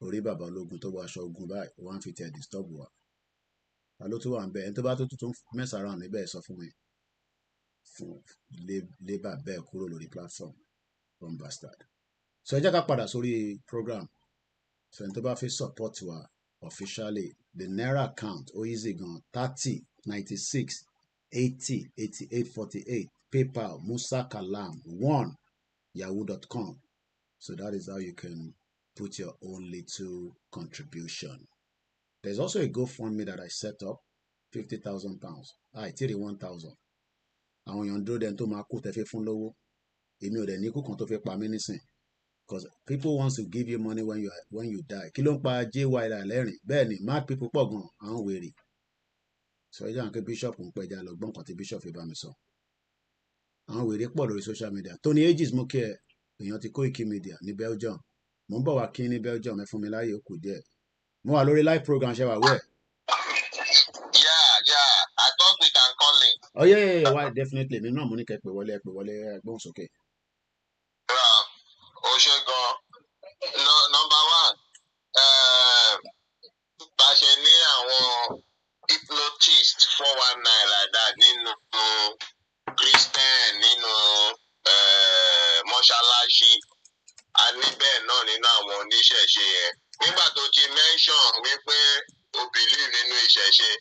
Orí bàbá ológun tó wọ aṣọ ogun báyìí wọ́n fi tẹ̀ disturb wa. Ta ló tún wà ń bẹ ẹni tó bá tó tún mess around níbẹ̀ sọ fún mi fún lé bàbá ẹ̀ kúrò lórí platform from bastard. So ẹ jẹ́ ká padà sórí program. So ẹni tó bá fi support wa officially the naira account ó easy gan 3096808848 PayPal Musa Kalam 1yahoo.com. So that is how you can put your own little contribution. There's also a GoFundMe that I set up, £50,000. Tiri 1,000. Àwọn èèyàn dúró dẹni tó máa kú tẹ́fẹ́ fún lówó. Èmi ò dẹ̀ ní kú kan tó fẹ́ pa mí nísìn. Because people want to give you money when you die. Kí ló ń pa JY lẹ́rìn? Bẹ́ẹ̀ ni mad people pọ̀ gan àwọn wèrè. So ẹ jẹ́ àwọn pé bishop ń pẹja lọ gbọ́n kan tí bishop fi bá mi sọ. Àwọn wèrè pọ̀ lórí social media. Tony Aegis mo kí ẹ èèyàn ti KOIKIMEDIA ní Belgium. Mo ń bọ̀ wá kí ní Belgium ẹ fún mi láyé ó kù díẹ̀. Mo wà lórí live program ṣe wà wẹ̀. Yeah, I thought we can call in. Oh yeah, why definitely. Mi náà mo ní kẹ́ pè wọlé ẹgbọ́n sókè. Ó ṣe gan. Number one, bá ṣe ní àwọn hypnotist 419 like that nínú Christian nínú mọ́ṣáláṣí a ní bẹ́ẹ̀ náà nínú àwọn oníṣẹ̀ṣe yẹn. Nígbà tó ti mention wípé o believe nínú ìṣẹ̀ṣe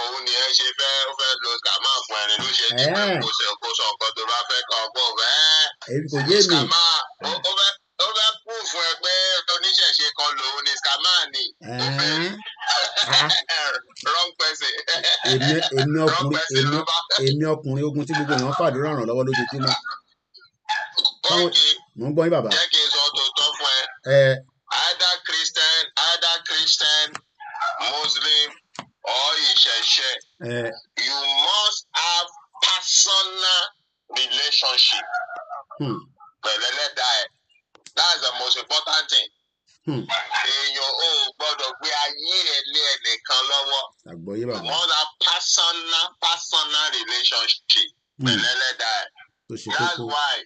òun ni ẹ ṣe fẹ́ lo kàmá fún ẹni ló ṣe ní pé kó sọ nǹkan tó bá fẹ́ kàn pọ̀ bẹ́ẹ̀. Kàmá ó fẹ́ kú fún ẹ pé oníṣẹ̀ṣe kan lòun ni kàmá ni. Wrong person. Èmi ọkùnrin ogun tí gbogbo èèyàn fàdúrà ràn lọ́wọ́ lójoojúmọ́. Mo ń gbọ́ yín bàbá. Jẹ́ kí n sọ tòótọ́ fún ẹ. Either Christian, Muslim, or ìṣẹ̀ṣe. You must have personal relationship. Pẹ̀lú ẹlẹ́dàá ẹ̀. That's the most important thing. Èèyàn ò gbọ́dọ̀ gbé ayé ẹ̀ lé ẹnìkan lọ́wọ́. You must have personal relationship pẹ̀lú ẹlẹ́dàá ẹ̀. That's why.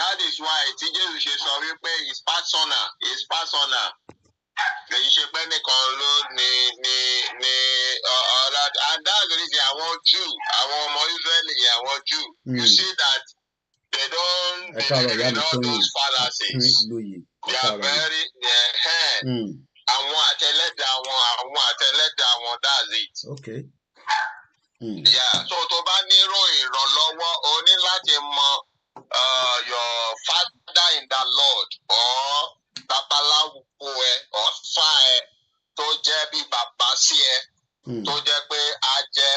That is why tí Jésù ṣe sọ wípé it's personal. Kì í ṣe pé nìkan ló ní ọ̀la and that's the reason àwọn Jew àwọn ọmọ Israẹli yẹn àwọn Jew you see that they don't believe in all those fallacies. They are very àwọn àtẹlẹ́dàá wọn that's it. Okay. So tó bá nírò ìrànlọ́wọ́ o ní láti mọ your father in the Lord or babaláwo ẹ ọ̀fà ẹ tó jẹ́ bí bàbá sí ẹ tó jẹ́ pé a jẹ́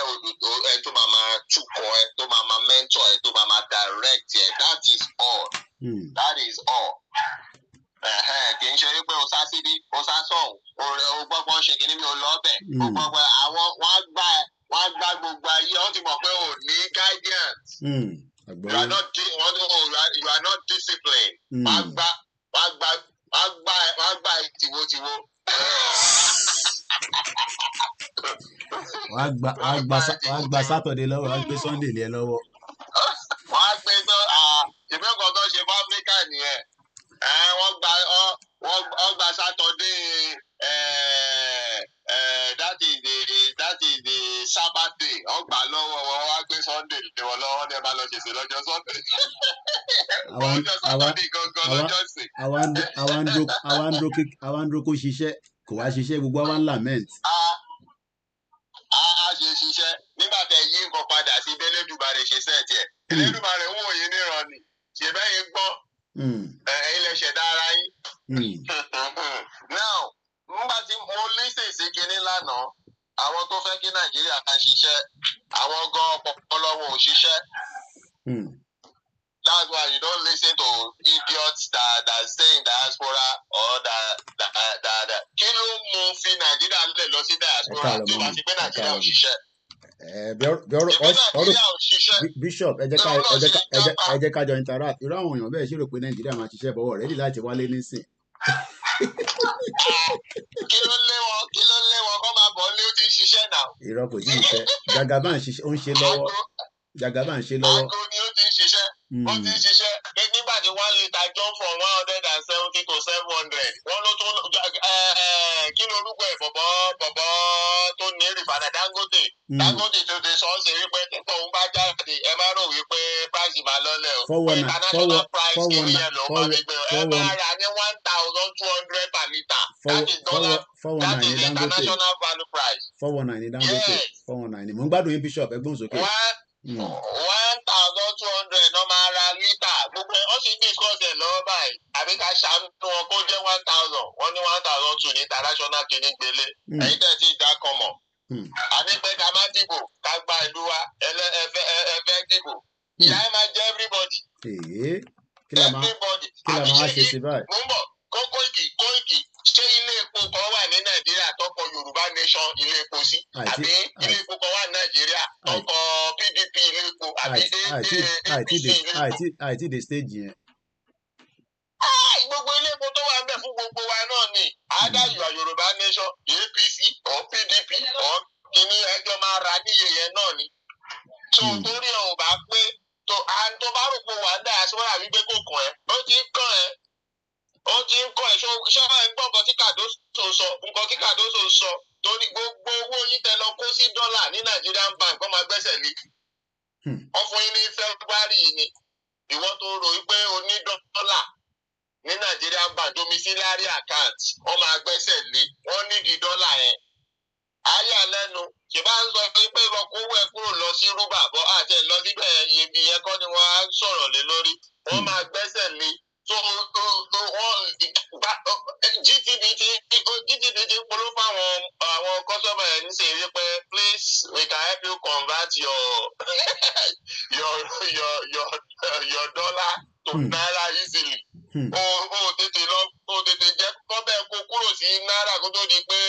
ẹ tó máa máa túkọ̀ ẹ tó máa máa mentor ẹ tó máa máa direct ẹ that is all. Kì í ṣe wípé o sá síbí o sá sọ̀hún o gbọ́gbọ́n ṣe kí ni mi ò lọ bẹ̀ o gbọ́gbọ́n àwọn wọ́n á gbá gbogbo ayé wọ́n ti mọ̀ pé o ní guidance. You are not disciplined. Wọ́n gbá tiwo. Wọ́n gba Saturday lọ́wọ́ wọ́n gbé Sunday lé lọ́wọ́. Wọ́n á gbé ìbẹ́ kan tó ṣe fún Áfíríkà nìyẹn. Wọ́n gba Saturday that is the Sabbath day. Wọ́n gbà lọ́wọ́ wọn wá gbé Sunday lé wọn lọ́wọ́ ní ẹ máa lọ ṣèṣe lọ́jọ́ Sunday. Ọjọ́ Saturday gangan lọ́jọ́ sí. Àwọn androko ṣiṣẹ́ kò wá ṣiṣẹ́ gbogbo àwọn lament. A ṣe ṣiṣẹ́ nígbà tẹ yí nǹkan padà sí Elédùmarè ṣe sẹ́ẹ̀tì ẹ̀. Elédùmarè ń wòye níran ni ṣe bẹ́yìn gbọ́ ilẹ̀ ṣẹ̀dá ara yín. Now nígbà tí mo lísè sí kinní lánàá àwọn tó fẹ́ kí Nàìjíríà ká ṣiṣẹ́ àwọn gan ọpọlọ wọn ò ṣiṣẹ́. That's why you don't listen to idiots that stay in diaspora or that kí ló mú fi Nàìjíríà lè lọ sí diaspora tí wàá ti pé Nàìjíríà ò ṣiṣẹ́. Bishop ẹ jẹ́ ká jọ interact irú àwọn èèyàn bẹ́ẹ̀ ṣe rò pé Nàìjíríà máa ṣiṣẹ́ bọ́wọ́ rẹ́dí láti wálé nísìn. Kí ló lé wọn kọ́ máa bọ̀ lé ó ti ń ṣiṣẹ́ náà. Irọ́ kò tí ì ṣiṣẹ́ Jagaban ó ń ṣe lọ́wọ́. Aago ni ó ti ń ṣiṣẹ́. Wọ́n ti ṣiṣẹ́ nígbà tí 1 litre jump from 170 to 700. Wọ́n ló tó kí ló orúkọ ẹ̀ bọ̀bọ̀ tó ní rìfàdà Dangote. Dangote tó ti sọ ọ́ sí wípé títọ́ òun bá jáde ẹ má rò wípé price máa lọ́lẹ̀ o. International price kìíní yẹn ló máa fi gbé ẹ máa rà ní 1,200 per litre. That is dollar. That is the international value price. 419 ní Dangote. 419 mo ń gbádùn yín Bishop ẹgbọ́n sókè. 1,200 ló máa ra lítà gbogbo ẹ̀ ó sì discuss ẹ̀ lọ́wọ́ báyìí àbí ká ṣàánú wọn kó jẹ́ 1,000 wọ́n ní 1,200 ní international kìíní gbélé ẹ̀yin tẹ̀ tí ìjà kan mọ̀. Àní pé ká má dìbò ká gba ìlú wa ẹ fẹ́ dìbò ìyá ẹ máa jẹ́ everybody. Everybody. Kí la máa ṣe sí báyìí? Mo ń bọ̀ Koiki ṣé ilé epo kan wà ní Nàìjíríà tọkọ Yorùbá nation ilé epo sí àbí ilé epo kan wà ní Nàìjíríà tọkọ PDP ilé epo àbí àìtí dé stage yẹn. Gbogbo ilé epo tó wà ń bẹ̀ fún gbogbo wa náà ni either you are Yorùbá nation APC or PDP or kìíní ẹjọ́ máa ra níye yẹn náà ni. So torí ẹ̀ ò bá pé tó bá rò pé wà á dá aṣọ́ra wípé kò kàn ẹ́ ó ti ń kàn ẹ́. Ó ti ń kọ́ ẹ̀ṣọ́ ṣọ́ra ẹ̀ ń gbọ́ nǹkan tí Cardoso sọ torí gbogbo owó yín tẹ lọ kó sí dọ́là ní Nigerian bank wọ́n máa gbẹ́sẹ̀ lé. Wọ́n fún yín ní February ni ìwọ tó rò wípé o ní dọ́là ní Nigerian bank domiciliary account wọ́n máa gbẹ́sẹ̀ lé wọ́n nídìí dọ́là yẹn. Ayé àlẹ́nu ṣe bá ń sọ pé ìrọ̀kúwẹ̀ kúrò lọ sí rúbà bọ́ àti ẹ̀ lọ síbẹ̀ ibi yẹn kọ́ ni wọ́n á sọ̀rọ̀ lé lórí wọ́n máa gbẹ́sẹ̀ lé. So GTB ti polówó fáwọn customer ẹ̀ ń ṣe wípé please we can help you convert your dollar to naira easily. O tètè jẹ́ kọ́bẹ̀ kó kúrò sí náírà kó tó di pé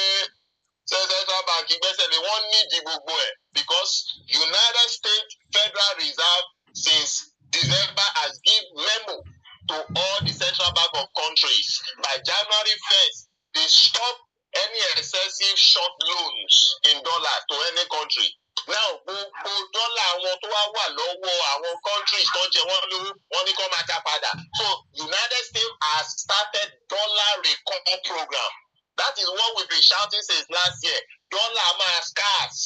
Central Bank gbẹ́sẹ̀ lé wọ́n nídìí gbogbo ẹ̀ because United States Federal Reserve since December has give memo to all the central bank of countries. By January 1st, they stop any excessive short loans in dollars to any country. Now, gbogbo dọ́là àwọn tó wà lọ́wọ́ àwọn countries tó jẹ wọ́n lówó wọ́n ní kó máa dá padà. So, United States has started dollar recovery program. That is what we've been shouting since last year. Dollar máa scarce.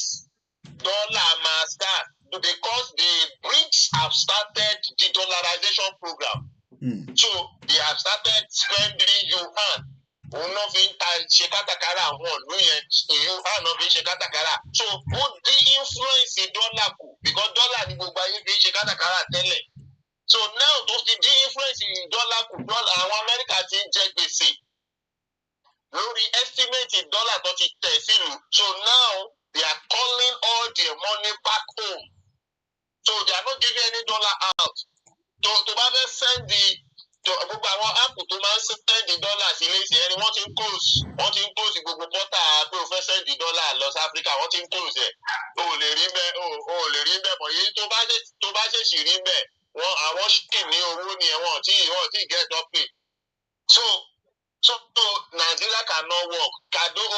Dollar máa scarce. Because the BRICS have started the dollarization program. So they have started spending yuan. Òun náà fi ń ṣe kátàkárà àwọn ìlú yẹn yuan náà fi ń ṣe kátàkárà. So ó dín influence dọ́là kù because dọ́là ní gbogbo ayé fi ń ṣe kátàkárà tẹ́lẹ̀. So now tó ti dín influence dọ́là kù àwọn Amẹ́ríkà ti ń jẹ gbèsè lórí estimate dọ́là tó ti tẹ̀ sílùú. So now they are calling all their money back home. So they are not giving any dollar out. Tó bá fẹ́ sẹ́ndì gbogbo àwọn áàpù tó máa ń sẹ́ndì dọ́là sí ilé ìṣẹ́ ẹni wọ́n ti ń close gbogbo pọ́tà pé o fẹ́ sẹ́ndì dọ́là lọ sí Áfíríkà wọ́n ti ń close ẹ̀ o ò lè rí bẹ́ẹ̀ mọ̀ èyí tó bá ṣèṣì rí bẹ́ẹ̀ àwọn ṣì ní owó ni wọ́n tí get up pay. So Nigeria cannot work.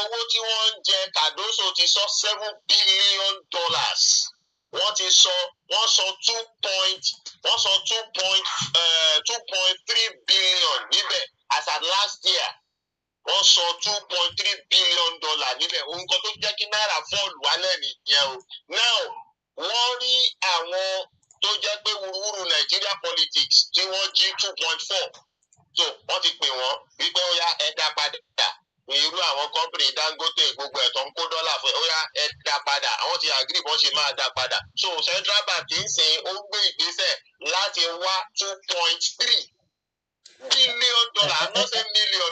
Owó tí wọ́n ń jẹ Cardoso ti sọ $7 billion. Wọ́n sọ 2.3 billion níbẹ̀ as at last year. Wọ́n sọ $2.3 billion níbẹ̀. Ohun kan tó jẹ́ kí náírà fọ́ọ̀lù wálẹ̀ nìyẹn o. Now wọ́n rí àwọn tó jẹ́ pé wúruwúru Nigeria politics tí wọ́n jí 2.4. So wọ́n ti pè wọ́n wípé ó yá ẹ dá padà. Irú àwọn company Dangote gbogbo ẹ̀tọ́ ń kó dọ́là fún ẹ ó yá ẹ dá padà àwọn ti agree bọ́n ṣe máa dá padà. So Central Bank ń sìn ó gbé ìgbésẹ̀ láti wá $2.3 billion not say million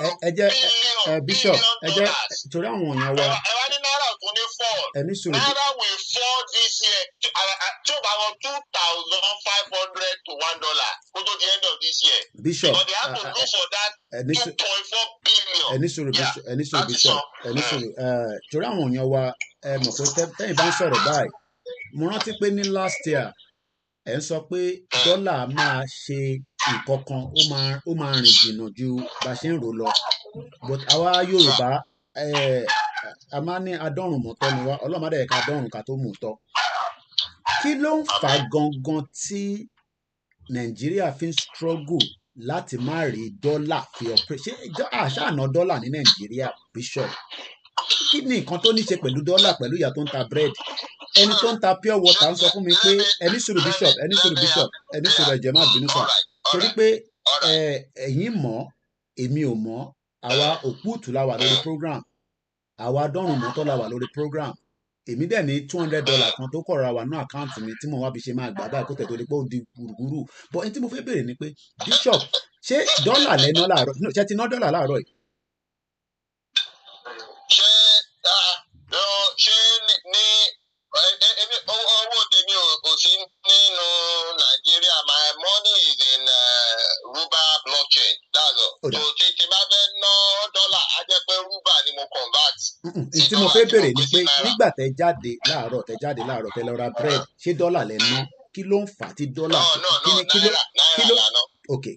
Bishop billion. Torí àwọn èèyàn wa. Ẹ wá ní náírà tó ní fall. Náírà will fall this year tí ó bá wọ 2,500 to $1 kó tó di end of this year. Bishop but they have to go for that 2.4 billion. Ẹni sọ̀rọ̀ Bishop torí àwọn èèyàn wa mọ̀ pé tẹ́yìn bá ń sọ̀rọ̀ báyìí mo rántí pé ní last year ẹ̀ ń sọ pé dọ́là máa ṣe nǹkan kan ó máa rìn jìnnà ju bá ṣe ń rò lọ but àwa Yorùbá a máa ní adọ́rùn mọ́tọ́ ni wá Ọlọ́run má dẹ̀ ká adọ́rùn ká tó mú tọ́ kí ló ń fà gangan tí Nàìjíríà fi ń struggle láti má rí dọ́là fi operate ṣé àṣàna dọ́là ní Nàìjíríà Bishop kí ni nǹkan tó ní ṣe pẹ̀lú dọ́là pẹ̀lú ìyá tó ń ta bread ẹni tó ń ta pure water ń sọ fún mi pé ẹni sùúrù Bishop ẹni sùúrù ẹ̀jẹ̀ má bínú sà torí pé ẹ̀yin mọ̀ èmi ò mọ̀ àwa òpúùtù la wà lórí program àwa dọ́rùn mọ́tò la wà lórí program èmi dẹ̀ ní $200 kan tó kọ̀ra wà ní àkáǹtì mi tí mo wá fi ṣe máa gbà báyìí kó tẹ̀ tó di pé ó di gbùrùgbùrù but ẹni tí mo fẹ́ béèrè ni pé Bishop ṣé dọ́là lẹ́ná láàárọ̀ ṣé ti ná dọ́là láàárọ̀ yìí. ṣé ní owó tèmi ò sí nínú Nàìjíríà my money is in Ruba blockchain that's all so tí bá fẹ́ ná dọ́là á jẹ́ pé Ruba ni mo convert. tí mo fẹ́ béèrè ni pé nígbà tẹ jáde láàárọ̀ tẹ lọ ra bread ṣé dọ́là lẹ ná kí ló ń fà á tí dọ́là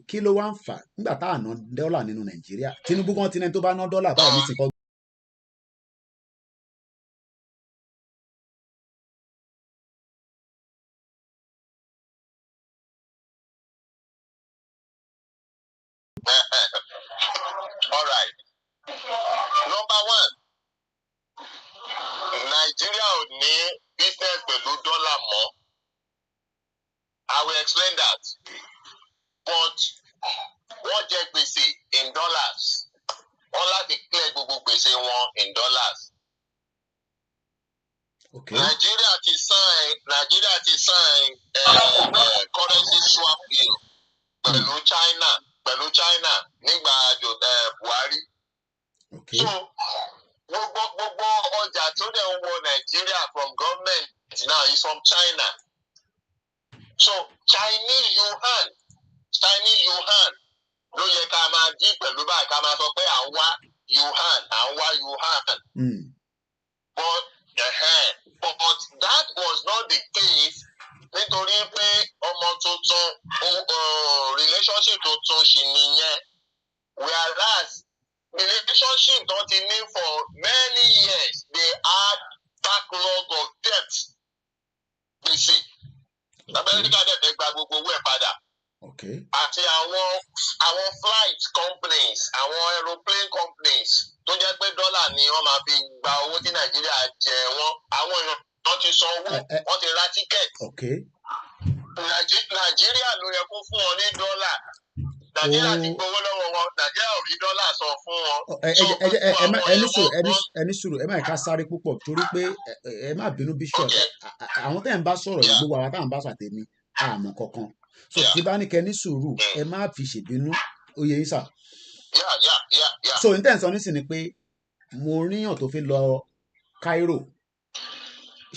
kí ló wá ń fà nígbà tá à ná dọ́là nínú Nàìjíríà Tinubu kan ti nẹni tó bá ná dọ́là báyìí ní sìnkọ́. All right. Number one, Nigeria ò ní business pẹ̀lú dọ́là mọ́. I will explain that. But wọ́n jẹ gbèsè in dollars. Wọ́n láti clear gbogbo gbèsè wọn in dollars. Okay. Nigeria ti sign currency swap deal pẹ̀lú China nígbà Buhari. Okay. So gbogbo ọjà tó dẹ̀ ń wọ Nigeria from government now is from China. So Chinese yuan ló yẹ ká máa dí pẹ̀lú báyìí ká máa sọ pé à ń wá yuan. But that was not the case nítorí pé ọmọ tuntun relationship tuntun ṣì nìyẹn whereas relationship tó ti ní for many years they had backlog of debt gbèsè Amẹ́ríkà dẹ̀ fẹ́ gba gbogbo owó ẹ̀ padà àti àwọn flight companies àwọn aeroplane companies tó jẹ́ pé dọ́là ni wọ́n máa fi gba owó tí Nàìjíríà jẹ wọ́n àwọn èèyàn wọ́n ti san owó wọ́n ti ra tíkẹ́ẹ̀tì. Nàìjíríà ló yẹ kó fún wọn ní dọ́là Nàìjíríà ti gbowó lọ́wọ́ wọn Nàìjíríà ò rí dọ́là san fún wọn. ẹni sùúrù ẹ má ká sáré púpọ̀ torí pé ẹ má bínú Bishop àwọn tẹ́ ń bá sọ̀rọ̀ yìí gbogbo àwọn táwọn bá ṣàtẹ̀mí àmọ́ kankan so tí bá ní kẹ́ ní sùúrù ẹ má fi ṣèbínú oyè yín sà. So ní tẹ́ ń sọ nísìnyí pé mo ríyàn tó fi lọ Cairo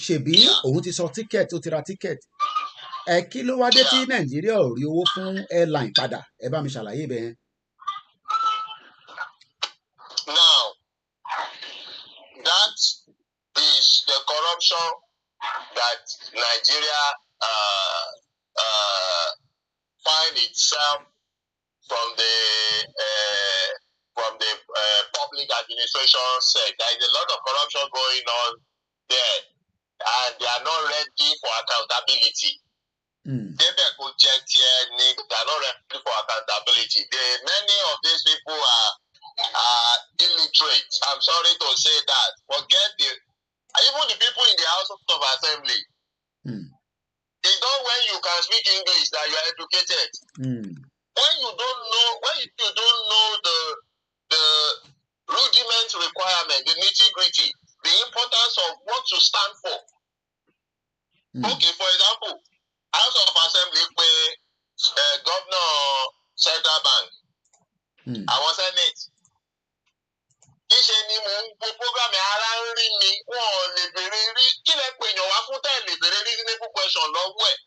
ṣèbí òun ti sọ tíkẹ́ẹ̀tì ó ti ra tíkẹ́ẹ̀tì kí ló wá dé tí Nàìjíríà ò rí owó fún airline padà ẹ bá mi ṣàlàyé bẹ́ẹ̀. Now that is the corruption that Nigeria find itself from the public administration side. There is a lot of corruption going on there, and they are not ready for accountability. They are not ready for accountability. Many of these people are illiterate. I'm sorry to say that. Forget even the people in the House of Assembly. It's not when you can speak English that you are educated. When you don't know the rudiment requirement, the nitty-gritty, the importance of what to stand for. Okay, for example, House of Assembly pé Governor Central Bank, àwọn Senate. Níṣe ni mò ń gbọ́ program ara ń rí mi, wọn ò lè béèrè rí kí lè pè yàn wá fún tẹ́lẹ̀ lè béèrè reasonable question lọ́wọ́ ẹ̀.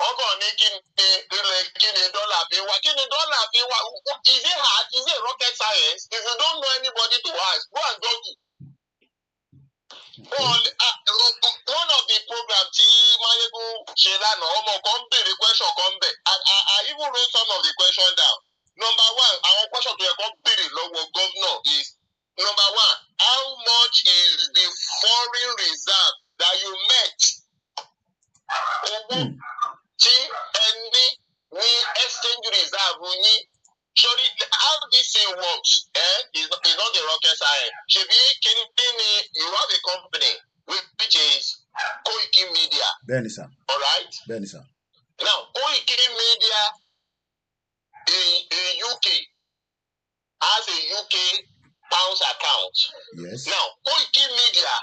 Wọ́n kàn ní kí ni dọ́là fi wá. Kí ni dọ́là fi wá? Is it hard? Is it rocket science? If you don't know anybody to ask, go and Google. One of the programs tí Mayegun ṣe lánàá, ọmọ kan béèrè question kan bẹ̀. And I even wrote some of the question down. Number one, àwọn question tó yẹ kó béèrè lọ́wọ́ governor is number one, how much is the foreign reserve that you met? Owó tí ẹni this thing works, it's not a rocket science. You have a company which is KOIKIMEDIA. Benisa. All right? Benisa. Now, KOIKIMEDIA in UK has a UK pounds account. Yes. Now, KOIKIMEDIA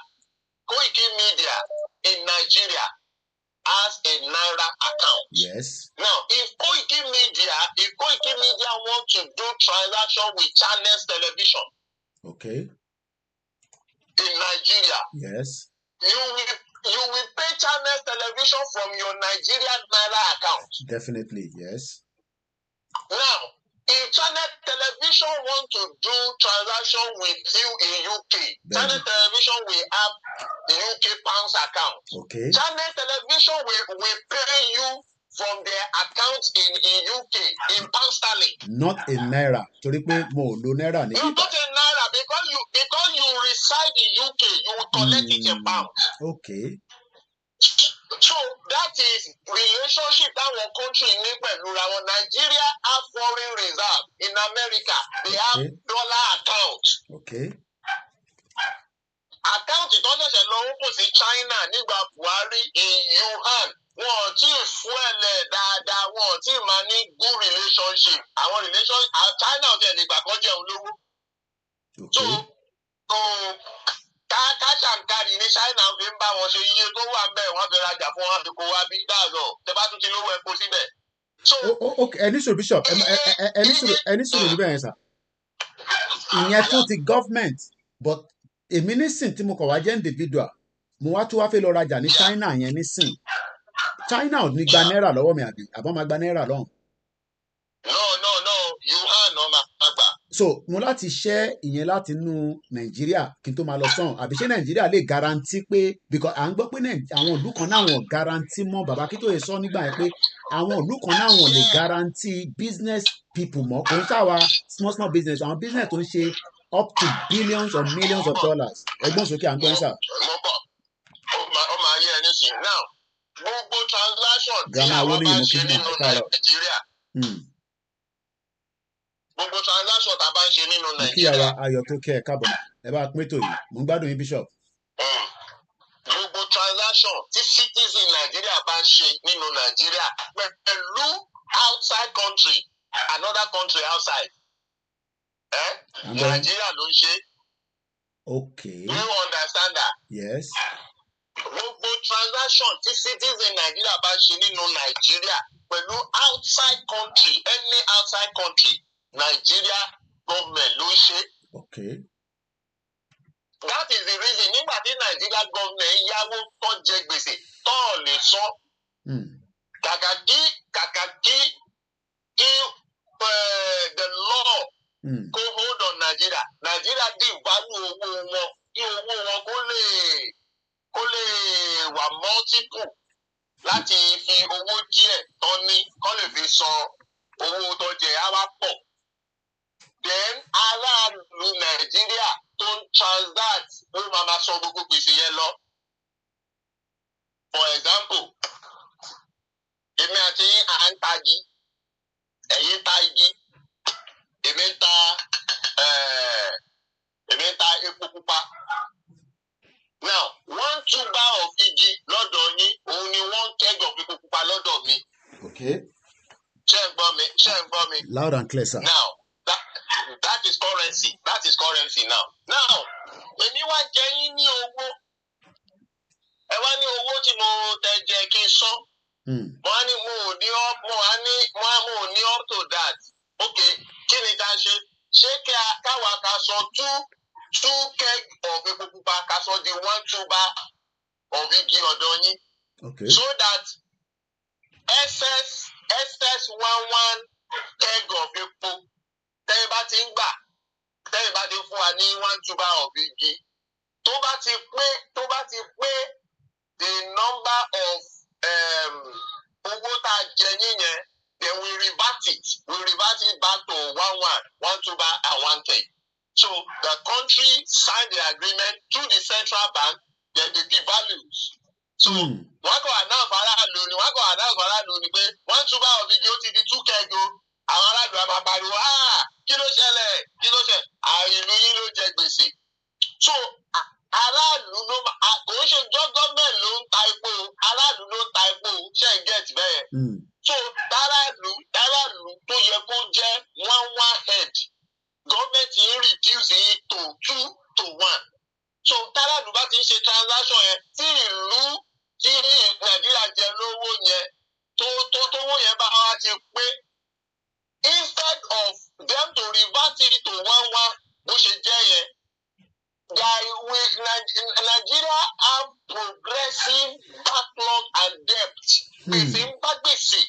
in Nigeria has a Naira account. Yes. Now, if KOIKIMEDIA want to do transaction with Channels Television, okay, in Nigeria, yes, you will pay Channels Television from your Nigerian Naira account. Definitely, yes. Now, if Channel Television want to do transaction with you in UK, Channel Television will have the UK pounds account. Okay. Channel Television will pay you from their account in UK in pound sterling. Not in Naira. Torí pé mo lo Naira ní bíbá. Not in Naira because you reside in UK, you will collect it in pounds. Okay. So that is relationship that one country need pẹ̀lú àwọn. Nigeria have foreign reserve. In America, they have dollar account. Okay. Account tó ṣẹ̀ṣẹ̀ lọ ó kò sí China nígbà Buhari in Yuan. Wọn ò tí ì fún ẹ̀lẹ̀ dáadáa, wọn ò tí ì máa ní good relationship. Àwọn China ò tiẹ̀ lè gbà kọ́ jẹun lówó. So káṣàǹkarì ní China fi ń bá wọn ṣe iye tó wà ń bẹ̀ wọ́n fi rajà fún wọn àfikún wa bí dáàzọ̀ tẹ bá tún ti lówó epo síbẹ̀. Okay, ẹni sọ̀rọ̀ bishop ẹni sọ̀rọ̀ níbẹ̀ yẹn sà. Ìyẹn fún ti government but èmi nísìn tí mo kàn wá jẹ́ individual mo wá tún wá fẹ́ lọ rajà ní China yẹn nísìn. China ò ní gba náírà lọ́wọ́ mi àbí àbọ̀ máa gba náírà lọ́hùn. No, Yuan náà máa gbà. So mo láti ṣẹ́ ìyẹn láti inú Nàìjíríà kí n tó máa lọ sọ́hùn àbí ṣé Nàìjíríà lè garanti pé because à ń gbọ́ pé àwọn ìlú kan náà wọ́n garanti mọ́ bàbá kí tó yẹ sọ nígbà yẹn pé àwọn ìlú kan náà wọ́n lè garanti business people mọ́ kò ń ṣàwà small business àwọn business tó ń ṣe up to billions or millions of dollars ẹgbọ́n sókè à ń gbọ́n sà. Ó máa yẹ ẹni sìn now gbogbo transaction tí àwọn bá ṣe nínú Nàìjíríà. Gbogbo transaction tá a bá ń ṣe nínú Nàìjíríà. Kí àwa ayọ̀ tó kẹ́ ẹ̀ káàbọ̀ ẹ bá pín tòyí mò ń gbádùn yín bishop. Gbogbo transaction tí citizen Nàìjíríà bá ń ṣe nínú Nàìjíríà pẹ̀lú outside country another country outside. Nàìjíríà ló ń ṣe. Okay. Do you understand that? Yes. Gbogbo transaction tí citizen Nàìjíríà bá ń ṣe nínú Nàìjíríà pẹ̀lú outside country any outside country Nigeria government ló ń ṣe. Okay. That is the reason nígbà tí Nigeria government yáwó tó jẹ gbèsè tó lè sọ. Kàkà kí the law kó hold on Nigeria. Nigeria devalue owó wọn kí owó wọn kó lè wà multiple láti fi owó díẹ̀ tó ní kó lè fi san owó tó jẹ á wá pọ̀. Then aráàlú Nàìjíríà tó ń transact ló máa sọ gbogbo gbèsè yẹn lọ. For example, èmi àti à ń ta igi, ẹ̀yin ta igi, èmi ń ta epo pupa. Now, 1 tuber of igi lọ́dọ̀ yín, òun ni 1 keg of epo pupa lọ́dọ̀ mi. Okay. Ṣé ń gbọ́ mi? Loud and clear, sir. Now, that is currency. That is currency now. Now, èmi wá jẹ yín ní owó. Ẹ wá ní owó tí mo tẹ jẹ kí n san. Mo á ní mo ò ní up to that. Okay, kí ni ká ṣe? Ṣé káwa ká sọ 2 keg of epo pupa ká sọ di 1 tuber of igi ọ̀dọ̀ yín. Okay. So that excess 1 keg of epo tẹ́yìn bá ti ń gbà tẹ́yìn bá ti fún wa ní 1 tuber of igi tó bá ti pé the number of owó tá a jẹ yín yẹn then we revert it back to 1 tuber and 1 keg. So the country signed the agreement through the central bank, then they devalue. So wọ́n kọ́ announce aráàlú ni pé 1 tuber of igi ó ti di 2 keg o. Àwọn aráàlú a máa pariwo kí ló ṣẹlẹ̀ 2:1. So táràlú bá ti ń ṣe transaction yẹn tí ìlú tí Nàìjíríà jẹ lówó yẹn tówó yẹn bá wá ti pé, instead of them to revert it to 1:1 bó ṣe jẹ́ yẹn, Nigeria have progressive backlog and debt. Gbèsè ń bá gbèsè.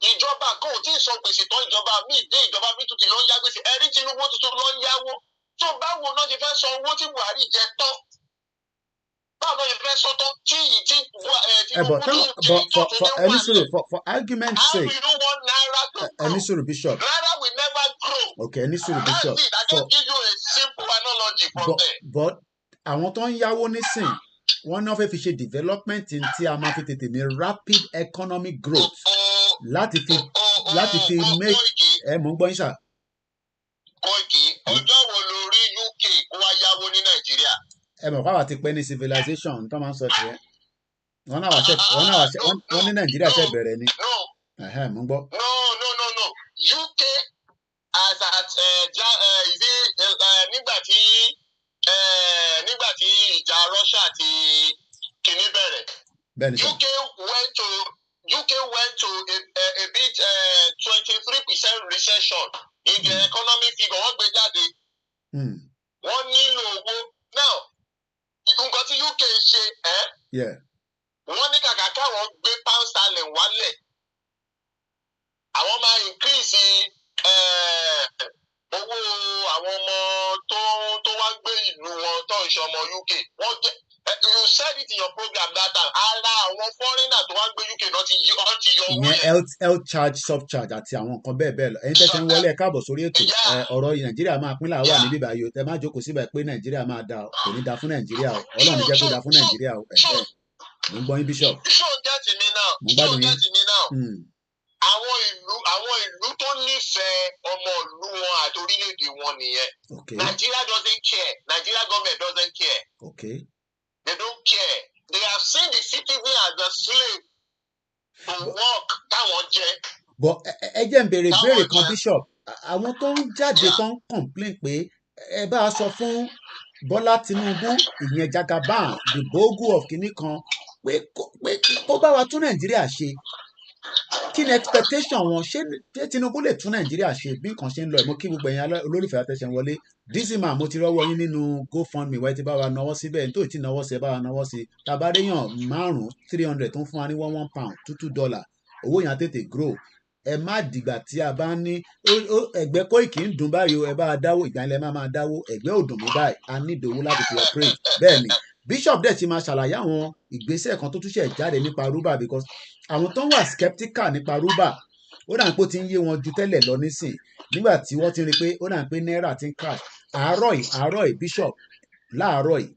Ìjọba kan ò tí ì sọ gbèsè tán, ìjọba míì dé, ìjọba míì tún ti lọ ń yá gbèsè. Ẹ̀rí Tinubu tuntun lọ ń yáwó. Tó báwo náà ṣe fẹ́ san owó tí Buhari jẹ tán? Báwo náà ṣe fẹ́ sọ tán tí Tinubu for argument's sake. How do you want Naira to grow? Bishop. Naira will never grow. Okay, Bishop. That's it. I just give you a simple analogy from there. But àwọn tó ń yáwó nísìn, wọ́n náà fẹ́ fi ṣe development tí a máa fi tètè ní rapid economic growth láti fi make mò ń gbọ́ yín sà. Koiki, ọjọ́ wo ló rí UK kó wá yáwó ní Nàìjíríà? Ẹ mọ̀ káwa ti pẹ́ ní civilization tó máa ń sọ tiẹ̀. Wọ́n ní Nàìjíríà ṣe bẹ̀rẹ̀ ni. Mò ń gbọ́. No. UK as at nígbà tí ìjà Russia àti kìíní bẹ̀rẹ̀. UK went to a bit 23% recession in the economic figure. Wọ́n gbé jáde. Wọ́n nílò owó. Now, nǹkan tí UK ṣe wọ́n ní kàkà káwọn gbé pound sterling wálẹ̀. Àwọn máa increase owó àwọn ọmọ tó wá gbé ìlú wọn tó ń ṣe ọmọ UK. You said it in your program that time. Ara àwọn foreigner tó wá gbé UK náà ti yọ owó yẹn. Ìyẹn health charge, subcharge àti àwọn nǹkan bẹ́ẹ̀ bẹ́ẹ̀ lọ. Ẹ̀yin tẹ́tẹ́ ń wọlé ẹ káàbọ̀ sórí ètò. Ọ̀rọ̀ Nàìjíríà máa pín làwà níbí báyìí o. Tẹ má jókòó síbẹ̀ pé Nàìjíríà máa da kò ní da fún Nàìjíríà o. Ọlọ́run jẹ́ kó da fún Nàìjíríà o. Mo ń gbọ́ yín Bishop. Ṣó get me now. Àwọn ìlú tó nífẹ̀ẹ́ ọmọ ìlú wọn àti orílẹ̀-èdè wọn nìyẹn. Nigeria doesn't care. Nigeria government doesn't care. Okay. They don't care. They have seen the citizen as a slave to work táwọn jẹ. But ẹ jẹ́ n béèrè ìbéèrè kan Bishop. Àwọn tó ń jáde tó ń complain pé ẹ bá a sọ fún Bọ́lá Tinubu ìyẹn Jagaban the bogu of kinní kan pé kó bá wa tún Nàìjíríà ṣe. Kí ni expectation wọn? Ṣé Tinubu lè tún Nàìjíríà ṣe bí nǹkan ṣe ń lọ? Mo kí gbogbo ẹ̀yin olólùfẹ́ àtẹ̀sẹ̀ wọlé. Dizima mo ti rọ́wọ́ yín nínú GoFundMe wáyé tí bá wa náwó síbẹ̀ nítorí tí náwó sí ẹ bá wa náwó sí. Tabaréyàn 300 tó ń fún wa ní £1 $2 owó yẹn á tètè grow. Ẹ má dìgbà tí a bá ní ẹgbẹ́ Koiki ń dùn báyìí o, ẹ bá dáwó ìgbà ilẹ̀ máa dáwó ẹgbẹ́ ò dùn mí báyìí a ní ìdòwú láti fi operate. Bẹ́ẹ̀ ni Bishop dẹ̀ ti máa ṣàlàyé àwọn ìgbésẹ̀ kan tó túnṣe jáde nípa rúbà because àwọn tó ń wà skeptical nípa rúbà ó dà ń pé ó ti ń yé wọn ju tẹ́lẹ̀ lọ nísìn nígbà tí wọ́n ti rí pé ó dà ń pé náírà ti ń crash. Àárọ̀ yìí Bishop láàárọ̀ yìí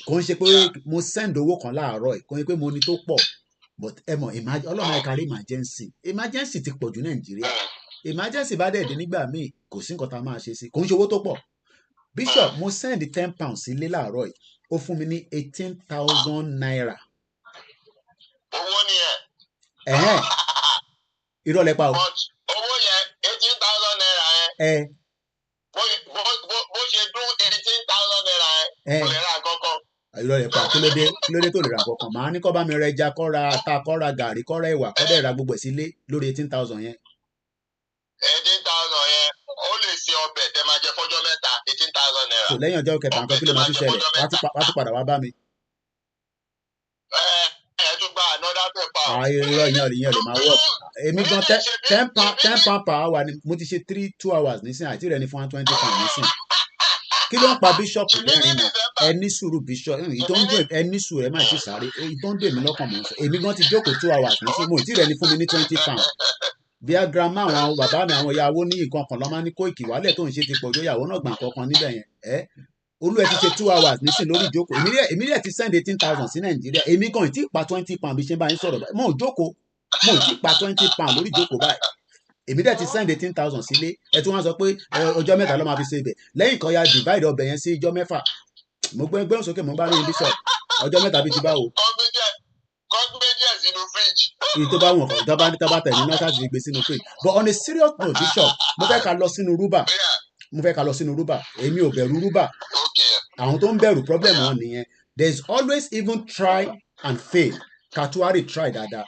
kò ń ṣe pé mo send owó kan láàárọ̀ yìí kò ń ṣe pé mo ní tó pọ̀ but ẹ mọ̀ ọlọ́run àìkárí emergency ti pọ̀ jù Nàìjíríà. Emergency bá dẹ̀ dé nígbà míì kò sí nǹkan tá a máa ṣe sí kò ń ṣe owó tó pọ̀. Bishop mo send £10 sílé láàárọ̀ yìí ó fún mi ní 18,000 naira. Owó ni ẹ. Irọ́ lẹ pa o. Owó yẹn 18,000 naira ẹ. Bó ṣe dún 18,000 naira ẹ. Kò lè ra kankan. Irọ́ lẹ pa kí ló dé tó lè ra kankan. Màá ní kó bá mi ra ẹja kó ra ata kó ra gàrí kó ra ẹ̀wà kó dẹ̀ ra gbogbo ẹ̀ sílé lórí 18,000 yẹn. 18,000 yẹn ó lè ṣe ọbẹ̀ tẹ máa jẹ fọ́jọ́ mẹ́ta 18,000 naira. So lẹ́yìn ọjọ́ kẹta nǹkan kí ló máa tún ṣẹlẹ̀ wá tún padà wá bá mi. Irọ́ ìyẹn lè máa wọ̀. Èmi gan £10 per hour ni mo ti ṣe 2 hours nísìn àti rẹ̀ ní fún £20 nísìn. Kí ló ń pa Bishop lẹ́rìn náà? Ẹni sùúrù Bishop ẹni sùúrù ẹ máa ti sáré èyí tó ń dè mí lọ́kàn mọ́ sọ. Èmi gan ti jókòó 2 hours nísìn mo ti rẹ̀ ní fún mi ní £20. Bí a grandma àwọn bàbá mi àwọn ìyàwó ní nǹkan kan lọ́ máa ní Koiki wálẹ̀ tó ń ṣe ti pọ̀ jó ìyàwó náà gbà kankan níbẹ̀ yẹn. Olú ẹ ti ṣe 2 hours nísìn lórí ìjókòó èmi rẹ̀ ti send 18,000 sí Nàìjíríà èmi gan ì tí ì pa £20 bí ṣe bá yín sọ̀rọ̀ báyìí mo ì tí ì pa £20 lórí ìjókòó báyìí èmi dẹ̀ ti send 18,000 sílé ẹ tún wá sọ pé ọjọ́ mẹ́ta ló máa fi ṣe ibẹ̀ lẹ́yìn kan ya divide ọbẹ̀ yẹn sí ọjọ́ mẹ́fà mo gbẹ́rùn sókè mo bá rí Bishop ọjọ́ mẹ́ta bíi ti báwo. Èyí tó bá wọn kàn tó bá tẹ̀ ní náà ṣáàtì gbé sínú fridge but on a serious note Bishop mo fẹ́ ká lọ sínú rúbà mo fẹ́ ká lọ sínú rúbà èmi ò bẹ̀rù rúbà àwọn tó ń bẹ̀rù problem wọn nìyẹn there is always even try and fail katuari try dáadáa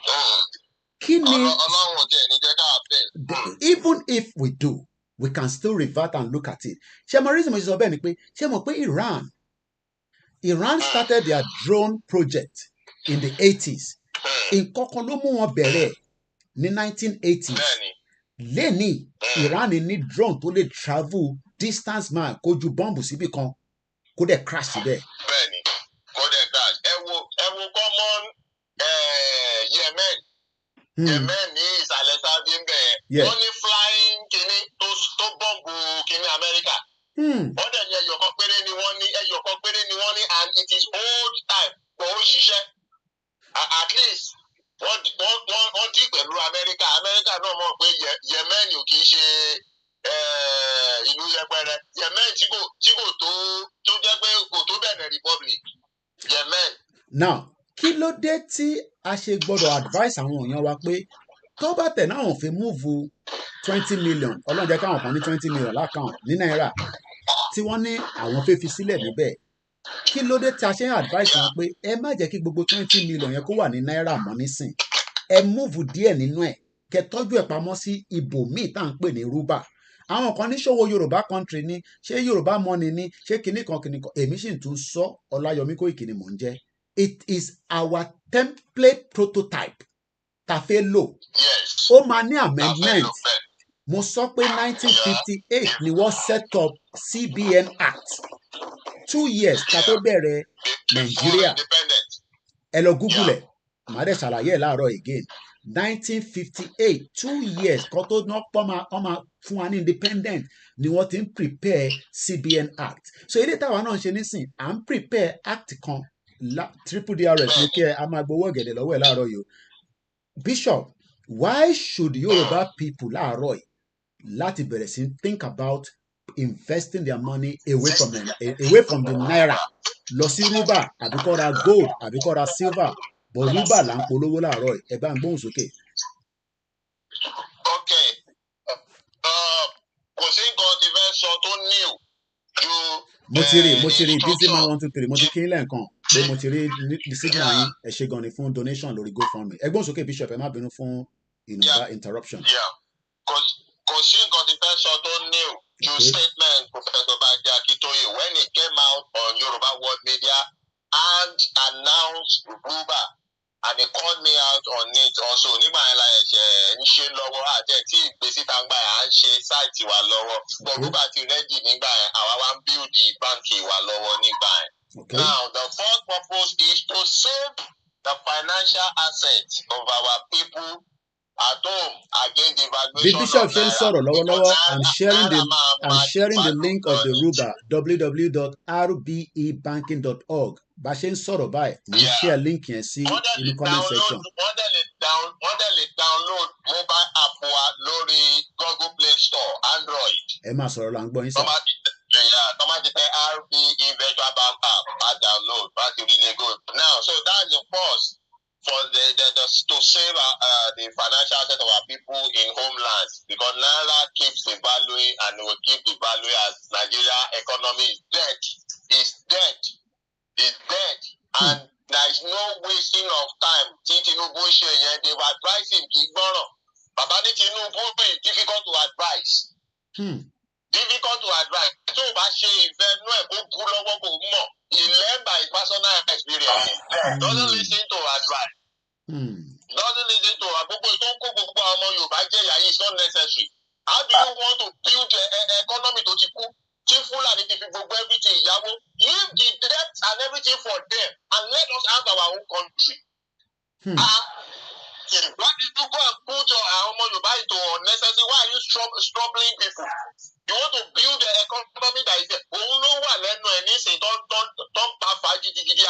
kí ni even if we do we can still revert and look at it ṣé mo reason mo ṣe sọ bẹ́ẹ̀ ni pé ṣé mo pé Iran started their drone project in the 80s nǹkan kan ló mú wọn bẹ̀rẹ̀ ní 1980s lẹ́ni Iran ní drone tó lè travel distance mile kó ju bọ́ǹbù síbì kan kó dẹ̀ crash síbẹ̀. bẹ́ẹ̀ni kó dẹ̀ crash ẹ wo common Yemen Yemen ní ìsàlẹ̀ sábẹ́ ń bẹ̀ wọ́n ní flying kìíní tó bọ́ǹbù kìíní Amẹ́ríkà wọ́n dẹ̀ ní ẹyọ̀kan péré ni wọ́n ní and it is old time kò ń ṣiṣẹ́ at least wọ́n dì pẹ̀lú Amẹ́ríkà náà mọ̀ pé Yemen ò kì í ṣe ìlú yẹpẹrẹ Yemen tí kò tó jẹ́ pé kò tó Benin Republic Yemen. now kí ló dé tí a ṣe gbọ́dọ̀ advice àwọn èèyàn wa pé tó bá tẹ̀ náà wọ́n fi múùfù 20 million ọlọ́run jẹ́ káwọn kan ní 20 million lákàùn ní náírà tí wọ́n ní àwọn fẹ́ fi sílẹ̀ níbẹ̀ kí ló dé tí a ṣe ń advice wọn pé ẹ má jẹ́ kí gbogbo 20 million yẹn kó wà ní náírà mọ́ nísìn ẹ múùfù díẹ̀ nínú ẹ̀ kẹ́ tọ́jú ẹ̀ pamọ́ sí ibòmíì tá à ń pè ní rúbà àwọn kan ní ṣòwò Yorùbá country ní ṣé Yorùbá money ní ṣé kìnnìkan èmi sì tún sọ Ọláyọmí Kóìkì ni mò ń jẹ́ it is our template prototype tá a fẹ́ lò ó máa ní amendment mo sọ pé 1958 ni wọ́n set up CBN Act 2 years ká tó bẹ̀rẹ̀ Nàìjíríà ẹ lọ Google ẹ̀ màá dẹ̀ ṣàlàyé ẹ̀ láàárọ̀ again 1958 2 years kan tó ná pọ́ máa fún wa ní independent ni wọ́n ti ń prepare CBN Act so ilé táwa náà ń ṣe nísìn à ń prepare act kan triple DRS ní kí ẹ a máa gbowó ọ̀gẹ̀dẹ̀ lọ́wọ́ ẹ̀ láàárọ̀ yìí Bishop why should Yoruba people láàárọ̀ yìí láti bẹ̀rẹ̀ sí think about investing their money away from the naira lọ sí rúbà àbí kó ra gold àbí kó ra silver bọ̀ rúbà là ń polówó láàárọ̀ yìí ẹ bá ń gbóhùn sókè. Okay kò sí nǹkan tí fẹ́ sọ tó new ju. mo ti rí busy man 1 2 3 mo ti kí n lẹ́ẹ̀kan pé mo ti rí signal yín ẹ ṣé gan ni fún donation lórí GoFundMe ẹ gbóhùn sókè Bishop ẹ má bínú fún interruption. kò sí nǹkan tí fẹ́ sọ tó new ju statement Professor Banji Akintoye when he came out on Yoruba World Media and announced Ruba and he called me out on it also nígbà yẹn la ẹ̀ṣẹ̀ ń ṣe lọ́wọ́ àti ẹ̀ tí ìgbésí tàǹgbà yẹn à ń ṣe sáìtì wa lọ́wọ́ but Ruba ti rẹ́dì nígbà yẹn àwa wá ń build báńkì wa lọ́wọ́ nígbà yẹn. Now the fourth purpose is to save the financial assets of our people at home against the valuation of Bishop ṣe ń sọ̀rọ̀ lọ́wọ́lọ́wọ́ I'm sharing the link of the Ruba www.rbebanking.org bá ṣe ń sọ̀rọ̀ báyìí mo ń share link yẹn sí inú comment section. wọ́n dẹ̀ lè download mobile app wa lórí Google Play Store Android. ẹ máa sọ̀rọ̀ là ń gbọ́ yín sọ. Tọ́mátì tẹ RBE virtual bank app máa download máa ti rí lego now so that's the first for the to save the financial asset of our people in homelands because naira keeps the value and will keep the value as Nigeria economy is dead and there is no wasting of time tí Tinubu ṣe yẹn they were advising kì í gbọ́ràn bàbá ní Tinubu be difficult to advise. Difficult to advise tó o bá ṣe ìfẹ́ inú ẹ̀ kó kú lọ́wọ́ kó mọ̀ he learn by personal experience doesn't listen to advice doesn't listen to gbogbo tó ń kó gbogbo ọmọ Yorùbá jẹ́ ìyá yìí is not necessary how do you want to build economy tó ti kú tí Fúlàní ti fi gbogbo everything ìyàwó leave the debt and everything for them and let us have our own country. Why did you go and put our ọmọ Yorùbá into unnecessary why are you troubling people? You want to build an economy that is there. Òun ló wà lẹ́nu ẹ̀ nísìnyí tó ń pa fà gidigidi.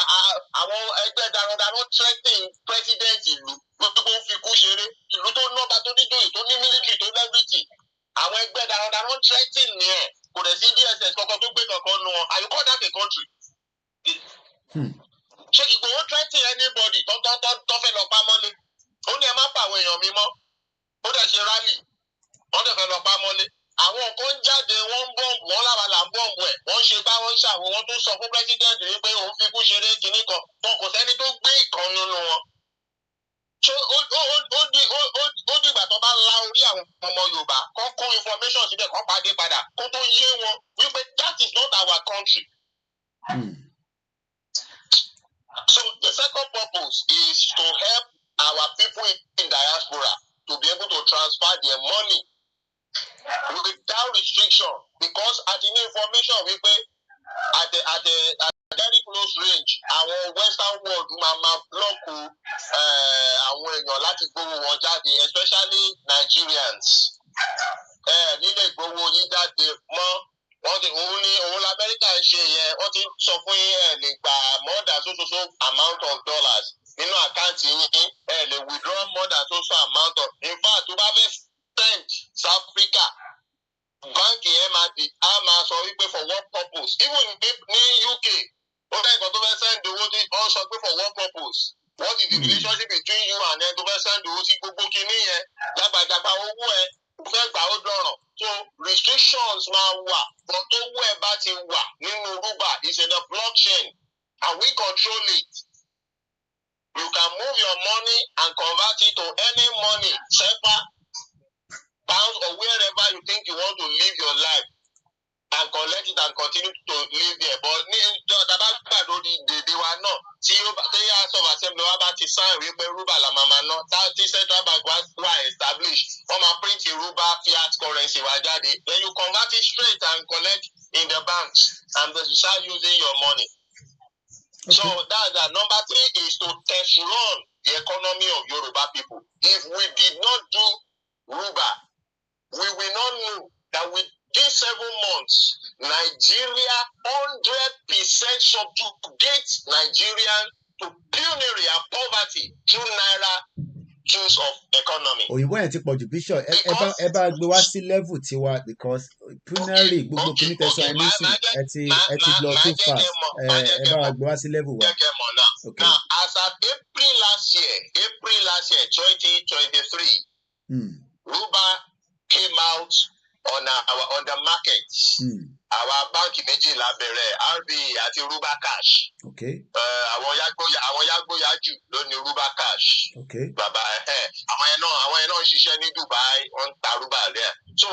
Àwọn ẹgbẹ́ darandaran threatening president ìlú gbogbo fi kú ṣeré. Ìlú tó nọ́ba tó ní joyè tó ní military tó lẹ́bìtì. Àwọn ẹgbẹ́ darandaran threatening ni ẹ̀. Kò dẹ̀ sí DSS kankan tó gbé kankan nu wọn. And you call that a country? Ṣé Ìgbòho threatening anybody tó fẹ́ lọ pa mọ́lé? Ó ní ẹ má pa àwọn èèyàn mi mọ́. Ó dẹ̀ ṣe rally. Wọ́n dẹ̀ fẹ́ lọ pa mọ́lé. àwọn kan jáde wọ́n ń bọ́ǹbù wọn láwa là ń bọ́ǹbù ẹ̀ wọ́n ń ṣe bá wọn ń ṣàwọn wọn tó sọ fún president rí pé òun fi kú ṣeré kinní kan wọn kò sẹ́ni tó gbé ìkan nínú wọn. So ó dìgbà tó bá la orí àwọn ọmọ Yorùbá kó kó information síbẹ̀ kó pàdé padà kó tó yé wọn wípé that is not our country. So the second purpose is to help our people in diaspora to be able to transfer their money without restriction, because at the information wípé at the very close range àwọn western world máa block àwọn èèyàn láti gbowó wọn jáde, especially Nigerians nílé gbowó yín jáde mọ́ wọ́n ti òun l'Amẹ́ríkà ń ṣe yẹn wọ́n ti sọ fún yín lè gba more than so amount of dollars nínú àkáǹtì yín lè withdraw more than so amount of, in fact tó bá fẹ́ send South Africa báńkì yẹn máa sọ wípé for what purpose, even ní UK ó fẹ́ nǹkan tó fẹ́ send owó tí ó sọ pé for what purpose, what is the relationship between you and them tó fẹ́ send owó sí gbogbo kinní yẹn jágbàjàgbà owó ẹ fẹ́ gbà ó dọ̀ràn. So restrictions máa wà but tó owó ẹ bá ti wà nínú rúbà is in the blockchain and we control it. You can move your money and convert it to any money, SEPA, pounds or wherever you think you want to live your life and collect it and continue to live there. But tàbá gbàdó dèdè wa náà tí House of Assembly wa bá ti sign wípé rúbà la máa máa ná tí central bank wa establish wọ́n máa print rúbà fiat currency wa jáde, then you convert it straight and collect in the banks and then you start using your money. Okay. So that's that. Number 3 is to test run the economy of Yoruba people. If we did not do Ruba, we will not know that with these 7 months, Nigeria 100% subjugate Nigerian to penury and poverty through naira tools of economy. Òyìnbó yẹn ti pọ̀ jù Bishop ẹ bá gbé wá sí level tiwa because penury gbogbo kìíní tẹ̀sán ẹ nísìn ẹ ti lọ too fast ẹ bá gbé wá sí level wa. Okay. Now as at April last year 2023, Ruba came out on the market. Our bank méjìlá bẹ̀rẹ̀ RBA àti Ruba Cash. Okay. Àwọn yágbóyájú ló ní Ruba Cash. Okay. Bàbá àwọn yẹn náà ń ṣiṣẹ́ ní Dubai wọ́n ń ta Ruba there. So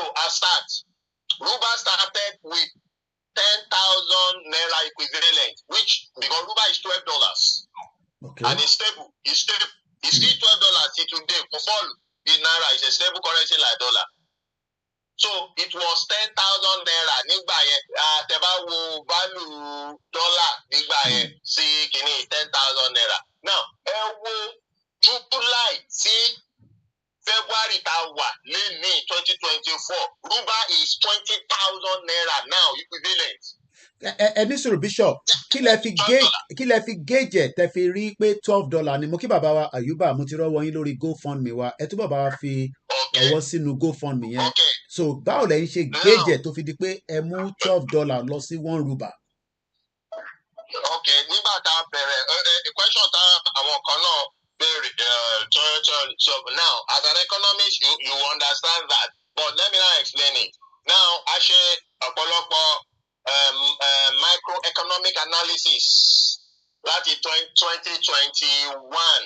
Ruba started with 10,000 naira equivalent, which because Ruba is $12. Okay. And it's stable. It's still $12 till today. For fall, the naira is a stable currency like dollar. So it was 10,000 naira nígbà yẹn. Tẹ́bá wo value dollar nígbà yẹn sí kìíní 10,000 naira. Now ẹ wo July sí February tá a wà ní 2024. Ruba is 20,000 naira now equivalent. Ẹ ní sọ̀rọ̀ Bishop kí lẹ fi gauge ẹ̀ tẹ́ fi rí pé $12 ni mo kí bàbá wa Ayuba mo ti rọ́wọ́ yín lórí GoFundMe wa ẹ tún bàbá wa fi ọwọ́ sínú GoFundMe yẹn so báwo lẹ́yìn ṣe gauge ẹ̀ tó fi di pé ẹ mú $12 lọ sí 1 ruba. Okay, nígbà tá a bẹ̀rẹ̀ question tá àwọn kan náà béèrè so now as an economist you understand that but let me now explain it. Now a ṣe ọ̀pọ̀lọpọ̀ microeconomic analysis láti 2021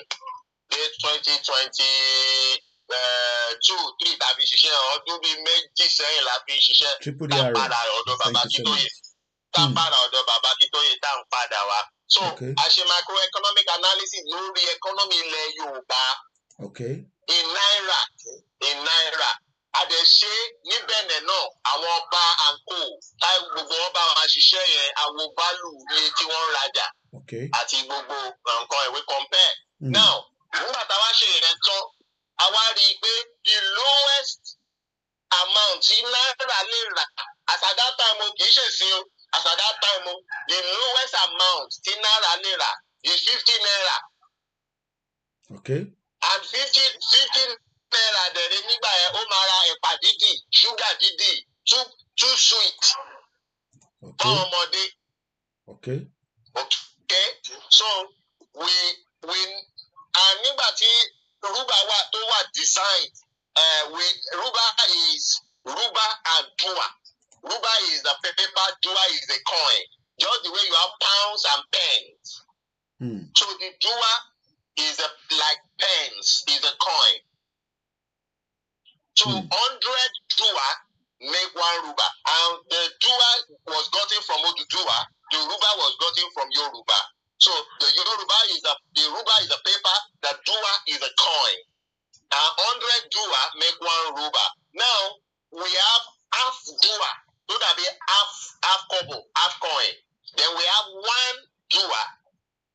dé 2022-3 tàbí ṣiṣẹ́ ọdún bíi méjì sẹ́yìn la fi ṣiṣẹ́ tápadà ọ̀dọ̀ bàbá Akíntóyè tá ń padà wá. So a ṣe microeconomic analysis lórí economy ilẹ̀ Yorùbá in naira. Àdẹ̀ṣe ní Benin náà àwọn ọba àǹkó táì gbogbo wọn bá wọn ṣiṣẹ́ yẹn àwọn bálù iye tí wọ́n ń rajà àti gbogbo nǹkan ìwé compare. Now nígbà táwa ṣe ìyẹn tán a wá rí i pé the lowest amount tí náírà lè rà as at that time o kì í ṣe sí o as at that time o the lowest amount tí náírà lè rà is 50 naira. Okay. And 50 naira dẹ̀rẹ̀ nígbà yẹn ó máa ra ẹ̀pà dídì ṣúgà dídì too sweet fáwọn ọmọdé. Okay. So and nígbà tí Ruba tó wà designed Ruba is Ruba and Dua. Ruba is the paper, Dua is the coin. Just the way you have pounds and pence. So the Dua is like pence, is a coin. So 100 Dua make 1 Ruba. And the Dua was gotten from Oduduwa, the Ruba was gotten from Yoruba. So the Yoruba is the Ruba is a paper, the Dua is a coin. And 100 Dua make 1 Ruba. Now we have half Dua, so that be half kobo, half coin. Then we have 1 Dua.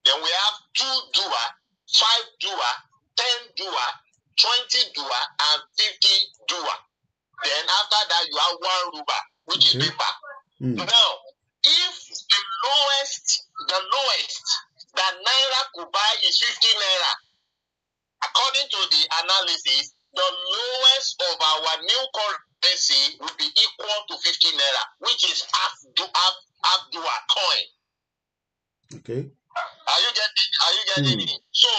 Then we have 2 Dua, 5 Dua, 10 Dua, 20 Dua, and 50 Dua. Then after that you have 1 Ruba, which is paper. Now, if the lowest that Naira could buy is 50 Naira, according to the analysis, the lowest of our new currency will be equal to 50 Naira, which is half Dua coin. Okay. Are you getting it? So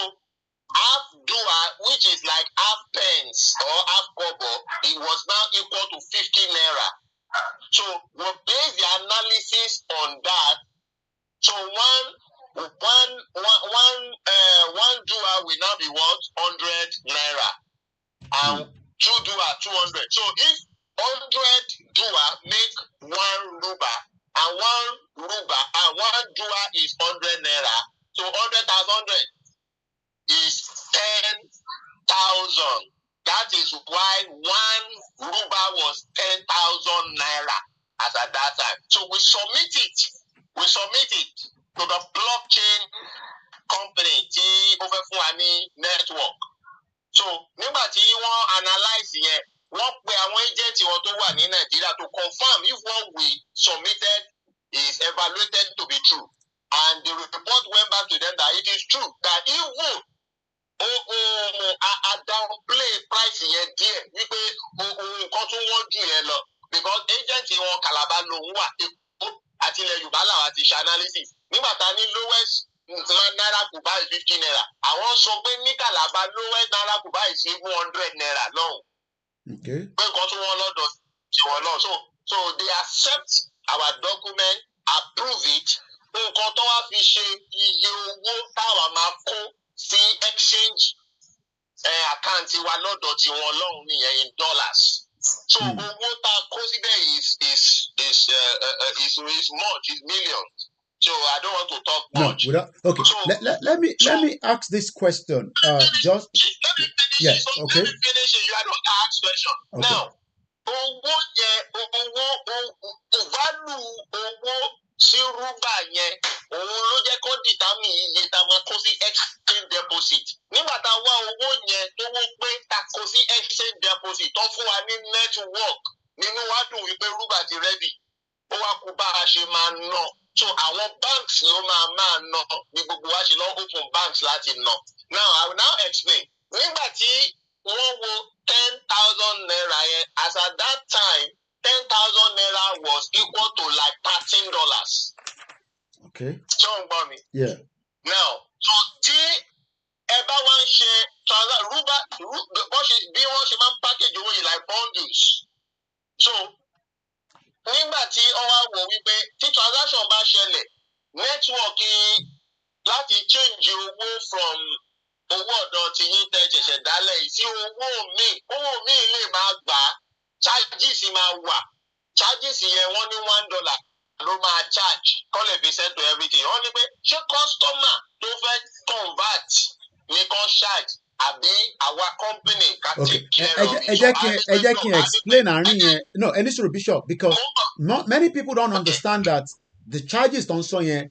half Dua, which is like half pence or half kobo, it was now equal to 50 Naira. So we'll base the analysis on that. So one Dua will now be what? 100 Naira. And 2 Dua, 200. So if 100 Dua make 1 Ruba, and 1 Ruba, and 1 Dua is 100 Naira, so 100 times 100 is 10,000. That is why 1 Ruba was 10,000 Naira as at that time. So we submit it to the blockchain company, network. So nígbà tí wọ́n analyze yẹn, wọ́n pe àwọn agent wọn tó wà ní Nigeria to confirm if what we submitted is evaluated to be true. And the report went back to them that it is true that even a downplay price yẹn díẹ̀ wípé nǹkan tó wọ́n jù yẹn lọ because agent wọn Calabar lòun wà àti ilẹ̀ Yorùbá làwọn àti ṣe analysis nígbà tá a ní lowest Naira could buy 50 Naira. Àwọn sọ pé ní Calabar lowest Naira could buy 700 Naira lọ́hùn. Pé nǹkan tó wọ́n lọ́dọ̀ ṣe wọ́n lọ. So they accept our document, approve it. Nǹkan tó wá fi ṣe iye owó táwa máa kó sí exchange account wa lọ́dọ̀ tí wọ́n lọ́hùn nìyẹn in dollars. So owó tá a kó síbẹ̀ is much, is millions. So I don't want to talk much. Okay. So, let me ask this question. Just yes. Okay. Let me finish it. You are not ask question. Okay. Now, value sí Ruba yẹn òun ló jẹ́ kó determine iye tá a máa kó sí exchange deposit. Nígbà tá a wá owó yẹn tó wó pé tá a kó sí exchange deposit tó fún wa ní network nínú wa dùn wípé Ruba ti ready. Ó wá kú bá a ṣe máa ná. So our banks ló máa ná ní gbogbo wa ṣe lọ open banks láti ná. Now I will now explain. Nígbà tí wọ́n wo 10,000 Naira yẹn, as at that time 10,000 Naira was equal to like $13. Okay. So gbọ́ mi. Yeah. Now so tí ẹ bá wá ń ṣe Ruba bí wọ́n ṣe máa ń package owó yìí like bundles. So nígbà tí ó wá wò wípé tí transaction bá ṣẹlẹ̀ network láti change owó from owó ọ̀dọ̀ tí yín tẹ́ ṣẹ̀ṣẹ̀ dálẹ̀ yìí sí owó míì lè máa gbà á charges máa wà charges yẹn wọ́n ní $1 ló máa charge kọ́ lè fi settle everything wọ́n ní pé ṣé customer tó fẹ́ convert nìkan charge àbí our company can take care of it. ẹ jẹ́ kí n explain àárín yẹn no ẹni sọ̀rọ̀ Bishop because many people don't understand that the charges tó ń sọ yẹn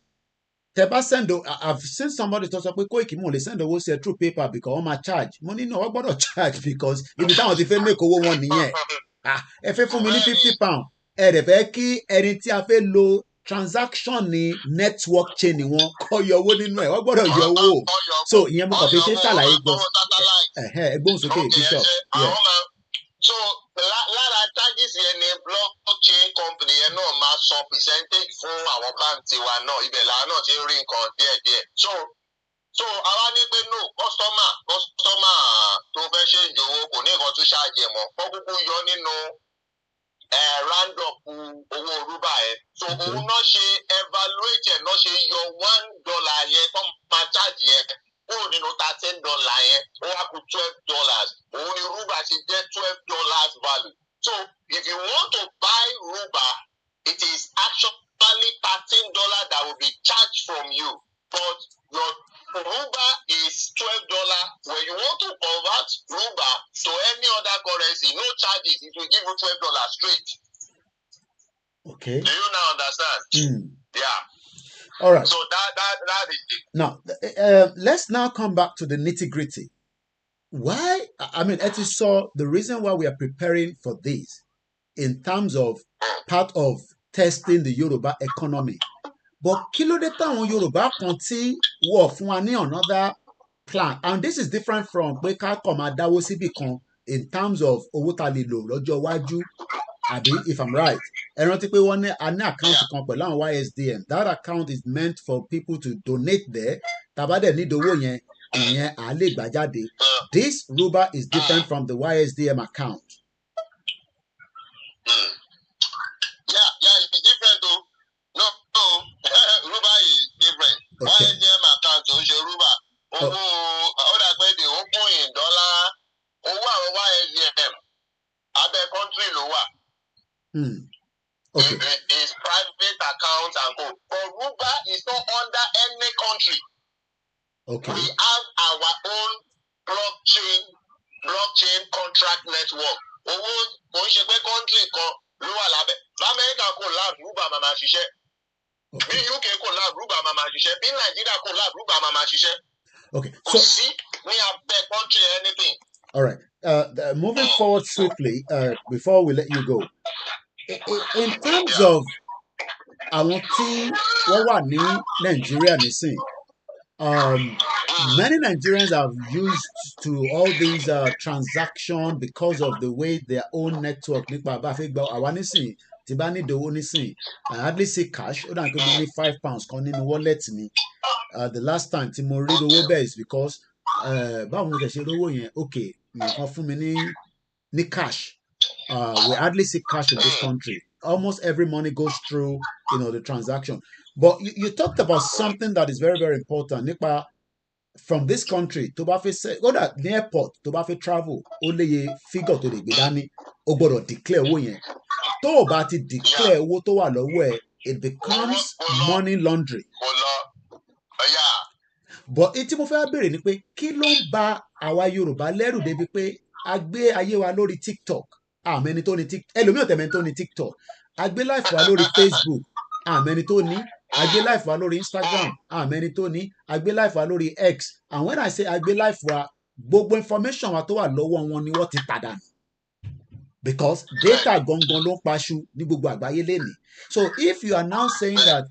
tẹ bá send I've seen somebody tó sọ pé Koiki mo lè send owó sí ẹ through PayPal because wọ́n máa charge mo ní no wọ́n gbọ́dọ̀ charge because ibi táwọn ti fẹ́ make owó wọn nìyẹn ẹ fẹ́ fún mi ní £50 ẹ dẹ̀ fẹ́ kí ẹni tí a fẹ́ lo transaction ní network chain wọn kọ́ yọ owó nínú ẹ̀ wọ́n gbọ́dọ̀ yọ owó so ìyẹn mo kàn fi ṣe ṣàlàyé gbọ́ ẹgbọ́n sókè Bishop. So lára charges yẹn ni blockchain company yẹn náà máa san percentage fún àwọn báńkì wa náà ibẹ̀ làwọn náà ti ń rí nǹkan díẹ̀díẹ̀ so àwa ní pé no customer tó fẹ́ ṣe ìjòwò kò ní nǹkan tó ṣáàjì ẹ̀ mọ́ kó kúkú yọ nínú round up owó rúbà yẹn. So òun náà ṣe evaluate ẹ̀ náà ṣe yọ $1 yẹn tó máa charge yẹn kúrò nínú $13 yẹn ó wá kù $12. Òun ni rúbà ṣe jẹ́ $12 value. So if you want to buy rúbà, it is actually $13 that will be charged from you. But your Ruba is $12. When you want to convert Ruba to any other currency, no charges. It will give you $12 straight. Okay. Do you now understand? Yeah. All right. So that is it. Now, let's now come back to the nitty-gritty. Why? I mean, it is so the reason why we are preparing for this in terms of part of testing the Yoruba economy. But kí ló dé táwọn Yorùbá kan tí wọ́n fún wa ní another plan, and this is different from pé ká kọ̀ máa dáwó síbì kan in terms of owó tá lè lò lọ́jọ́ iwájú, àbí if I'm right. Ẹ rántí pé wọ́n ní a ní account kan pẹ̀lú àwọn YSDM. That account is meant for people to donate there. Tàbá dẹ̀ nídìí owó yẹn, ìyẹn à lè gbà jáde. This Ruba is different from the YSDM account. Yeah, it's different though. No, Ruba is different. Okay. YSDM account ò ń ṣe Ruba. Owó ó dà pé they open in dollar. Owó àwọn YSDM abẹ́ country ló wà. Okay. It's private account and go. But Ruba is not under any country. Okay. We have our own blockchain contract network. Owó kò ń ṣe pé country kan ló wà lábẹ́. L'Amẹ́ríkà kò láàbù Ruba máa máa ṣiṣẹ́. Bí UK kò láàbù Ruba máa máa ṣiṣẹ́. Bí Nàìjíríà kò láàbù Ruba máa máa ṣiṣẹ́. Okay. So see, we have the country anything. All right. Moving forward swiftly, before we let you go, in terms of àwọn tí wọ́n wà ní Nàìjíríà nísìn, many Nigerians have used to all these transactions because of the way their own network nípa bá fẹ́ gba àwa nísìn tí bá ní ìdòwò nísìn I hardly see cash. Ó dàn pé mo ní £5 kan nínú wallet mi. The last time tí mo rí owó bẹ́ẹ̀ is because báwo mo tẹ̀ ṣe rówó yẹn okay nǹkan fún mi ní cash. We hardly see cash in this country. Almost every money goes through, the transaction. But you talked about something that is very, very important. Nípa from this country, tó bá fẹ́ say, go to the airport, tó bá fẹ́ travel, ó léye figure tó lè gbé dání, ó gbọ́dọ̀ declare owó yẹn. Tó o bá ti declare owó tó wà lọ́wọ́ ẹ̀, it becomes money laundering. But tí mo fẹ́ béèrè ni pé kí ló ń ba àwa Yorùbá lẹ́rù débi pé a gbé ayé wa lórí TikTok. Àmẹ́ni tó ní TikTok. Ẹlòmíràn tẹ̀mẹ́ni tó ní TikTok. A gbé life wa lórí Facebook. Àmẹ́ni tó ní. A gbé life wa lórí Instagram. Àmẹ́ni tó ní. A gbé life wa lórí X. And when I say a gbé life wa, gbogbo information wa tó wà lọ́wọ́ wọn ni wọ́n ti tàdánù. Because data gangan ló ń paṣu ní gbogbo àgbáyé lénìí. So if you are now saying that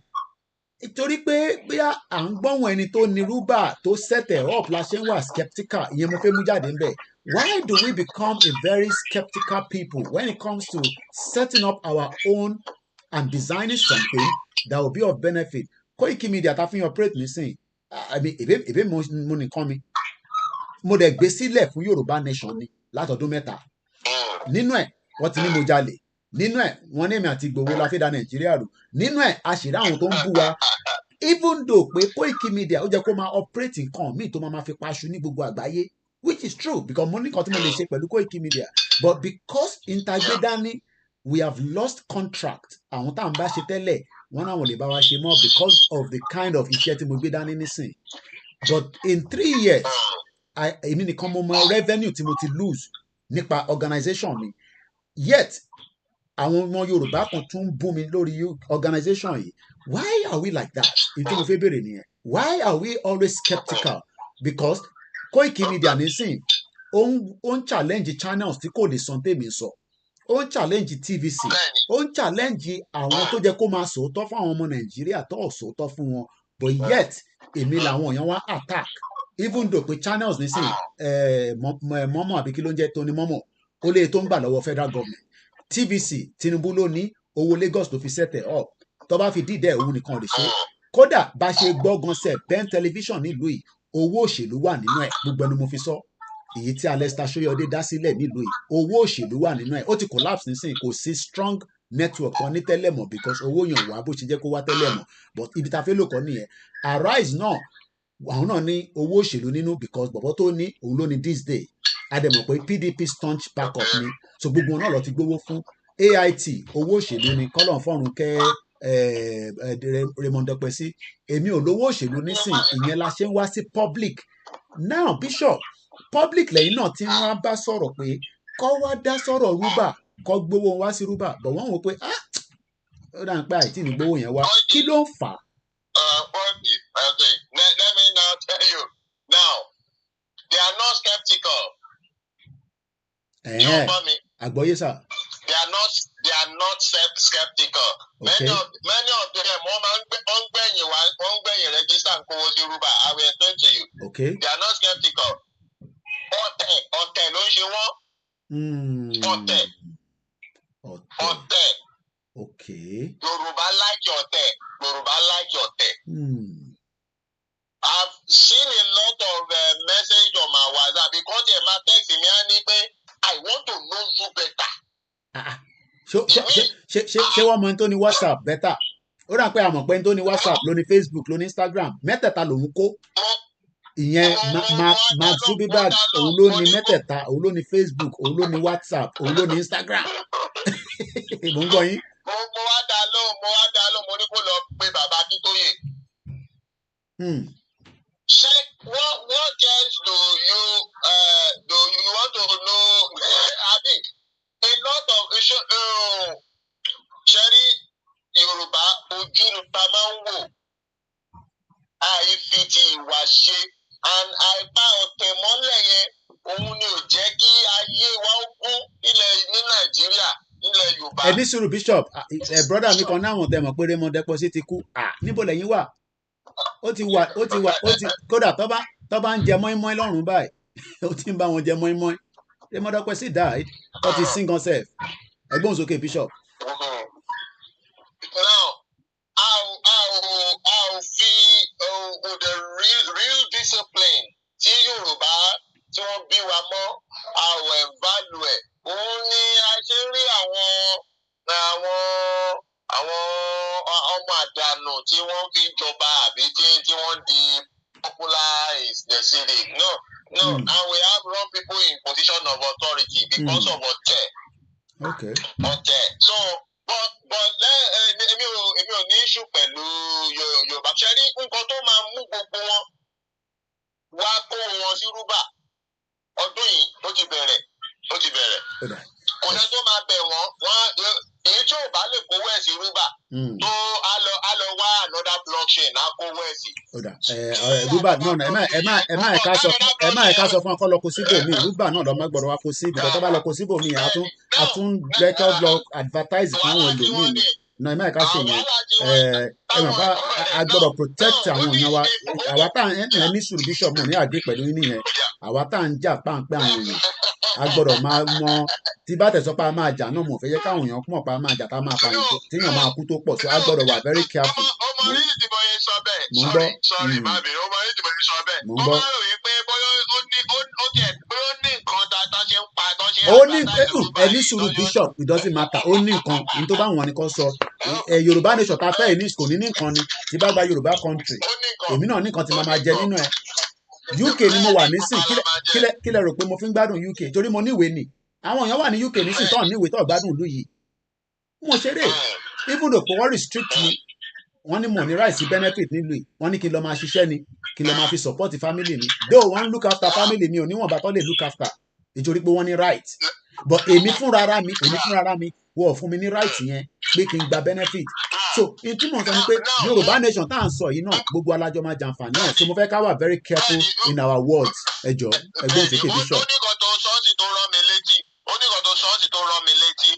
torí pé bí à ń gbọ́wọ́n ẹni tó ní Ruba tó set it up la ṣe ń wà skeptical, ìyẹn mo fẹ́ mú jáde ńbẹ̀. Why do we become a very skeptical people when it comes to setting up our own and designing something that will be of benefit? KOIKIMEDIA ta fi operate nísìn. I mean, èbé mo nìkan mi. Mo dẹ̀ gbé sílẹ̀ fún Yorùbá nation ni látọdún 3. Nínú ẹ̀, wọ́n ti ní mo jalè. Nínú ẹ̀, wọ́n ní èmi àti Ìgbòho la fi dá Nàìjíríà rú. Nínú ẹ̀, a ṣì rí àwọn tó ń bú wa. Even though pé KOIKIMEDIA ó jẹ́ kó máa operate nǹkan míì tó máa fi paṣu ní gbogbo àgbáyé. Which is true because money kan tí mo lè ṣe pẹ̀lú KOIKIMEDIA. But because Intagbedani, we have lost contract. Àwọn tá à ń bá ṣe tẹ́lẹ̀, wọ́n náà wọ́n lè bá wa ṣe mọ́ because of the kind of iṣẹ́ tí mo gbé dání nísìn. But in 3 years, èmi nìkan mo mọ revenue tí mo ti lose nípa organization mi. Yet, àwọn ọmọ Yorùbá kan tún bú mi lórí organization yìí. Why are we like that? Ìtí mo fẹ́ bèrè nìyẹn. Why are we always skeptical? Because KOIKIMEDIA nísìn ó ń challenge channels tí kò lè san tèmi sọ. Ó ń challenge TVC. Ó ń challenge àwọn tó jẹ́ kó máa sòótọ́ fún àwọn ọmọ Nàìjíríà tó ò sòótọ́ fún wọn. But yet, èmi làwọn èèyàn wá attack. Even though pé channels nísìn mọ́mọ́ àbí kí ló ń jẹ́ Tony Momo ó lè tó ń gbà lọ́wọ́ federal government. TVC Tinubu ló ní owó Lagos ló fi set it up. Tó bá fi dídẹ̀ òun nìkan lè ṣe. Kódà bá ṣe gbọ́ gan sẹ̀ Ben television nílùú yìí owó òṣèlú wà nínú ẹ̀ gbogbo ẹnu mo fi sọ. èyí tí Alester Soyode dá sílẹ̀ nílùú yìí owó òṣèlú wà nínú ẹ̀ ó ti collapse nísìnyí kò sí strong network kan ní tẹ́lẹ̀ mọ́ because owó yàn wá bó ṣe jẹ́ kó wá tẹ́lẹ̀ mọ́ but ibi tá a fẹ́ lò kọ́ nìyẹn Arise náà àwọn náà ní owó òṣèlú nínú because bọ̀bọ̀ tó ní òun ló ní this day adẹ̀mọ̀ pé PDP staunch backup ni so gbogbo náà lọ ti gbowó fún AIT owó òṣèlú ni kọ́lọ̀ fọ́run kẹ́ Raymond Dopesi èmi ò lówó òṣèlú nísìn ìyẹn la ṣe ń wá sí public now Bishop public lẹ́yìn náà tí wọ́n bá sọ̀rọ̀ pé kọ́ wá dá sọ̀rọ̀ rúbà kọ́ gbowó wá sí rúbà bọ̀ wọ́n wò pé ó dà ń pẹ́ àìtí ní gbowó yẹn wá kí ló ń fà á. Let me now tell you now they are not skeptical. Àgbọ́yé sà. They are not skeptical. Okay. Many of them wọ́n gbẹ̀yìn register and kówó sí rúbà. I will explain to you. Okay. They are not skeptical. Ọ̀tẹ̀ ló ń ṣe wọ́n. Ọ̀tẹ̀. Okay. Yorùbá like ọ̀tẹ̀. I've seen a lot of message on my WhatsApp because they ma text me and say I want to know you better. Ṣé wọ́n mọ ẹni tó ní WhatsApp better? Ó dà pé àmọ̀ pé ẹni tó ní WhatsApp ló ní Facebook ló ní Instagram mẹ́tẹ̀ẹ̀ta lòun kó. Ìyẹn Mark Zuckerberg òun ló ní mẹ́tẹ̀ẹ̀ta òun ló ní Facebook òun ló ní WhatsApp òun ló ní Instagram. Mo ń gbọ́ yín. Mo wá dá lóhùn mo ní kó lọ pe bàbá Akíntóyè. Ṣé what else do you want to know? Abi a lot of ṣẹ́rí Yorùbá ojú ta máa ń wò àìfi ti ìwà ṣe and àìpa ọ̀tẹ̀ mọ́lẹ̀ yẹn òun ni ò jẹ́ kí ayé wa ó kún ilẹ̀ ní Nàìjíríà ilẹ̀ Yorùbá. Ẹ ní sùúrù Bishop brother mi kan náà wọ̀n tẹ̀ mọ̀ pé Raymond Dopesi ti kú níbo lẹ́yìn wà ó ti kódà tó bá ń jẹ mọ́ínmọ́ín lọ́rùn báyìí ó ti ń bá wọn jẹ mọ́ínmọ́ín Raymond Dopesi died ó ti sing on self ẹgbọ́n sókè Bishop. Now I'll feel the real discipline tí Yorùbá tí wọ́n bí wa mọ́ our value òun ni a ṣe rí àwọn ọmọ àdánù tí wọ́n fi jọba àbí tí wọ́n di popular is the city. No, and we have wrong people in position of authority because of ọ̀tẹ̀. Okay. Ọ̀tẹ̀. So but èmi ò ní issue pẹ̀lú Yorùbá. Ṣé rí nǹkan tó máa mú gbogbo wọn wá kó wọn sí rúbà ọdún yìí ó ti bẹ̀rẹ̀. Kò sẹ́ tó máa bẹ̀ wọ́n èyí tí ò bá lè kówó ẹ̀ sí rúbà tó á lọ wá another blockchain á kówó ẹ̀ sí. Rúbà náà ẹ má ẹ̀ka sọ fún ọkọ lọ kó síbò mi rúbà náà lọ má gbọ́dọ̀ wá kó síbò tó bá lọ kó síbò mi àtún record blog advertise fún àwọn ẹlòmíì náà ẹ má ẹ̀ka ṣe yẹn ẹ mọ̀ bá a gbọ́dọ̀ protect àwọn èèyàn wa àwa tá à ń ní sùúrù Bishop mo ní àgbé pẹ̀lú yín nìyẹn àwa tá à ń jà páńpẹ́ àwọn èèyàn a gbọ́dọ̀ máa mọ tí bá tẹ̀sọ́ pa máa jà náà mọ̀ fẹ́ yẹ káwọn èèyàn mọ̀ pa máa jà ká máa pa nǹkan téèyàn máa kú tó pọ̀ so a gbọ́dọ̀ wà very careful. ọmọ yìí ti bọ yẹn sọ bẹ́ẹ̀. Mo ń gbọ́. Sorry má bínú ọmọ yìí ti bọ yẹn sọ bẹ́ẹ̀. Mo ń gbọ́. ọmọ rẹ̀ wí pé bóyá ó tiẹ̀ pé ó ní nǹkan tó ṣe ń pa tó ṣe ń ó ní ẹni sùúrù Bishop it doesn't matter ó ní nǹkan ní tó bá wọn ni kò sọ Yorùbá nation ta fẹ́ ní kò ní nǹkan ni tí bá gba Yorùbá country èmi náà ní nǹkan tí máa jẹ nínú ẹ̀ UK ni mo wà nísìn kí lẹ rò pé mo fi ń gbádùn UK torí mo níwèé ni àwọn èèyàn wà ní UK nísìn tó níwèé tó gbádùn ìlú yìí mo ṣeré even though wọ́n restrict me wọ́n ní mo ní right sí benefit nílùú yìí wọ́n ní kí n lọ máa ṣiṣẹ́ ni kí n lọ máa fi support family mi though wọ́n look after family mi ò níwọ̀nba tó lè look after nítorí pé wọ́n ní right but èmi fúnra mi wọ́n fún mi ní right yẹn pé kí n gba benefit so n tí mo sọ ni pé Yorùbá nation tá à ń sọ yìí náà gbogbo alájọ máa jàǹfààní náà so mo fẹ́ ká wà very careful in our words ẹjọ́ ẹgbẹ́ òsèké Bishop. ó ní nǹkan tó sọ́ọ̀sì tó rán mi létí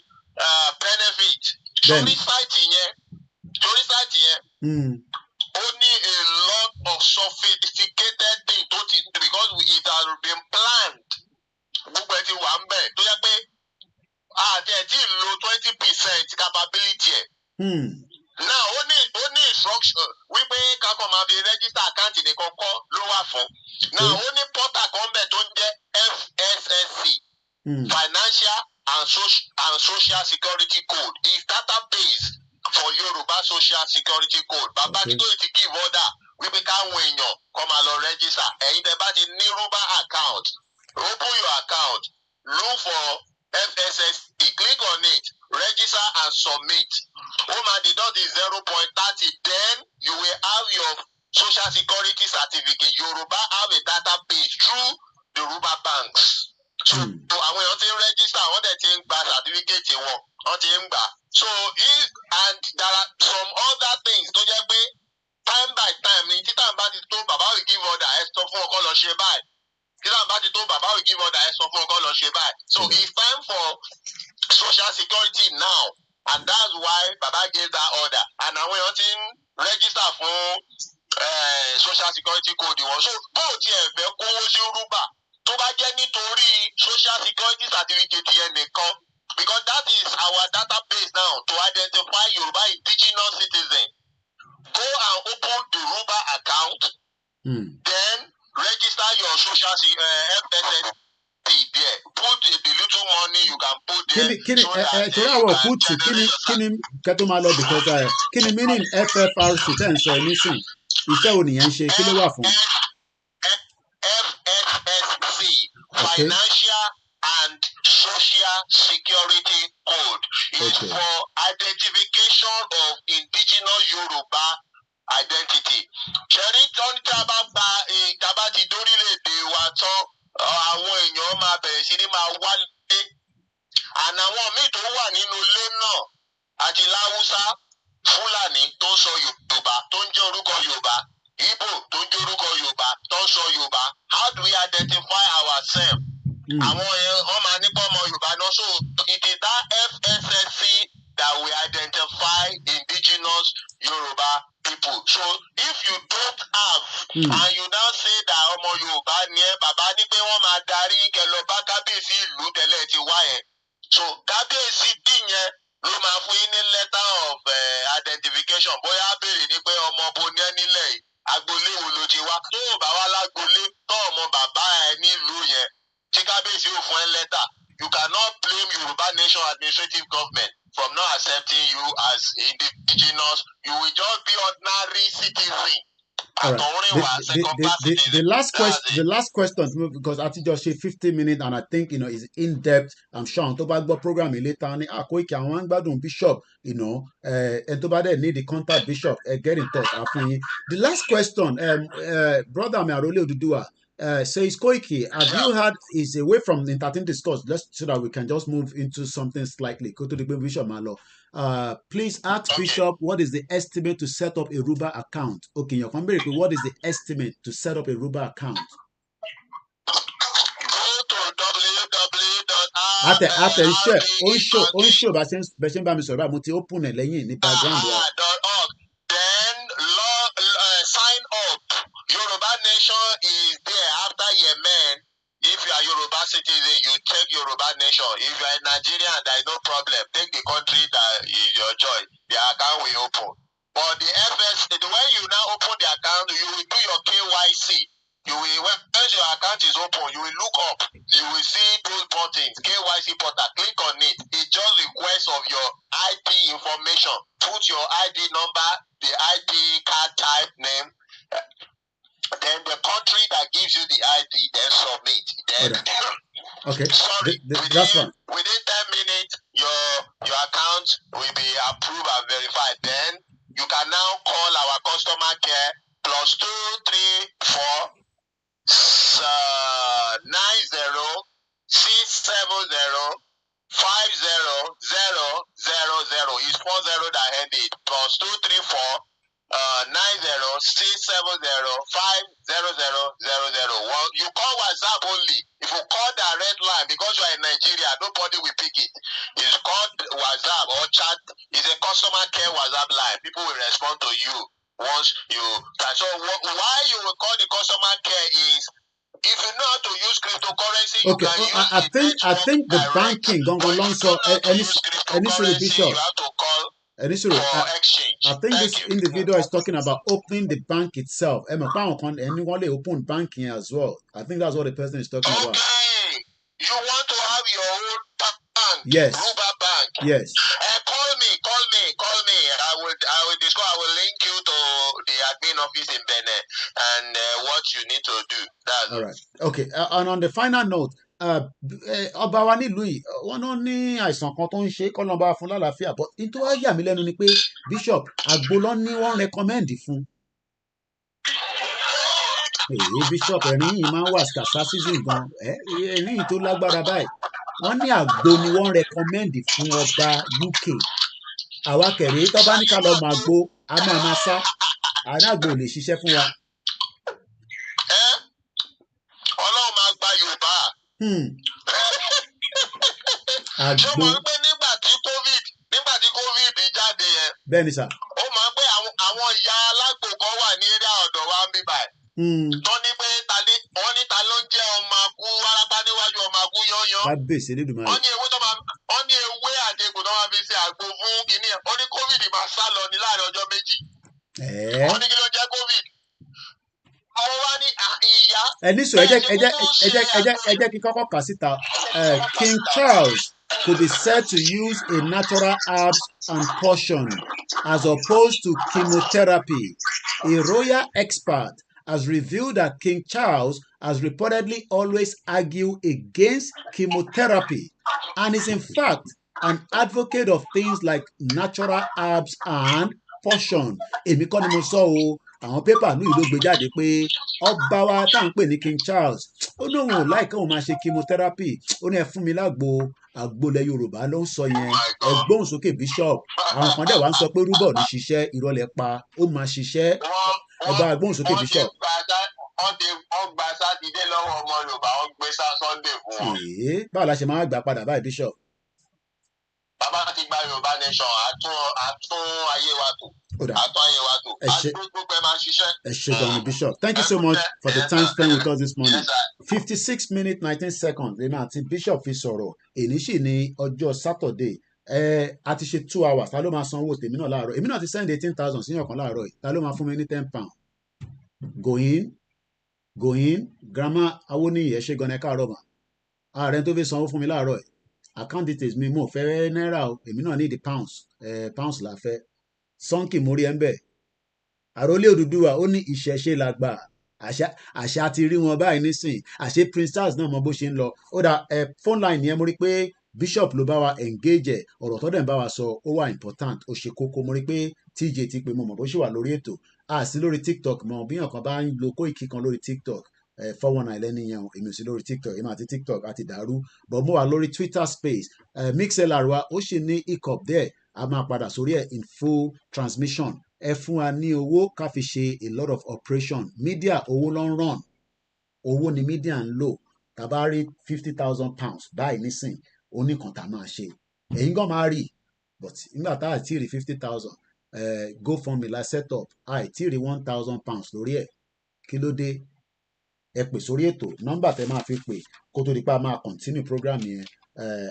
benefit torí sáìtì yẹn ó ní a lot of sophisticated things tó ti because it has been planned gbogbo ẹ ti wà ń bẹ̀ tó yẹ pé àti ẹ̀ tí ì lo 20% capability ẹ̀. Now ó ní instruction wípé kakọ máa fi register account nìkan kọ́ ló wà fún. Now ó ní portal kan bẹ̀ tó ń jẹ́ Financial and social security code is database for Yoruba social security code. Bàbá tí tó ti give order wípé káwọn èèyàn kó máa lọ register. Ẹ̀yin tẹ́ bá ti ní Yoruba account, open your account, look for FSSC, click on it, register and submit. Deduct is 0.30. Then you will have your social security certificate. Yoruba have a database through the Yoruba banks. So àwọn èèyàn ti ń register, wọ́n dẹ̀ ti ń gba certificate wọn, wọ́n ti ń gbà. So and there are some other things tó jẹ́ pé time by time ni tí time bá ti tó bàbá will give order ẹ sọ fún ọkọ lọ ṣe báyìí. Tí time bá ti tó bàbá will give order ẹ sọ fún ọkọ lọ ṣe báyìí. So it's time for social security now, and that's why bàbá gave that order. And àwọn èèyàn ti ń register fún social security code wọn. So bó o tiẹ̀ fẹ́ kówó sí rúbà tó bá jẹ́ nítorí social security certificate yẹn nìkan, because that is our database now to identify Yoruba indigenous citizen. Go and open the Yoruba account, then register your social FSS there. Put the little money you can put there. Kí ni meaning FFRC tẹ́ ń sọ nísìn? Iṣẹ́ wo nìyẹn ń ṣe? Kí ló wà fún? FSSC, Financial and Social Security Code, is for identification of indigenous Yoruba identity. Ṣẹ̀rí tó ń tábà ti dórílẹ̀-èdè wa tán, àwọn èèyàn máa bẹ̀rẹ̀ sí ní máa wálé. Àná àwọn míì tó wà nínú ilé náà àti láwùsá Fúlàní tó ń sọ Yorùbá, tó ń jẹ́ orúkọ Yorùbá, Igbo tó ń jẹ́ orúkọ Yorùbá, tó ń sọ Yorùbá. How do we identify ourselves? Àwọn wọ́n máa ní pọ́ ọmọ Yorùbá náà. So it is that FSSC that we identify indigenous Yoruba people. So if you don't have and you now say that ọmọ Yorùbá ni ẹ́, bàbá ní pé wọ́n máa darí kẹ́ lọ bá kábíyèsí ìlú tẹ́lẹ̀ ti wá yẹn. So kábíyèsí bí yẹn ló máa fún yín ní letter of identification. Bóyá béèrè ní pé ọmọ bo ní ẹ nílẹ̀ yìí, agboolé wo ló ti wá. Tó o bá wá lágboolé tó ọmọ bàbá ẹ nílùú yẹn, tí kábíyèsí ò fún ẹ letter, you cannot blame Yoruba Nation administrative government from not accepting you as indigenous. You will just be ordinary citizen. All right. The last question, because I think just say 15 minutes, and I think is in depth. I'm sure on top of program later on. Koiki, I want to bishop, and to bad need the contact bishop. Get in touch. The last question, brother, me arole odudua. Says Koiki, have you had is away from the entertainment discourse, just so that we can just move into something slightly. Go to the Bishop Malo. Please ask Bishop, what is the estimate to set up a Ruba account? Okay, your company, what is the estimate to set up a Ruba account? Go to www.onshore, sign up. Yoruba Nation is there after Yemen. If you are Yoruba citizen, you take Yoruba Nation. If you are a Nigerian, there is no problem. Take the country that is your choice. The account will open. But the when you now open the account, you will do your KYC. Once your account is open, you will look up. You will see those buttons, KYC portal. Click on it. It just requests of your ID information. Put your ID number, the ID card type name. Then the country that gives you the ID, then submit. Then that's one. Within 10 minutes, your account will be approved and verified. Then you can now call our customer care +234 90 670 50000. It's 40 that ended. +234 90 670 50000. Well, you call WhatsApp only. If you call direct line, because you are in Nigeria, nobody will pick it. It's called WhatsApp or chat. It's a customer care WhatsApp line. People will respond to you once you can. So why you will call the customer care is if you know how to use cryptocurrency, you can use I think the banking going along so any Bishop. You have to call. I think this individual is talking about opening the bank itself. Anyone open banking as well. I think that's what the person is talking about. You want to have your Yes. Ruba Bank. Yes. Call me. I will link you to the admin office in Benin and what you need to do. That's all right. Okay. And on the final note, ọba wa nílùú yìí wọn náà ní àìsàn kan tó ń ṣe kọ́ lọ́nba fún lálàáfíà but ní tó wá yà mí lẹ́nu ni pé bishop àgbo ní wọ́n recommend fún. èyí bishop ẹ̀rín yìí máa ń wà scarcity gan ẹ̀rín yìí tó lágbára báyìí wọ́n ní àgbo ni wọ́n recommend fún ọba UK àwa kẹ̀rẹ́ tó bá ní ká lọ́ọ́ máa gbó a máa sá àná àgbo ò lè ṣiṣẹ́ fún wa. Ọlọ́run máa gba Yorùbá. Ṣé o mọ̀ pé nígbà tí COVID jáde yẹn? Bẹ́ẹ̀ ni sà. Ó mọ̀ pé àwọn ìyá alágbò kan wà ní eré ọ̀dọ̀ wa ń bí báyìí. Tó ní pé wọ́n ní ta ló ń jẹ́ ọmọ akú wárápá níwájú ọmọ akú yányán. Bá bèsè lédùmarè. Wọ́n ní ewé àdégbò náà máa fi ṣe àgbo fún kínní ẹ̀. Ó ní COVID máa sá lọ ní láàrin ọjọ́ méjì. Wọ́n ní kí ló jẹ́ COVID. Mo wá ní ìyá. Ní sọ ẹ jẹ́ kí kọ́kọ́ kà síta King Charles could be said to use a natural herbs and potion as opposed to chemotherapy. A royal expert has revealed that King Charles has reportedly always argued against chemotherapy and is in fact an advocate of things like natural herbs and potion. Èmi kọ́ ni mo sọ o àwọn pépà ní ìlú gbé jáde pé ọba wa tá à ń pè ní King Charles ó ní òun ò láìka òun máa ṣe chemotherapy ó ní ẹ fún mi lágbo àgbolẹ̀ Yorùbá ló ń sọ yẹn ẹgbóhùn sókè bishop àwọn kan dẹ̀ wá ń sọ pé rúbọ̀ ní ṣiṣẹ́ ìrọ̀lẹ́ pa ó máa ṣiṣẹ́ ọba agbóhùn sókè bishop. wọ́n gba sátidé lọ́wọ́ ọmọ Yorùbá wọ́n gbé Sunday fún wọn. báwo la ṣe máa gbà padà báyìí bishop. Bàbá ti gba Yorùbá nation àtún ayé wa tò. Bishop, thank you so much for the time spent with us this morning. 56 minutes 19 seconds èmi àti Bishop fi sọ̀rọ̀ èní sì ní ọjọ́ Saturday a ti ṣe 2 hours ta ló máa san owó tèmi náà láàárọ̀ èmi náà ti send 18,000 sí ọ̀kan láàárọ̀ yìí ta ló máa fún mi ní £10 going grandma awoniyi ẹ ṣé gan ẹ káàárọ̀ mà ààrẹ tó fi sanwó fún mi láàárọ̀ yìí account details mi mo fẹ́ náírà o èmi náà ní the pounds la fẹ́ sọ́ǹkì mórí ẹ̀ ń bẹ̀ àròlé Odùduwà ó ní ìṣẹ̀ṣe làgbà àṣà ti rí wọn báyìí nísìn àṣẹ Prince Charles náà mọ bó ṣe ń lọ ó dà phone line yẹn mo rí pé Bishop ló bá wa engage ọ̀rọ̀ tó dẹ̀ ń bá wa sọ ó wà important ó ṣe kókó mo rí pé TJ ti pé mo mọ̀ bó ṣe wà lórí ètò sí lórí TikTok mọ̀ bí ọ̀kan bá ń lo Koiki kan lórí TikTok 419 lẹ́ni yẹn èmi ò sí lórí TikTok èmi àti TikTok àti dàrú but mo wà lórí Twitter space MixLR wa ó sì ní hiccup there a máa padà sórí ẹ̀ in full transmission ẹ fún wa ní owó ká fi ṣe a lot of operation media owó ló ń run owó ni media ń lò tàbá rí £50,000 báyìí nísìn oníkan tá a máa ṣe ẹ̀yin gan máa rí but nígbà tá a ti rí 50,000 GoFundMe la set up a ti rí £1,000 lórí ẹ̀ kí ló dé ẹ pè sórí ètò nọ́mbà tẹ máa fi pè kó tó di pa máa continue program yẹn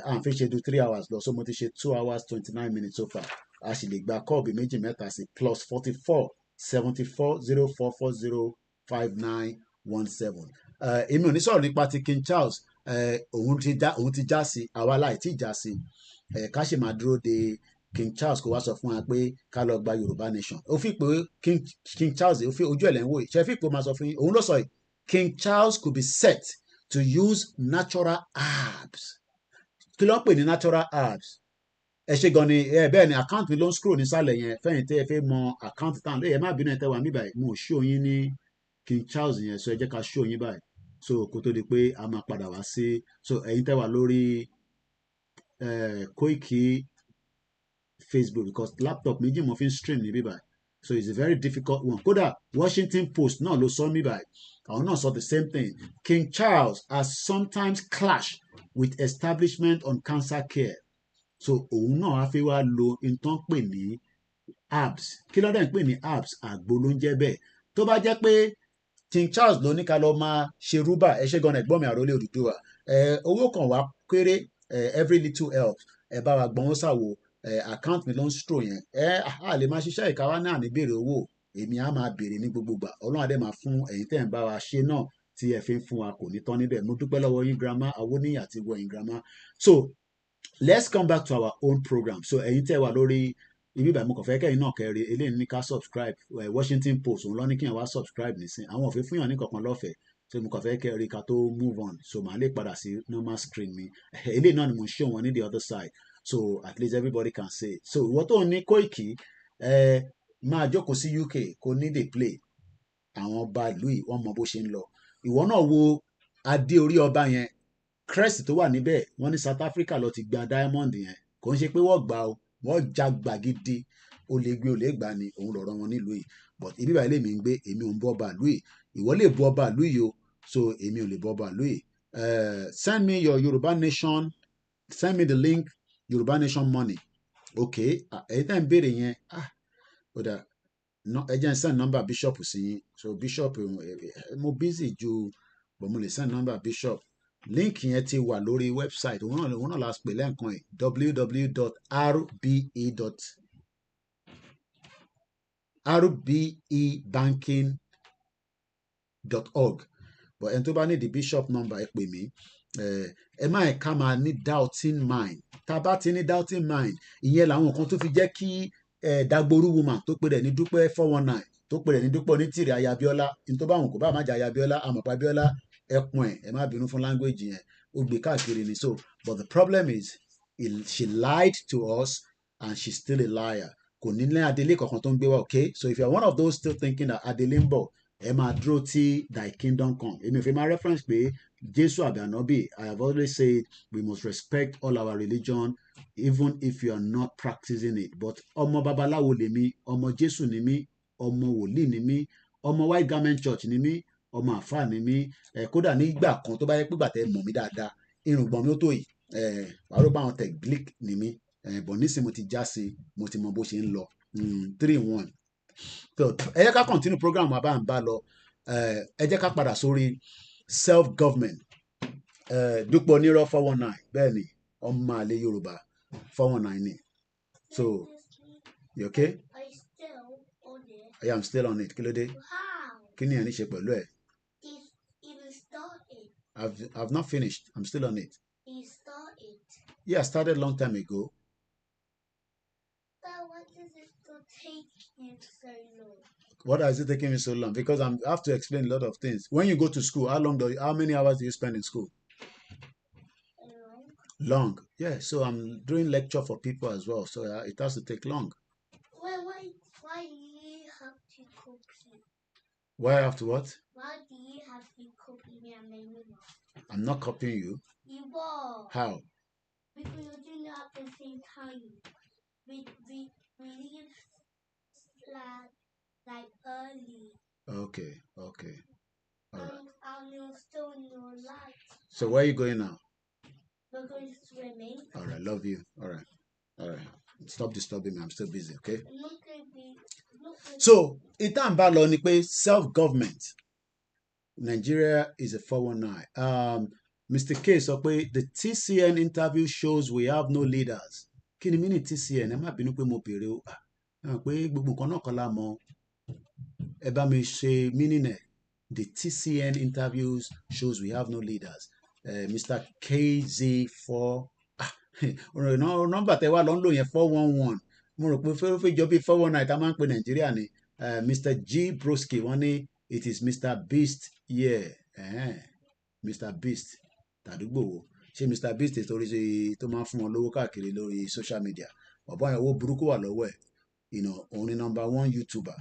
à ń fi ṣe do 3 hours lọ so mo ti ṣe 2 hours 29 minutes so far a sì lè gba kọ́ọ̀bù méjì mẹ́ta sí +44 74 0440 5917. èmi ò ní sọ̀rọ̀ nípa ti King Charles òun ti já sí àwa láì tí já sí ká ṣe máa dúró de King Charles kó wá sọ fún wa pé ká lọ gba Yorùbá nation ó fi pé King Charles ó fi ojú ẹ̀ lẹ́ ń wò yìí ṣe fi pé ó máa sọ fún yín òun ló sọ yìí King Charles could be set to use natural herbs kí ló ń pè ní natural herbs ẹ ṣe gan ni bẹ́ẹ̀ ni account mi ló ń scroll nísàlẹ̀ yẹn fẹ́yìn tí ẹ fẹ́ mọ account tán lóye má bínú ẹ tẹ́ wà mí báyìí mo show yín ní King Charles yẹn so ẹ jẹ́ ká show yín báyìí so kó tó di pé a máa padà wá sí so ẹ̀yin tẹ́ wà lórí Koiki Facebook because laptop méjì mo fi ń stream níbí báyìí so it's a very difficult one kódà Washington Post náà ló sọ mí báyìí àwọn náà sọ the same thing King Charles has sometimes clashed with establishment on cancer care so òun náà á fi wá lo nǹkan pè ní herbs kí ló dé ń pè ní herbs àgbo ló ń jẹ́ bẹ́ẹ̀ tó bá jẹ́ pé King Charles ló ní ká lọ máa ṣe rúbà ẹ ṣe gan ẹ̀gbọ́n mi àròlé Odùduwà owó kan wá kéré every little helps ẹ bá wa gbọ́n ó ṣàwò account mi ló ń stro yẹn a lè máa ṣiṣẹ́ ìkáwá náà ní béèrè owó èmi á máa béèrè ní gbogbo gbà Ọlọ́run adé máa fún ẹ̀yin tẹ́ ń bá wa ṣe náà tí ẹ fi ń fún wa kò ní tán níbẹ̀ mo dúpẹ́ lọ́wọ́ yín grandma Awoniyi àti wọ̀nyí grandma so let's come back to our own program. So ẹ̀yin tẹ́ wà lórí ibi ìbàmú kọ̀fẹ́ kẹ́yìn náà kẹ́rin eléyìí ní ká subscribe Washington Post òun lọ ní kí yẹn wá subscribe nísìn àwọn òfin fún yàn ní kankan lọ́fẹ̀ẹ́ so mo kàn fẹ́ kẹ́rin ká tó move on so màá lè padà sí normal screen mi eléyìí náà ni mo ń show wọn ní the other side so at least everybody can say it. So ìwọ tó ní Koiki máa jókòó sí UK kò ní dey play àwọn ọba ìlú yìí wọ́n mọ bó ṣe ń lọ ìwọ náà wo adé orí ọba yẹn crest tó wà níbẹ̀ wọ́n ní South Africa lọ ti gba diamond yẹn kò ń ṣe pé wọ́n gbà o wọ́n já gbàgede ó lè gbé ó lè gbà ní òun lọ̀rọ̀ wọn nílùú yìí but ibi báyìí lèmi ń gbé èmi ò ń bọ́ ọba ìlú yìí ìwọ lè bọ́ ọba ìlú yìí o so èmi ò lè bọ́ ọba ìlú yìí send me your Yoruba Nation send me the link Yoruba Nation money okay ẹ̀yin tẹ́ ń béèrè yẹn ó dà ẹ jẹ́ n send number bishop sí yín so bishop mo busy ju but mo lè send number bishop link yẹn ti wà lórí website òun náà la pè lẹ́ǹkan ẹ̀ www.rbebanking.org but ẹni tó bá ní the bishop number ẹ pè mí ẹ má ẹ ká máa ní doubting mind tá a bá ti ní doubting mind ìyẹn làwọn kan tó fi jẹ́ kí Dagboru woman tó pè rẹ̀ ní Dúpẹ́ 419 tó pè rẹ̀ ní Dúpẹ́ Onítìrì Ayabiola ní tó bá wọn kò bá má jẹ Ayabiola àmọ̀pá Abiola ẹkùn ẹ má bínú fún language yẹn ó gbé káàkiri ni so but the problem is she lied to us and she's still a liar kò ní lẹ́yìn Adélé kankan tó ń gbé wá okay so if you are one of those still thinking that Adélé ń bọ̀ ẹ máa dúró tí thy kingdom come èmi ò fi máa reference pé Jésù àbí ànábì I have always said we must respect all our religion even if you are not practicing it but ọmọ babaláwo lèmi ọmọ Jésù ni mí ọmọ wòlíì ni mí ọmọ white garment church ni mí ọmọ àfáà ni mí kódà nígbà kan tó bá yẹ pé gbàtẹ́ mọ̀ mí dáadáa irùngbọ̀n mi ó tó yìí wàá rò bá àwọn tẹ̀gbílík ni mí bọ̀ nísìnyí mo ti já sí mo ti mọ bó ṣe ń lọ 3-1 so ẹ jẹ́ ká continue program àbá ń bá lọ ẹ jẹ́ ká padà sórí self government Dúpẹ́ Onírọ́ 419 bẹ́ẹ̀ ni ọmọ àlè Yorùbá 419 ni so you okay? I am still on it kí ló dé kí ni ẹ̀ ní ṣe pẹ̀lú ẹ̀. I've not finished. I'm still on it. You started? Yeah, I started a long time ago. But what does it take you so long? What is it taking me so long? Because I have to explain a lot of things. When you go to school, how many hours do you spend in school? Long. Yeah, so I'm doing lecture for people as well. So it has to take long. Well, why do you have to copy? Why I have to what? Why do you have to copy me and make me laugh? I'm not copying you. You are. How? Because you're doing it at the same time. We leave like early. Okay. All right. And you're still in your light. So where are you going now? We're going swimming. All right, love you. All right. Stop disturbing me. I'm still busy, okay? I'm not going to be... So, ìtàn bá lọ ni pé self-government. Nigeria is a 419. Mr. K sọ pé the TCN interview shows we have no leaders. Kí ni meaning TCN? Ẹ má bínú pé mo béèrè o. Pé gbogbo nǹkan náà kan la mọ̀. Ẹ bá mi ṣe meaning ẹ̀. The TCN interviews shows we have no leaders. Mr. KZ4 nọ́mbà tẹ wá lọ ń lò yẹn 411 mo rò pé fẹ́rẹ́fẹ́ jọ bí 419 tá a máa ń pè Nàìjíríà ni Mr. G Broski wọ́n ní it is Mr. Beast Mr. Beast tàdúgbò wo ṣé Mr. Beast torí ṣe tó máa ń fún wọn lówó káàkiri lórí social media ọ̀bọ̀n yẹn owó burúkú wà lọ́wọ́ ẹ̀ òun ni number 1 YouTuber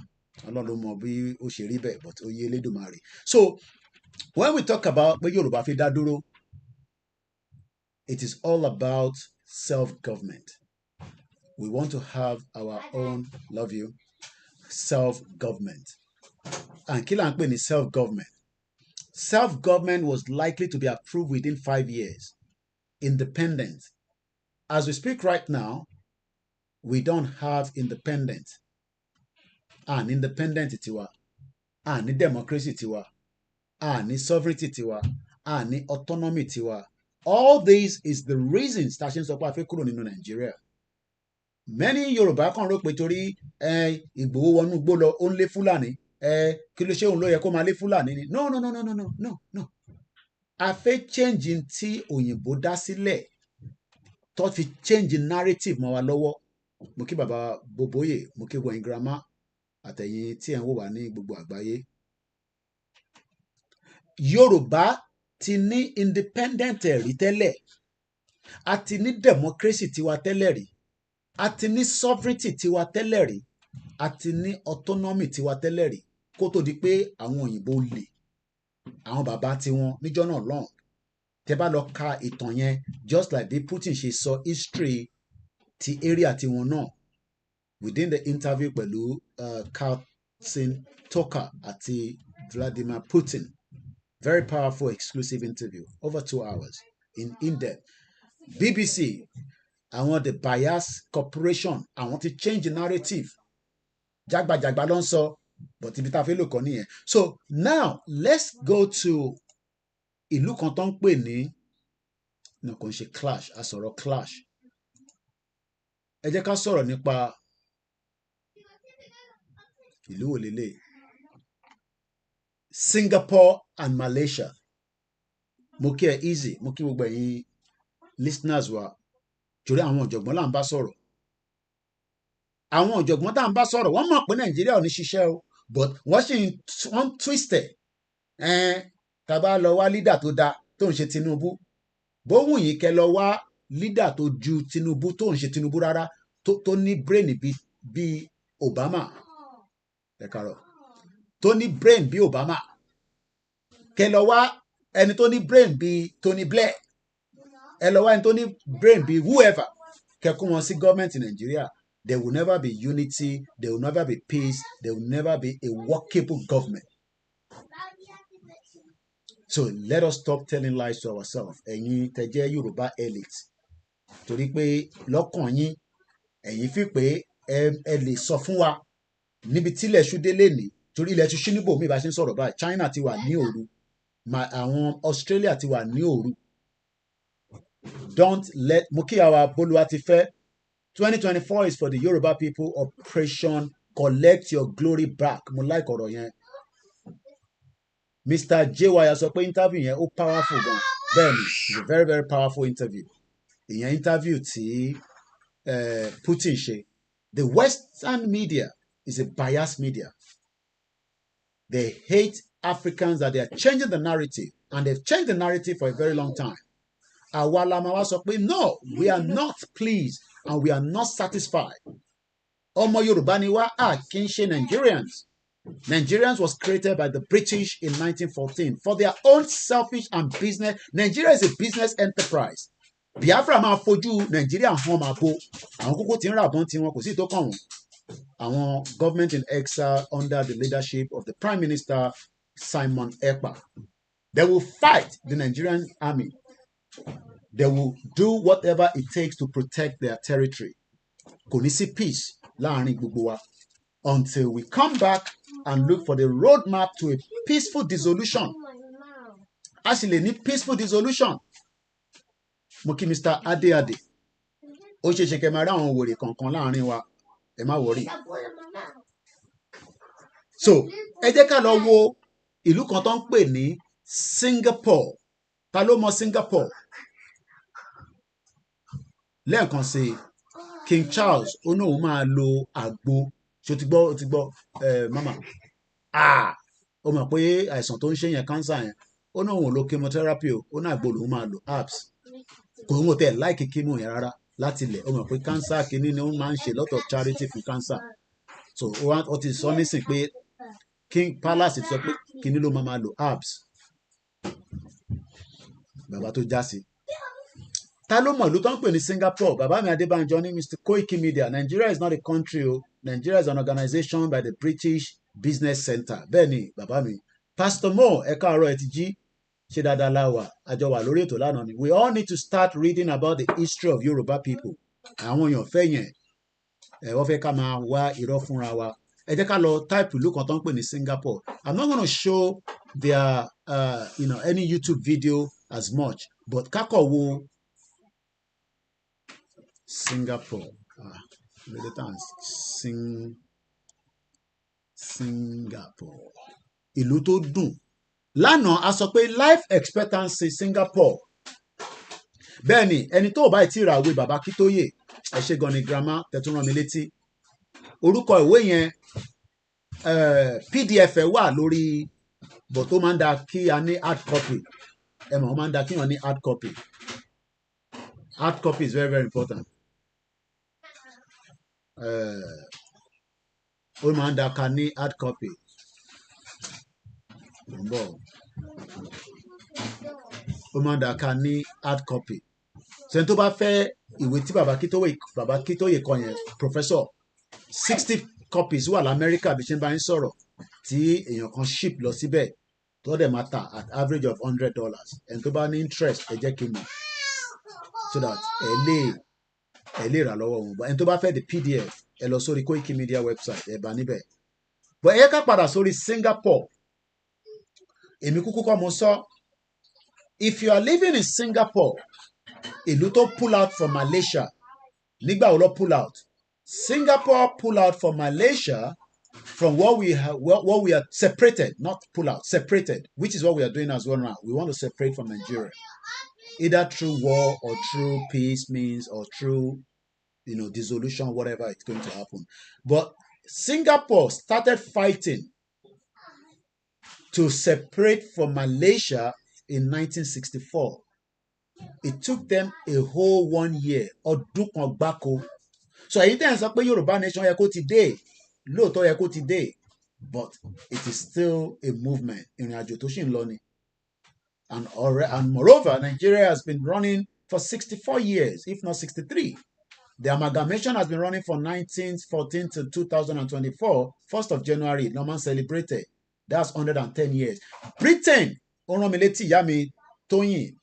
ọlọ́run mọ bí ó ṣe rí bẹ́ẹ̀ but ó yé Elédùmarè. So when we talk about pé Yorùbá fi dá dúró it is all about self-government. We want to have our own, love you, self-government. And kí là ń pè ní self-government? Self-government was likely to be approved within 5 years. Independent. As we speak right now, we don't have independence. And independent tiwa. And democracy tiwa. And sovereignty tiwa. And autonomy tiwa. All this is the reasons that ṣe ń sọ pé a fẹ́ kúrò nínú Nàìjíríà. Many Yorùbá kan rò pé torí Ìgbòho wọnú igbó lọ ó ń lé Fúlàní kí ló ṣe òun ló yẹ kó máa lé Fúlàní ni. No. A fẹ́ change tí òyìnbó dá sílẹ̀ tó fi change narrative mọ́ wa lọ́wọ́. Mo kí bàbá Boboye, mo kí wọ̀nyí grandma àtẹ̀yìn tí ẹ̀ ń wò wá ní gbogbo àgbáyé. Yorùbá ti ní independent rí tẹ́lẹ̀, a ti ní democracy tiwa tẹ́lẹ̀ rí, a ti ní sovereignty tiwa tẹ́lẹ̀ rí, a ti ní autonomy tiwa tẹ́lẹ̀ rí kó tó di pé àwọn òyìnbó lè àwọn bàbá tiwọn níjọ́ náà lọ́hùn. Tẹ́ bá lọ ka ìtàn yẹn just like bí Putin ṣe sọ history ti area tiwọn náà within the interview pẹ̀lú Carlson Tucker àti Vladimir Putin. Very powerful exclusive interview over 2 hours in depth. BBC àwọn the bias corporation àwọn ti change the narrative jagbajagba ló ń sọ but ibi tá a fẹ́ lò kọ́ nìyẹn. So now let's go to ìlú kan tó ń pè ní no kò ń ṣe clash a sọ̀rọ̀ clash. Ẹ jẹ́ ká sọ̀rọ̀ nípa ìlú wo lélẹ̀ Singapore and Malaysia. Mo kí ẹ easy mo kí gbogbo ẹ̀yin listeners wa torí àwọn ọ̀jọ̀gbọ́n là ń bá sọ̀rọ̀. Àwọn ọ̀jọ̀gbọ́n tá à ń bá sọ̀rọ̀ wọ́n mọ̀ pé Nàìjíríà ò ní ṣiṣẹ́ o but wọ́n twist ẹ̀ tá a bá lọ wá leader tó dáa tó ń ṣe Tinubu bóhùn yìí kẹ́ lọ wá leader tó ju Tinubu tó ń ṣe Tinubu rárá tó ní brain bíi Obama ẹ kàrọ̀ tó ní brain bíi Obama kẹ́ lọ wá ẹni tó ní brain bíi Tony Blair ẹ lọ wá ẹni tó ní brain bíi whoever kẹ́ kó wọn sí gọ́ọ̀mẹ̀ntì Nàìjíríà. There will never be unity, there will never be peace, there will never be a workable government. So let us stop telling lies to ourselves. Ẹ̀yin tẹ́ jẹ́ Yorùbá elite. Torí pé lọ́kàn yín, ẹ̀yin fi pé ẹ lè sọ fún wa níbi tí ilẹ̀ ṣú dé lénìí. Torí ilẹ̀ ṣú níbò mi bá ṣe ń sọ̀rọ̀ báyìí. China ti wà ní òru. Àwọn Australia ti wà ní òru. Don't let Mukiawa Boluwatife 2024 is for the Yoruba people. Operation Collect Your Glory Back. Mo like ọ̀rọ̀ yẹn. Mr. J.Y. sọ pé interview yẹn ó powerful gan. Bẹ́ẹ̀ni, it's a very very powerful interview. Ìyẹn interview tí Putin ṣe. The Western media is a biased media. They hate Africans that they are changing the narrative and they've changed the narrative for a very long time. Àwa la máa wá sọ pé no, we are not pleased and we are not satisfied. Ọmọ Yorùbá ni wá kì í ṣe Nigerians. Nigerians was created by the British in 1914 for their own selfish and business. Nigeria is a business enterprise. Biafra máa fojú Nigeria hàn máa bo. Àwọn kókó tí ń rà bọ́n tí wọn kò sí tó kàn wọ́n. Àwọn government in exile under the leadership of the Prime Minister Simon Ekpa. They will fight the Nigerian army. They will do whatever it takes to protect their territory. Kò ní sí peace láàrin gbogbo wa until we come back and look for the roadmap to a peaceful dissolution. A sì lè ní peaceful dissolution. Mo kí Mr. Adeade. Ó ṣe ṣe kẹ́ máa rí àwọn wèrè kankan láàrin wa. Ẹ má worry. So, ẹ jẹ́ ká lọ wo ìlú kan tó ń pè ní Singapore. Ta ló mọ Singapore? Lẹ́ẹ̀kan sí King Charles ó náà máa lo àgbo ṣé o ti gbọ́ mama ó mọ̀ pé àìsàn tó ń ṣe yẹn cancer yẹn ó náà òun lo chemotherapy ó náà àgbo lòun máa lo herbs kò ń wò tẹ́ láìkí chemo yẹn rárá láti ilẹ̀ ó mọ̀ pé cancer kìíní ni ó máa ń ṣe lot of charity fún cancer so ó ti sọ nísìn pé King Palace ti sọ pé kìíní ló máa lo herbs bàbá tó já sí. Ta ló mọ̀ ìlú tó ń pè ní Singapore? Bàbá mi Adébánjọ ní Mr. KOIKIMEDIA. Nigeria is not a country o. Nigeria is an organization by the British Business Center. Bẹ́ẹ̀ ni bàbá mi. Pastor Mo ẹ káàárọ̀ ẹ ti jí. Ṣé dáadáa la wà? Àjọ wà lórí ètò lánàá ni. We all need to start reading about the history of Yoruba people. Àwọn èèyàn fẹ́ yẹn. Wọ́n fẹ́ ká máa wá irọ́ fúnra wa. Ẹ jẹ́ ká lọ type ìlú kan tó ń pè ní Singapore. I'm not going to show their any YouTube video as much but kákọ̀ wo Singapore Singapore ìlú tó dùn lánàá a sọ pé life expectancy Singapore bẹ́ẹ̀ ni ẹni tó bá ti ra ìwé bàbá Kítóyè ẹ ṣe gan ni grandma tẹ̀tún rán mi létí orúkọ ìwé yẹn PDF ẹ wà lórí bọ̀ tó máa ń da kí a ní hard copy ẹ mọ̀ ó máa ń da kí wọ́n ní hard copy is very very important ó máa ń da ká ní hard copy ó máa ń da ká ní hard copy sẹ́ni tó bá fẹ́ ìwé tí bàbá Kítóyè kọ yẹn professor 60 copies wà lamẹ́ríkà bí ṣe ń bá yín sọ̀rọ̀ tí èèyàn kan ship lọ síbẹ̀ tó dẹ̀ máa tà at average of $100 ẹni tó bá ní interest ẹ jẹ́ kí n mọ̀ so that ẹ lè rà lọ́wọ́ wọn ẹni tó bá fẹ́ the PDF ẹ lọ sórí KOIKIMEDIA website ẹ bá níbẹ̀ but ẹ yẹ ká padà sórí Singapore èmi kúkú kọ́ mo sọ if you are living in Singapore ìlú tó pull out from Malaysia nígbà wo ló pull out Singapore pull out from Malaysia from what we are separated, not pull out, separated, which is what we are doing as well now. We want to separate from Nigeria, either through war or through peace means or through, dissolution, whatever it's going to happen. But Singapore started fighting to separate from Malaysia in 1964. It took them a whole 1 year. Ọdún kan gbáko. So èyí tẹ́ ń sọ pé Yorùbá nation yẹ kó ti dé lóòótọ́ yẹ kó ti dé but it is still a movement ìrìn àjò tó ṣì ń lọ ni and moreover Nigeria has been running for 64 years if not 63. The amalgamation has been running from 1914 to 2024 1st of January normal celebrated that's 110 years. Britain ó rán mi létí ìyá mi Tóyìn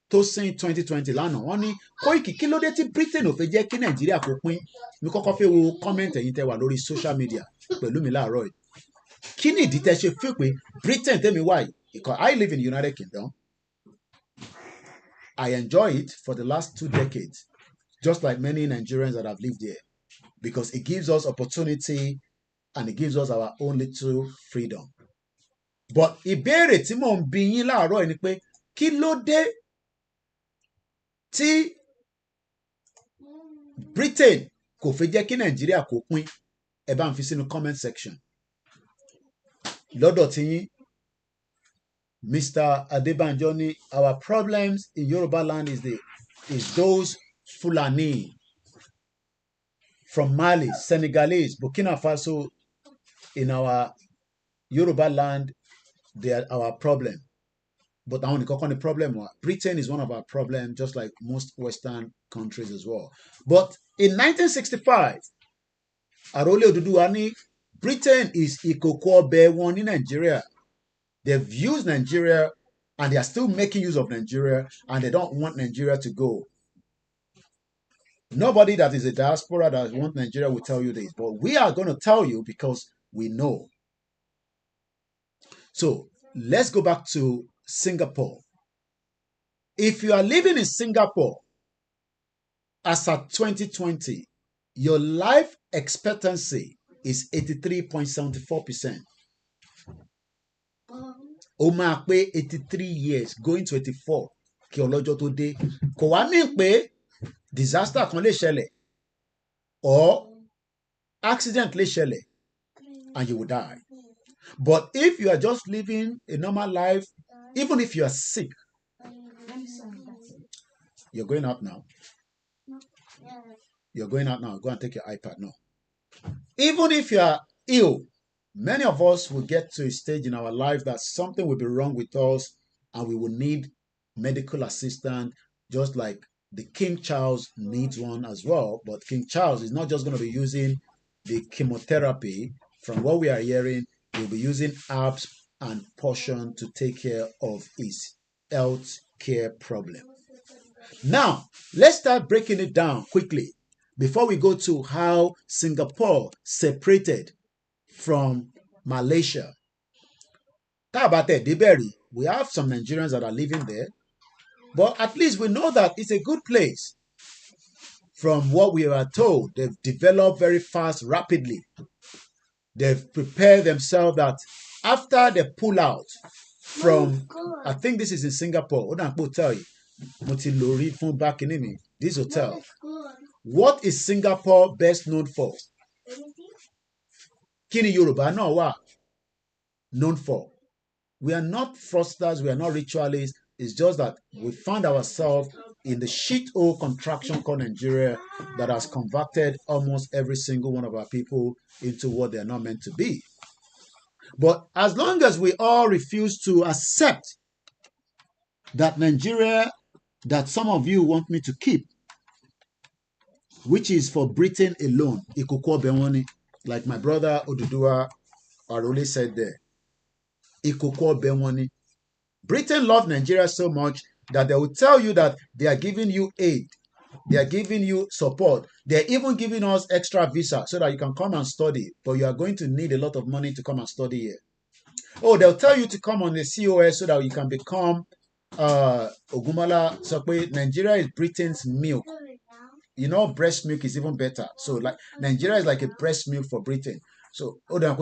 tó sin 2020 lánàá wọ́n ní Koiki kí ló dé tí Britain ò fẹ́ jẹ́ kí Nàìjíríà kó pín mi kọ́kọ́ fẹ́ wo comment ẹ̀yin tẹ́ wà lórí social media pẹ̀lú mi láàárọ̀ yìí kí ni ìdí tẹ́ ṣe feel pé Britain tẹ́mi wà yìí because I live in the United Kingdom I enjoy it for the last 2 decades just like many Nigerians that have lived here because it gives us opportunity and it gives us our own little freedom but ìbéèrè tí mò ń bi yín láàárọ̀ yìí ni pé kí ló dé tí Britain kò fẹ́ jẹ́ kí Nàìjíríà kó pín ẹ bá ń fi sínú comment section lọ́dọ̀ tí yín Mr. Adebanjo ní our problems in Yoruba land is those Fulani from Mali, Senegalese, Burkina Faso in our Yoruba land they are our problem. But I only the problem. Britain is one of our problems, just like most Western countries as well. But in 1965, Arole Oduduwa, Britain is Ikoko Obe1 in Nigeria. They've used Nigeria and they are still making use of Nigeria and they don't want Nigeria to go. Nobody that is a diaspora that wants Nigeria will tell you this, but we are going to tell you because we know. So let's go back to Singapore. If you are living in Singapore as of 2020, your life expectancy is 83.74%. Ó máa pé 83 years going to 84 kí ọlọ́jọ́ tó dé. Kò wá ní pé disaster kan lè ṣẹlẹ̀ or accident lè ṣẹlẹ̀ and you will die. But if you are just living a normal life, even if you are sick, you're going out now. You're going out now. Go and take your iPad now. Even if you are ill, many of us will get to a stage in our life that something will be wrong with us and we will need medical assistance, just like the King Charles needs one as well. But King Charles is not just going to be using the chemotherapy. From what we are hearing, he'll be using herbs and potion to take care of his health care problem. Now, let's start breaking it down quickly before we go to how Singapore separated from Malaysia. We have some Nigerians that are living there, but at least we know that it's a good place. From what we are told, they've developed very fast, rapidly. They've prepared themselves that after they pull out from, I think this is in Singapore, what I will tell you, Mutilori fún Bakinimi. This hotel. What is Singapore best known for? Kini Yoruba náà wà known for. We are not fraudsters, we are not ritualists. It's just that we found ourselves in the shithole contraction called Nigeria that has converted almost every single one of our people into what they are not meant to be. But as long as we all refuse to accept that Nigeria that some of you want me to keep, which is for Britain alone, Ikoko Bewani, like my brother Oduduwa Arole said there, Ikoko Bewani. Britain loves Nigeria so much that they will tell you that they are giving you aid, they are giving you support, they are even giving us extra visa so that you can come and study, but you are going to need a lot of money to come and study here. Oh, they'll tell you to come on the COS so that you can become Ogumala. So Nigeria is Britain's milk. You know, breast milk is even better. So like Nigeria is like a breast milk for Britain. So we're not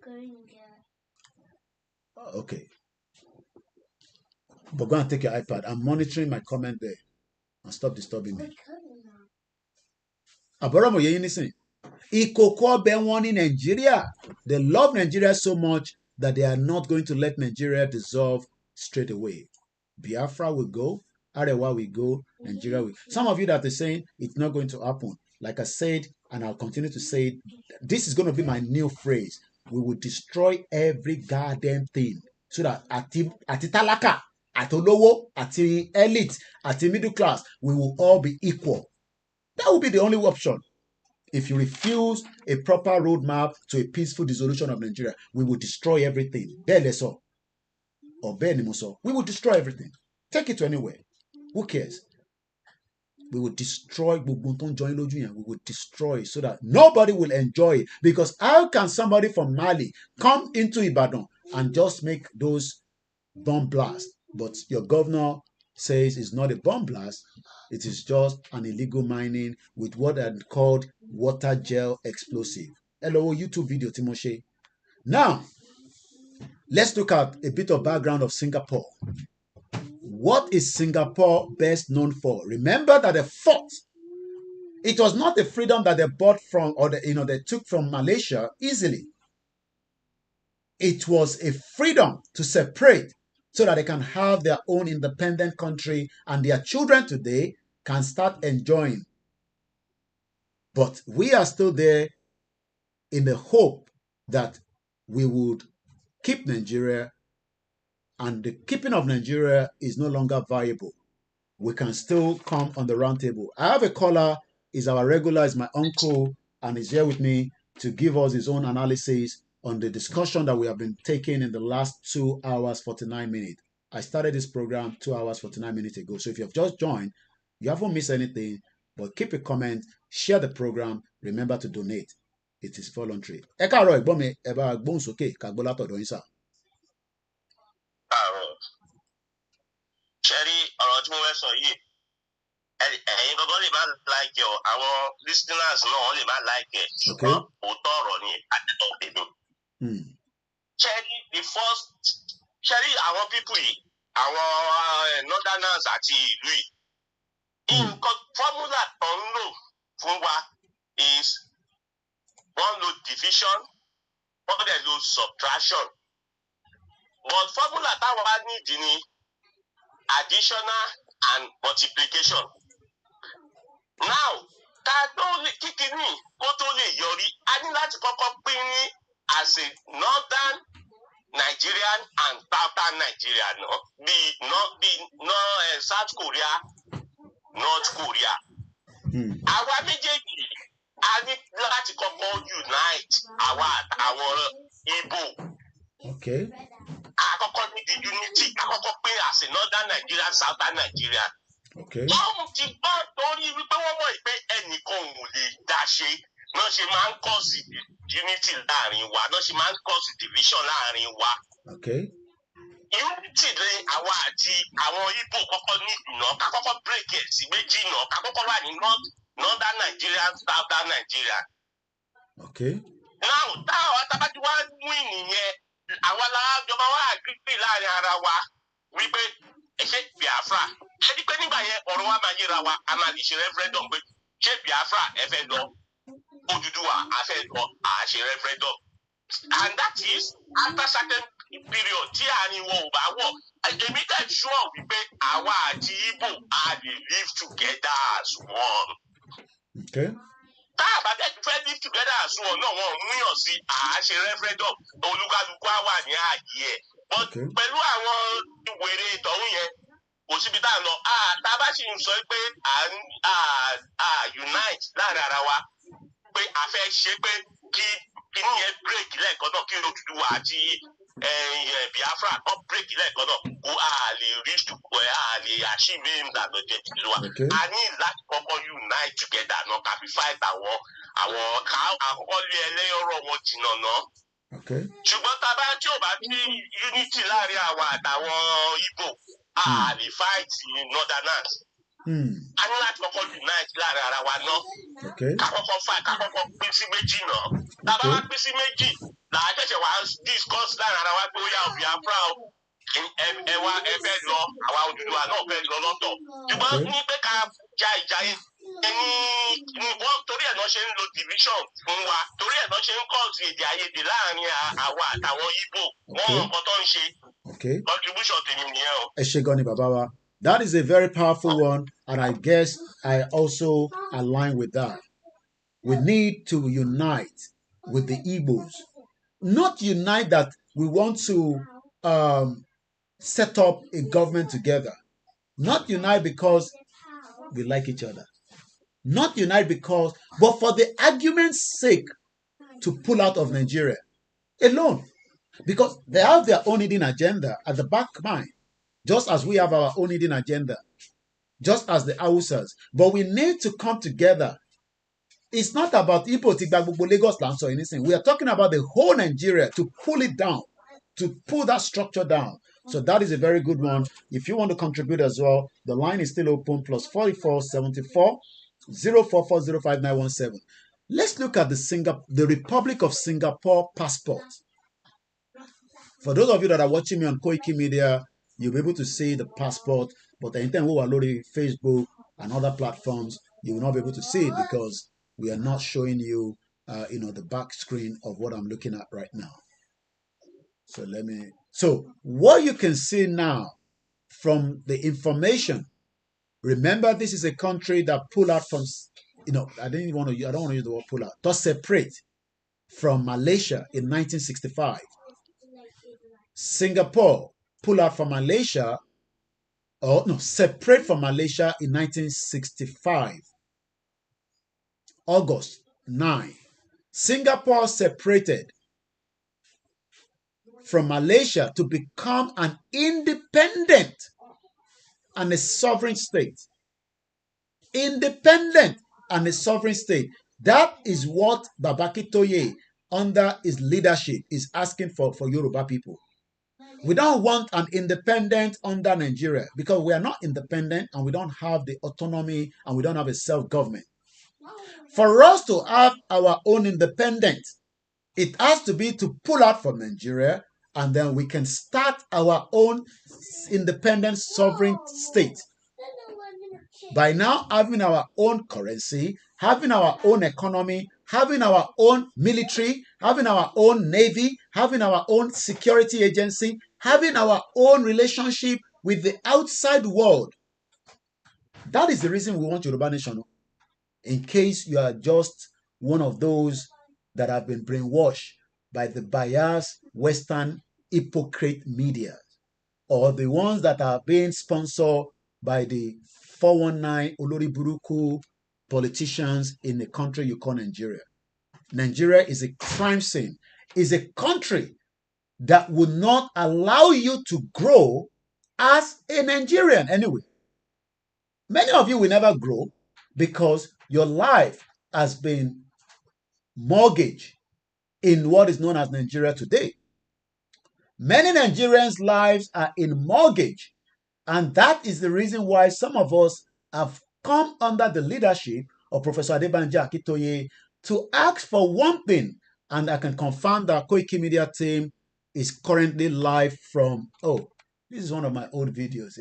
going there. Okay. But go and take your iPad. I'm monitoring my comment there. And stop disturbing me. Aboromo ye listen. Ikoko Benwani Nigeria. They love Nigeria so much that they are not going to let Nigeria dissolve straight away. Biafra will go, Arewa will go, Nigeria will. Some of you that are saying it's not going to happen. Like I said, and I'll continue to say it, this is going to be my new phrase. We will destroy every goddamn thing so that ati talaka, ati olowo, ati elite, ati middle class, we will all be equal. That will be the only option. If you refuse a proper roadmap to a peaceful dissolution of Nigeria, we will destroy everything. Beleso or Benimuso, we will destroy everything. Take it to anywhere. Who cares? We will destroy. We will destroy so that nobody will enjoy it. Because how can somebody from Mali come into Ibadan and just make those bomb blasts? But your governor says it's not a bomb blast. It is just an illegal mining with what are called water gel explosive. Hello, YouTube video, Timoshe. Now, let's look at a bit of background of Singapore. What is Singapore best known for? Remember that they fought. It was not the freedom that they bought from or they took from Malaysia easily. It was a freedom to separate so that they can have their own independent country and their children today can start enjoying. But we are still there in the hope that we would keep Nigeria, and the keeping of Nigeria is no longer viable. We can still come on the round table. I have a caller, is our regular, is my uncle, and he's here with me to give us his own analysis on the discussion that we have been taking in the last 2 hours, 49 minutes. I started this program 2 hours, 49 minutes ago. So if you have just joined, you haven't missed anything, but keep a comment, share the program, remember to donate. It is voluntary. Ẹ káàárọ̀ ẹ̀gbọ́n mi, ẹ bá gbóhùn sókè ká gbọ́ látọ̀dọ̀ yín sà. Ṣẹ́rí ọ̀rọ̀ tí mo fẹ́ sọ yìí, ẹ̀yin gbọ́dọ̀ lè má like ẹ̀ àwọn listeners náà lè má like ẹ̀ ṣùgbọ́n òótọ́ ọ̀rọ̀ ni àtẹ̀tọ̀ tèmi. Ṣẹ́rí àwọn people yìí, àwọn northerners àti ìlú yìí, nǹkan formula tó ń lò fún wa is wọ́n lo division, wọ́n dẹ̀ lo subtraction. But formula táwọn wá nídìí ni additional and multiplication. Now, ká tó lè kíkiri kó tó lè yọrí, a ní láti kọ́kọ́ pín ní as a northern Nigerian and southern Nigeria náà bí South Korea, North Korea. Àwa méjèèjì a ní láti kọ́kọ́ unite àwa àtàwọn Igbo. Okay. Àkọ́kọ́ ní the unity, àkọ́kọ́ pé as a northern Nigeria, southern Nigeria. Okay. Wọ́n ti gbọ́ torí wípé wọ́n mọ̀ pé ẹnìkan ò lè dá ṣe náà ṣe máa ń cause unity láàrin wa, náà ṣe máa ń cause division láàrin wa. Okay. Unity lè àwa àti àwọn Igbo kọ́kọ́ ní ìná, ká kọ́kọ́ break it sí méjì náà, ká kọ́kọ́ wà ní northern Nigeria, southern Nigeria. Okay. Now, tábàtí wá win nìyẹn, àwa lájọba wá agree láàrin ara wa wípé ṣé Biafra ṣé ní pé nígbà yẹn ọ̀rọ̀ wa máa yíra wa a máa lè ṣe referendum pé ṣé Biafra ẹ fẹ́ lọ Odùduwà a fẹ́ lọ à ṣe referendum. And that is after certain period tí àárín wọn ò bá wọ̀ èmi tẹ̀ sure wípé àwa àti Igbo a lè live together as one. Okay. Tá a bá dẹ̀ fẹ́ live together as one náà wọn ò múyàn sí àṣẹ referendum olúkálukú á wà ní ààyè ẹ̀. But pẹ̀lú àwọn ìwèrè ìtọ́hún yẹn kò síbi tá a lọ tá a bá sì ń sọ pé à unite láàrin ara wa pé a fẹ́ ṣe pé kí kíní yẹn break lẹ́ẹ̀kan náà kí Odùduwà àti Biafra kan break lẹ́ẹ̀kan náà kó a lè reach to a lè achieve aim that objective wa. A ní láti kọ́kọ́ unite together náà ká fi fight àwọn àkọ́kọ́ lé ẹlẹ́yọ̀rọ̀ wọn jìnnà náà. Ṣùgbọ́n tá a bá tí ò bá ní unity láàrin àwa àtàwọn Igbo a lè fight northerners. A ní láti kọ́kọ́ unite láàrin ara wa náà. Ká kọ́kọ́ pín sí méjì náà. Tá a bá wá pín sí méjì làá ṣẹ̀ṣẹ̀ wá discuss láàrin ara wa pé ó yá Biafra o. Ẹ wá ẹ fẹ́ lọ àwa Odùduwà náà fẹ́ lọ lọ́tọ̀. Ṣùgbọ́n ní pé ká ja ìjà yẹn ní wọ́n torí ẹ̀ náà ṣe ń lo division fún wa torí ẹ̀ náà ṣe ń cause èdè àìyedè láàrin àwa àtàwọn Igbo wọ́n mọ̀ nǹkan tó ń ṣe. Contribution tèmi nìyẹn o. Ẹ ṣé gan ni bàbá wa. That is a very powerful one, and I guess I also align with that. We need to unite with the Igbos. Not unite that we want to set up a government together. Not unite because we like each other. Not unite because, but for the argument's sake, to pull out of Nigeria alone. Because they have their own hidden agenda at the back mind. Just as we have our own hidden agenda. Just as the Hausas. But we need to come together. It's not about Igbo, Tigba, Lagos, land, or anything. We are talking about the whole Nigeria to pull it down. To pull that structure down. So that is a very good one. If you want to contribute as well, the line is still open. +44 74 044 05917. Let's look at the Republic of Singapore passport. For those of you that are watching me on Koiki Media, you'll be able to see the passport. But anytime we are loading Facebook and other platforms, you will not be able to see it because we are not showing you, the back screen of what I'm looking at right now. So what you can see now from the information, remember this is a country that pulled out from, I don't want to use the word pull out, to separate from Malaysia in 1965. Singapore pulled out from Malaysia, separate from Malaysia in 1965. August 9. Singapore separated from Malaysia to become an independent and a sovereign state. Independent and a sovereign state. That is what Babaki Toye, under his leadership, is asking for Yoruba people. We don't want an independent under Nigeria because we are not independent and we don't have the autonomy and we don't have a self-government. For us to have our own independence, it has to be to pull out from Nigeria and then we can start our own independent sovereign state. By now having our own currency, having our own economy, having our own military, having our own navy, having our own security agency, having our own relationship with the outside world. That is the reason we want Yoruba Nation. In case you are just one of those that have been brainwashed by the biased Western hypocrite media, or the ones that are being sponsored by the 419 Olori Buruku politicians in the country you call Nigeria. Nigeria is a crime scene, is a country that would not allow you to grow as a Nigerian anyway. Many of you will never grow because your life has been mortgaged in what is known as Nigeria today. Many Nigerians' lives are in mortgage, and that is the reason why some of us have come under the leadership of Professor Adebanji Akintoye to ask for one thing, And I can confirm that Koiki Media team is currently live from, oh, this is one of my old videos.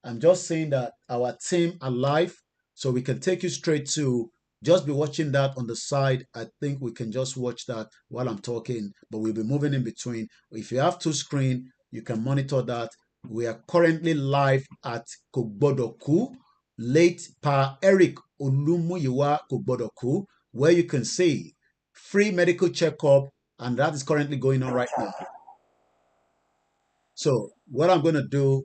I'm just saying that our team are live, so we can take you straight to just be watching that on the side. I think we can just watch that while I'm talking, but we'll be moving in between. If you have two screens, you can monitor that. We are currently live at Kogbodoku, late Pa Eric Olumuyiwa Kogbodoku, where you can see free medical checkup, and that is currently going on right now. So what I'm going to do,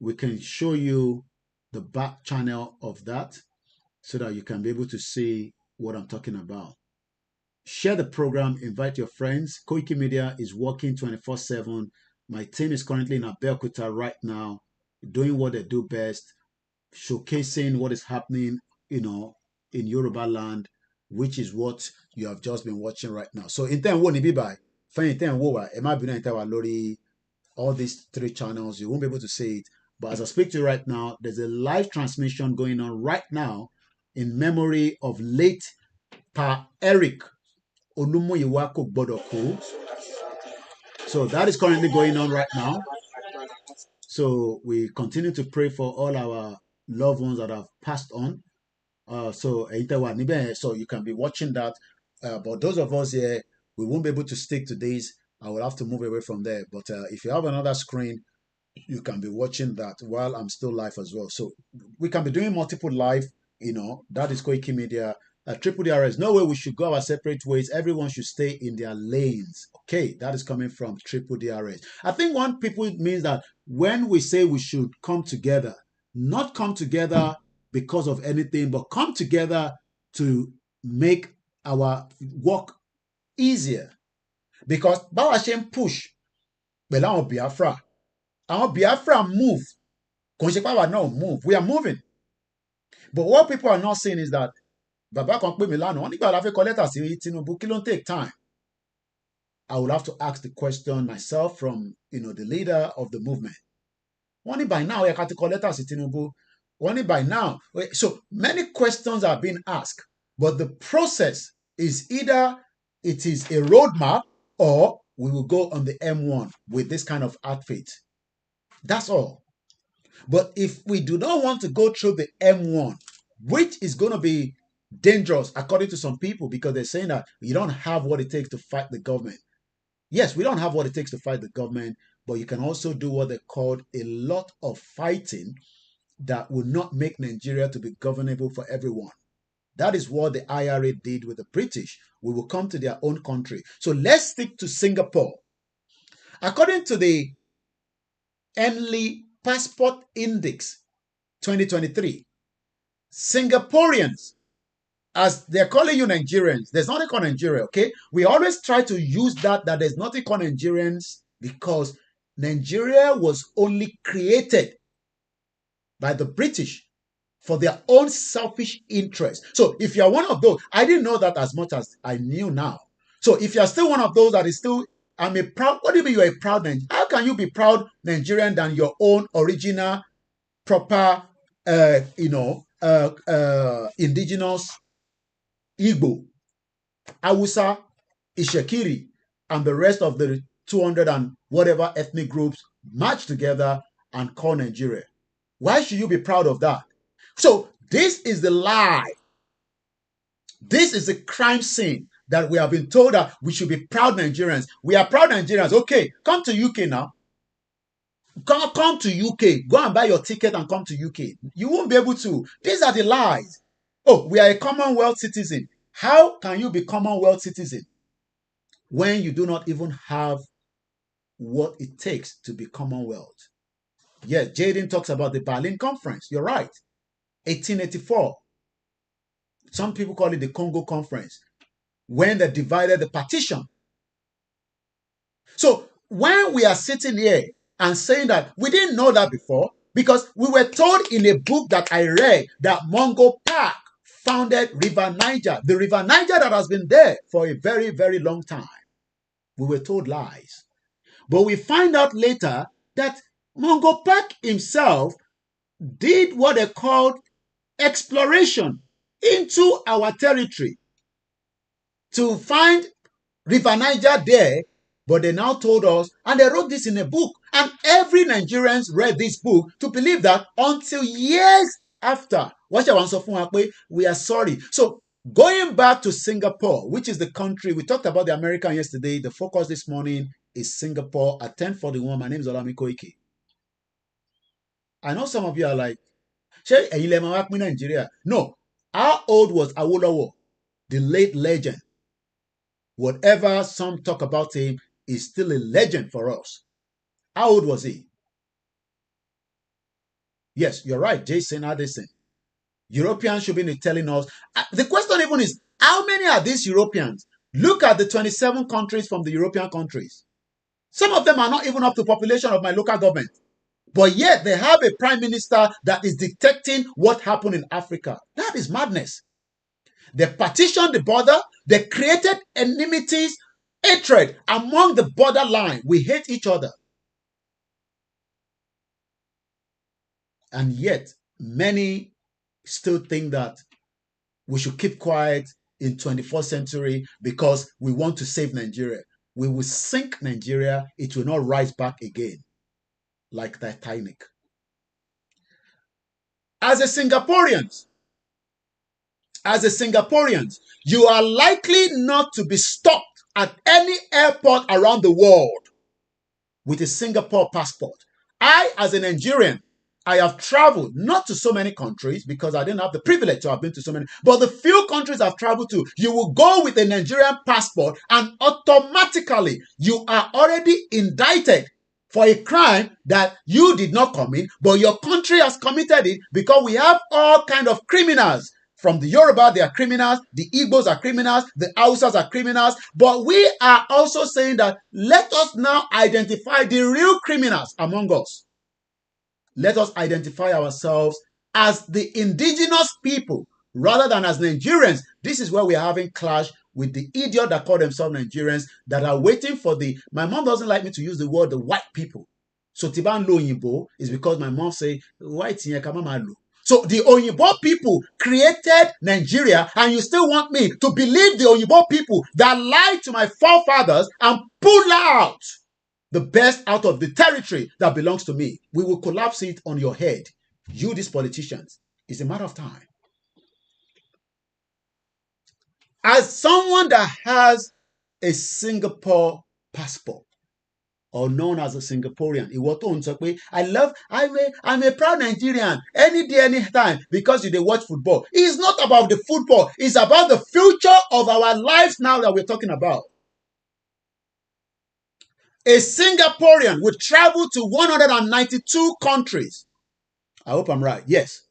we can show you the back channel of that so that you can be able to see what I'm talking about. Share the program, invite your friends. Koiki Media is working 24/7. My team is currently in Abeokuta right now, doing what they do best, showcasing what is happening, in Yoruba land, which is what you have just been watching right now. So in time, all these three channels, you won't be able to see it. But as I speak to you right now, there's a live transmission going on right now in memory of late Pa Eric Olumuyiwa Kogbodoku. So that is currently going on right now. So we continue to pray for all our loved ones that have passed on. So you can be watching that. But those of us here, we won't be able to stick to these. I will have to move away from there. But if you have another screen, you can be watching that while I'm still live as well. So we can be doing multiple live, that is Koiki Media. Triple DRS, no way we should go our separate ways. Everyone should stay in their lanes. Okay, that is coming from Triple DRS. I think one people means that when we say we should come together, not come together because of anything, but come together to make our work easier. Because Bawashem push, Belao Biafra. Our Biafra move. Konsepawa no move. We are moving. But what people are not saying is that Baba kan pe Milano, only got have a letter si Tinubu, it don't take time. I will have to ask the question myself from the leader of the movement. Only by now, I got to call letters si Tinubu. Only by now. So many questions are being asked, but the process is either it is a roadmap or we will go on the M1 with this kind of outfit. That's all. But if we do not want to go through the M1, which is going to be dangerous according to some people because they're saying that you don't have what it takes to fight the government. Yes, we don't have what it takes to fight the government, but you can also do what they called a lot of fighting that will not make Nigeria to be governable for everyone. That is what the IRA did with the British. We will come to their own country. So let's stick to Singapore. According to the Henley Passport Index 2023, Singaporeans, as they're calling you Nigerians, there's nothing called Nigeria, okay? We always try to use that there's nothing called Nigerians because Nigeria was only created by the British for their own selfish interest. So if you're one of those, I didn't know that as much as I knew now. So if you're still one of those that is still, I'm a proud, what do you mean you're a proud Nigerian? How can you be proud Nigerian than your own original, proper, indigenous Igbo, Hausa, Ishekiri, and the rest of the 200 and whatever ethnic groups match together and call Nigeria? Why should you be proud of that? So this is the lie. This is the crime scene that we have been told that we should be proud Nigerians. We are proud Nigerians. Okay, come to UK now. Come to UK. Go and buy your ticket and come to UK. You won't be able to. These are the lies. Oh, we are a Commonwealth citizen. How can you be Commonwealth citizen when you do not even have what it takes to be Commonwealth? Yes, Jaden talks about the Berlin Conference. You're right. 1884. Some people call it the Congo Conference, when they divided the partition. So when we are sitting here and saying that we didn't know that before, because we were told in a book that I read that Mungo Park founded River Niger, the River Niger that has been there for a very, very long time. We were told lies. But we find out later that Mungo Park himself did what they called exploration into our territory. to find River Niger there, but they now told us, and they wrote this in a book, and every Nigerian read this book to believe that until years after, we are sorry. So going back to Singapore, which is the country, we talked about the American yesterday, the focus this morning is Singapore at 10:41. My name is OLAYOMI Koiki. I know some of you are like, Nigeria. No, how old was Awolowo, the late legend? Whatever some talk about him, is still a legend for us. How old was he? Yes, you're right, Jason Addison. Europeans should be telling us. The question even is, how many are these Europeans? Look at the 27 countries from the European countries. Some of them are not even up to population of my local government. But yet they have a prime minister that is dictating what happened in Africa. That is madness. They partitioned the border. They created enmities, hatred among the borderline. We hate each other. And yet, many still think that we should keep quiet in 21st century because we want to save Nigeria. We will sink Nigeria. It will not rise back again like Titanic. As a Singaporean, you are likely not to be stopped at any airport around the world with a Singapore passport. I, as a Nigerian, I have traveled not to so many countries because I didn't have the privilege to have been to so many, but the few countries I've traveled to, you will go with a Nigerian passport and automatically you are already indicted for a crime that you did not commit, but your country has committed it because we have all kinds of criminals. From the Yoruba, they are criminals. The Igbos are criminals. The Hausas are criminals. But we are also saying that let us now identify the real criminals among us. Let us identify ourselves as the indigenous people rather than as Nigerians. This is where we are having clash with the idiot that call themselves Nigerians that are waiting for the... My mom doesn't like me to use the word the white people. So Tiban Lo Oyinbo is because my mom say white lo. So the Oyinbo people created Nigeria, and you still want me to believe the Oyinbo people that lied to my forefathers and pull out the best out of the territory that belongs to me. We will collapse it on your head. You, these politicians. It's a matter of time. As someone that has a Singapore passport, or known as a Singaporean, I'm a proud Nigerian any day, anytime, because you watch football. It's not about the football. It's about the future of our lives now that we're talking about. A Singaporean would travel to 192 countries. I hope I'm right. Yes.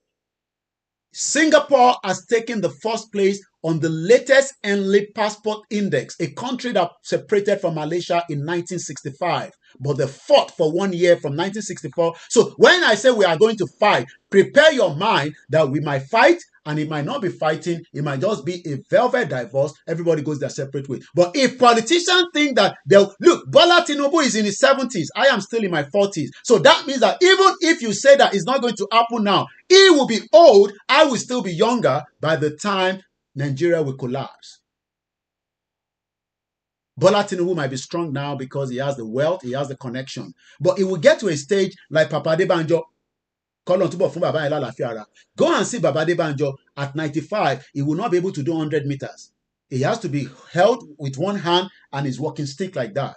Singapore has taken the first place on the latest Henley Passport Index, a country that separated from Malaysia in 1965. But they fought for 1 year from 1964. So when I say we are going to fight, prepare your mind that we might fight, and it might not be fighting. It might just be a velvet divorce. Everybody goes their separate way. But if politicians think that they'll... Look, Bola Tinubu is in his 70s. I am still in my 40s. So that means that even if you say that it's not going to happen now, he will be old. I will still be younger by the time Nigeria will collapse. Bola Tinubu might be strong now because he has the wealth, he has the connection. But it will get to a stage like Papa Adebanjo. Go and see Baba Adebanjo at 95. He will not be able to do 100 meters. He has to be held with one hand and his walking stick like that.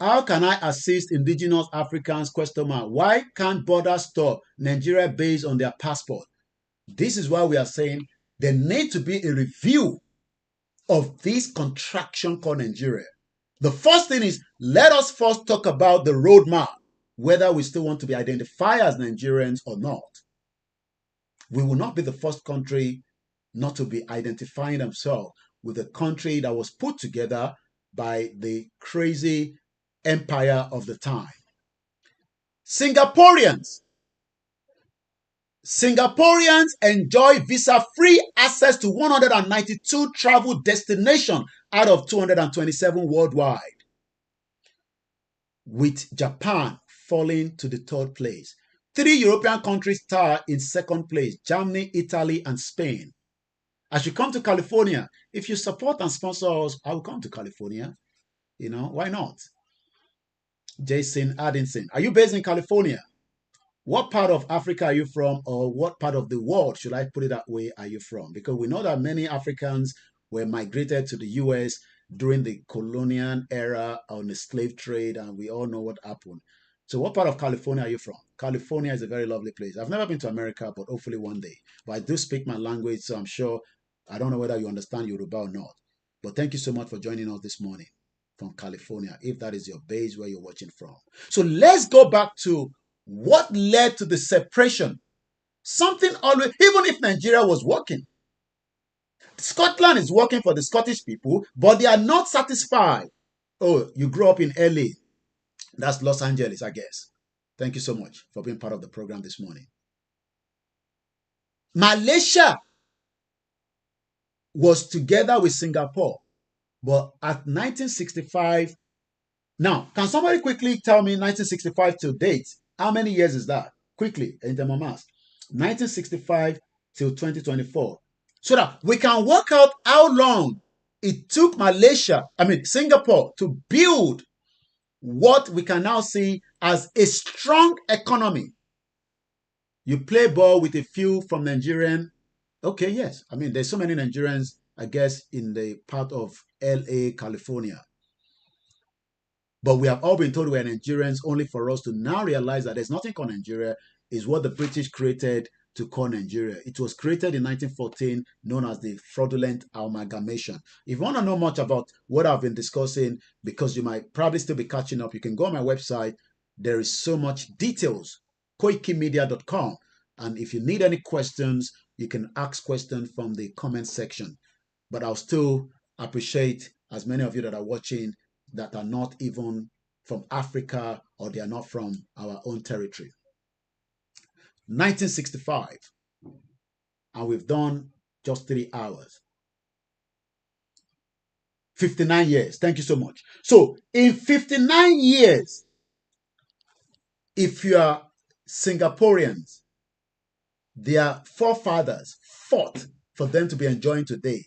How can I assist indigenous Africans? ? Why can't borders stop Nigeria based on their passport? This is why we are saying there needs to be a review of this contraction called Nigeria. The first thing is, let us first talk about the roadmap, whether we still want to be identified as Nigerians or not. We will not be the first country not to be identifying themselves with a country that was put together by the crazy empire of the time. Singaporeans enjoy visa-free access to 192 travel destinations out of 227 worldwide, with Japan falling to the third place. 3 European countries star in second place: Germany, Italy, and Spain. I should come to California. If you support and sponsor us, I will come to California. You know, why not? Jason Addison, are you based in California? What part of Africa are you from, or what part of the world, should I put it that way, are you from? Because we know that many Africans were migrated to the US during the colonial era on the slave trade, and we all know what happened. So what part of California are you from? California is a very lovely place. I've never been to America, but hopefully one day. But I do speak my language, so I'm sure, I don't know whether you understand Yoruba or not. But thank you so much for joining us this morning from California, if that is your base where you're watching from. So let's go back to what led to the separation. Something always, even if Nigeria was working, Scotland is working for the Scottish people, but they are not satisfied. Oh, you grew up in LA. That's Los Angeles, I guess. Thank you so much for being part of the program this morning. Malaysia was together with Singapore, but at 1965, now, can somebody quickly tell me 1965 to date? How many years is that? Quickly, in terms of math. 1965 till 2024. So that we can work out how long it took Singapore to build what we can now see as a strong economy. You play ball with a few from Nigerian. Okay, yes. I mean, there's so many Nigerians, I guess, in the part of LA, California. But we have all been told we're Nigerians, only for us to now realize that there's nothing called Nigeria. Is what the British created to call Nigeria. It was created in 1914, known as the fraudulent amalgamation. If you want to know much about what I've been discussing, because you might probably still be catching up, you can go on my website. There is so much details, KOIKIMEDIA.com. And if you need any questions, you can ask questions from the comment section. But I'll still appreciate as many of you that are watching that are not even from Africa, or they are not from our own territory. 1965, and we've done just 3 hours. 59 years. Thank you so much. So in 59 years, if you are Singaporeans, their forefathers fought for them to be enjoying today.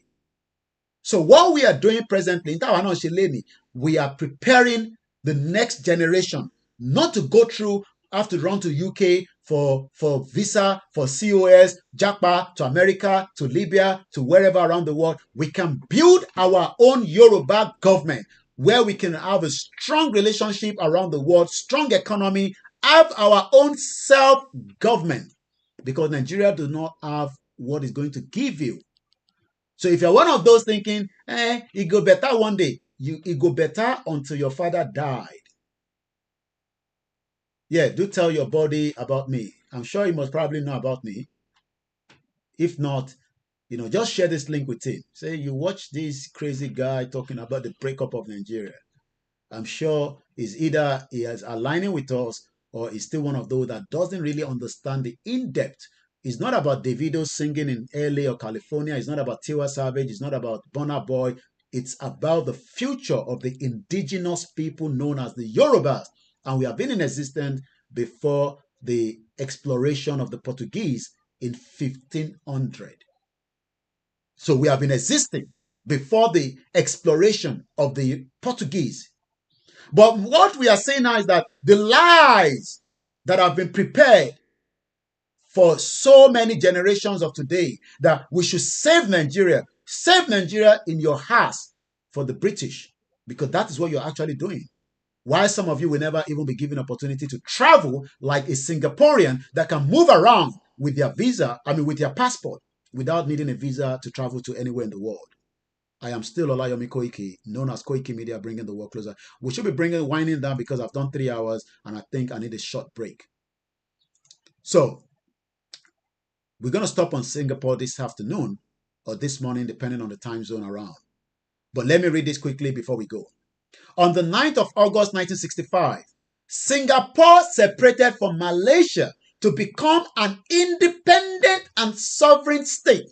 So what we are doing presently, we are preparing the next generation not to go through, have to run to UK for visa, for COS, Japa, to America, to Libya, to wherever around the world. We can build our own Yoruba government where we can have a strong relationship around the world, strong economy, have our own self-government, because Nigeria does not have what is going to give you. So if you're one of those thinking, it go better one day, it go better until your father died. Yeah, do tell your body about me. I'm sure he must probably know about me. If not, just share this link with him. Say you watch this crazy guy talking about the breakup of Nigeria. I'm sure is either he is aligning with us, or he's still one of those that doesn't really understand the in-depth. It's not about Davido singing in LA or California. It's not about Tiwa Savage. It's not about Burna Boy. It's about the future of the indigenous people known as the Yorubas. And we have been in existence before the exploration of the Portuguese in 1500. So we have been existing before the exploration of the Portuguese. But what we are saying now is that the lies that have been prepared for so many generations of today, that we should save Nigeria in your house for the British, because that is what you're actually doing. Why some of you will never even be given opportunity to travel like a Singaporean that can move around with their visa, with their passport, without needing a visa to travel to anywhere in the world. I am still OLAYOMI Koiki, known as Koiki Media, bringing the world closer. We should be winding down because I've done 3 hours and I think I need a short break. So we're going to stop on Singapore this afternoon or this morning, depending on the time zone around. But let me read this quickly before we go. On the 9th of August 1965, Singapore separated from Malaysia to become an independent and sovereign state.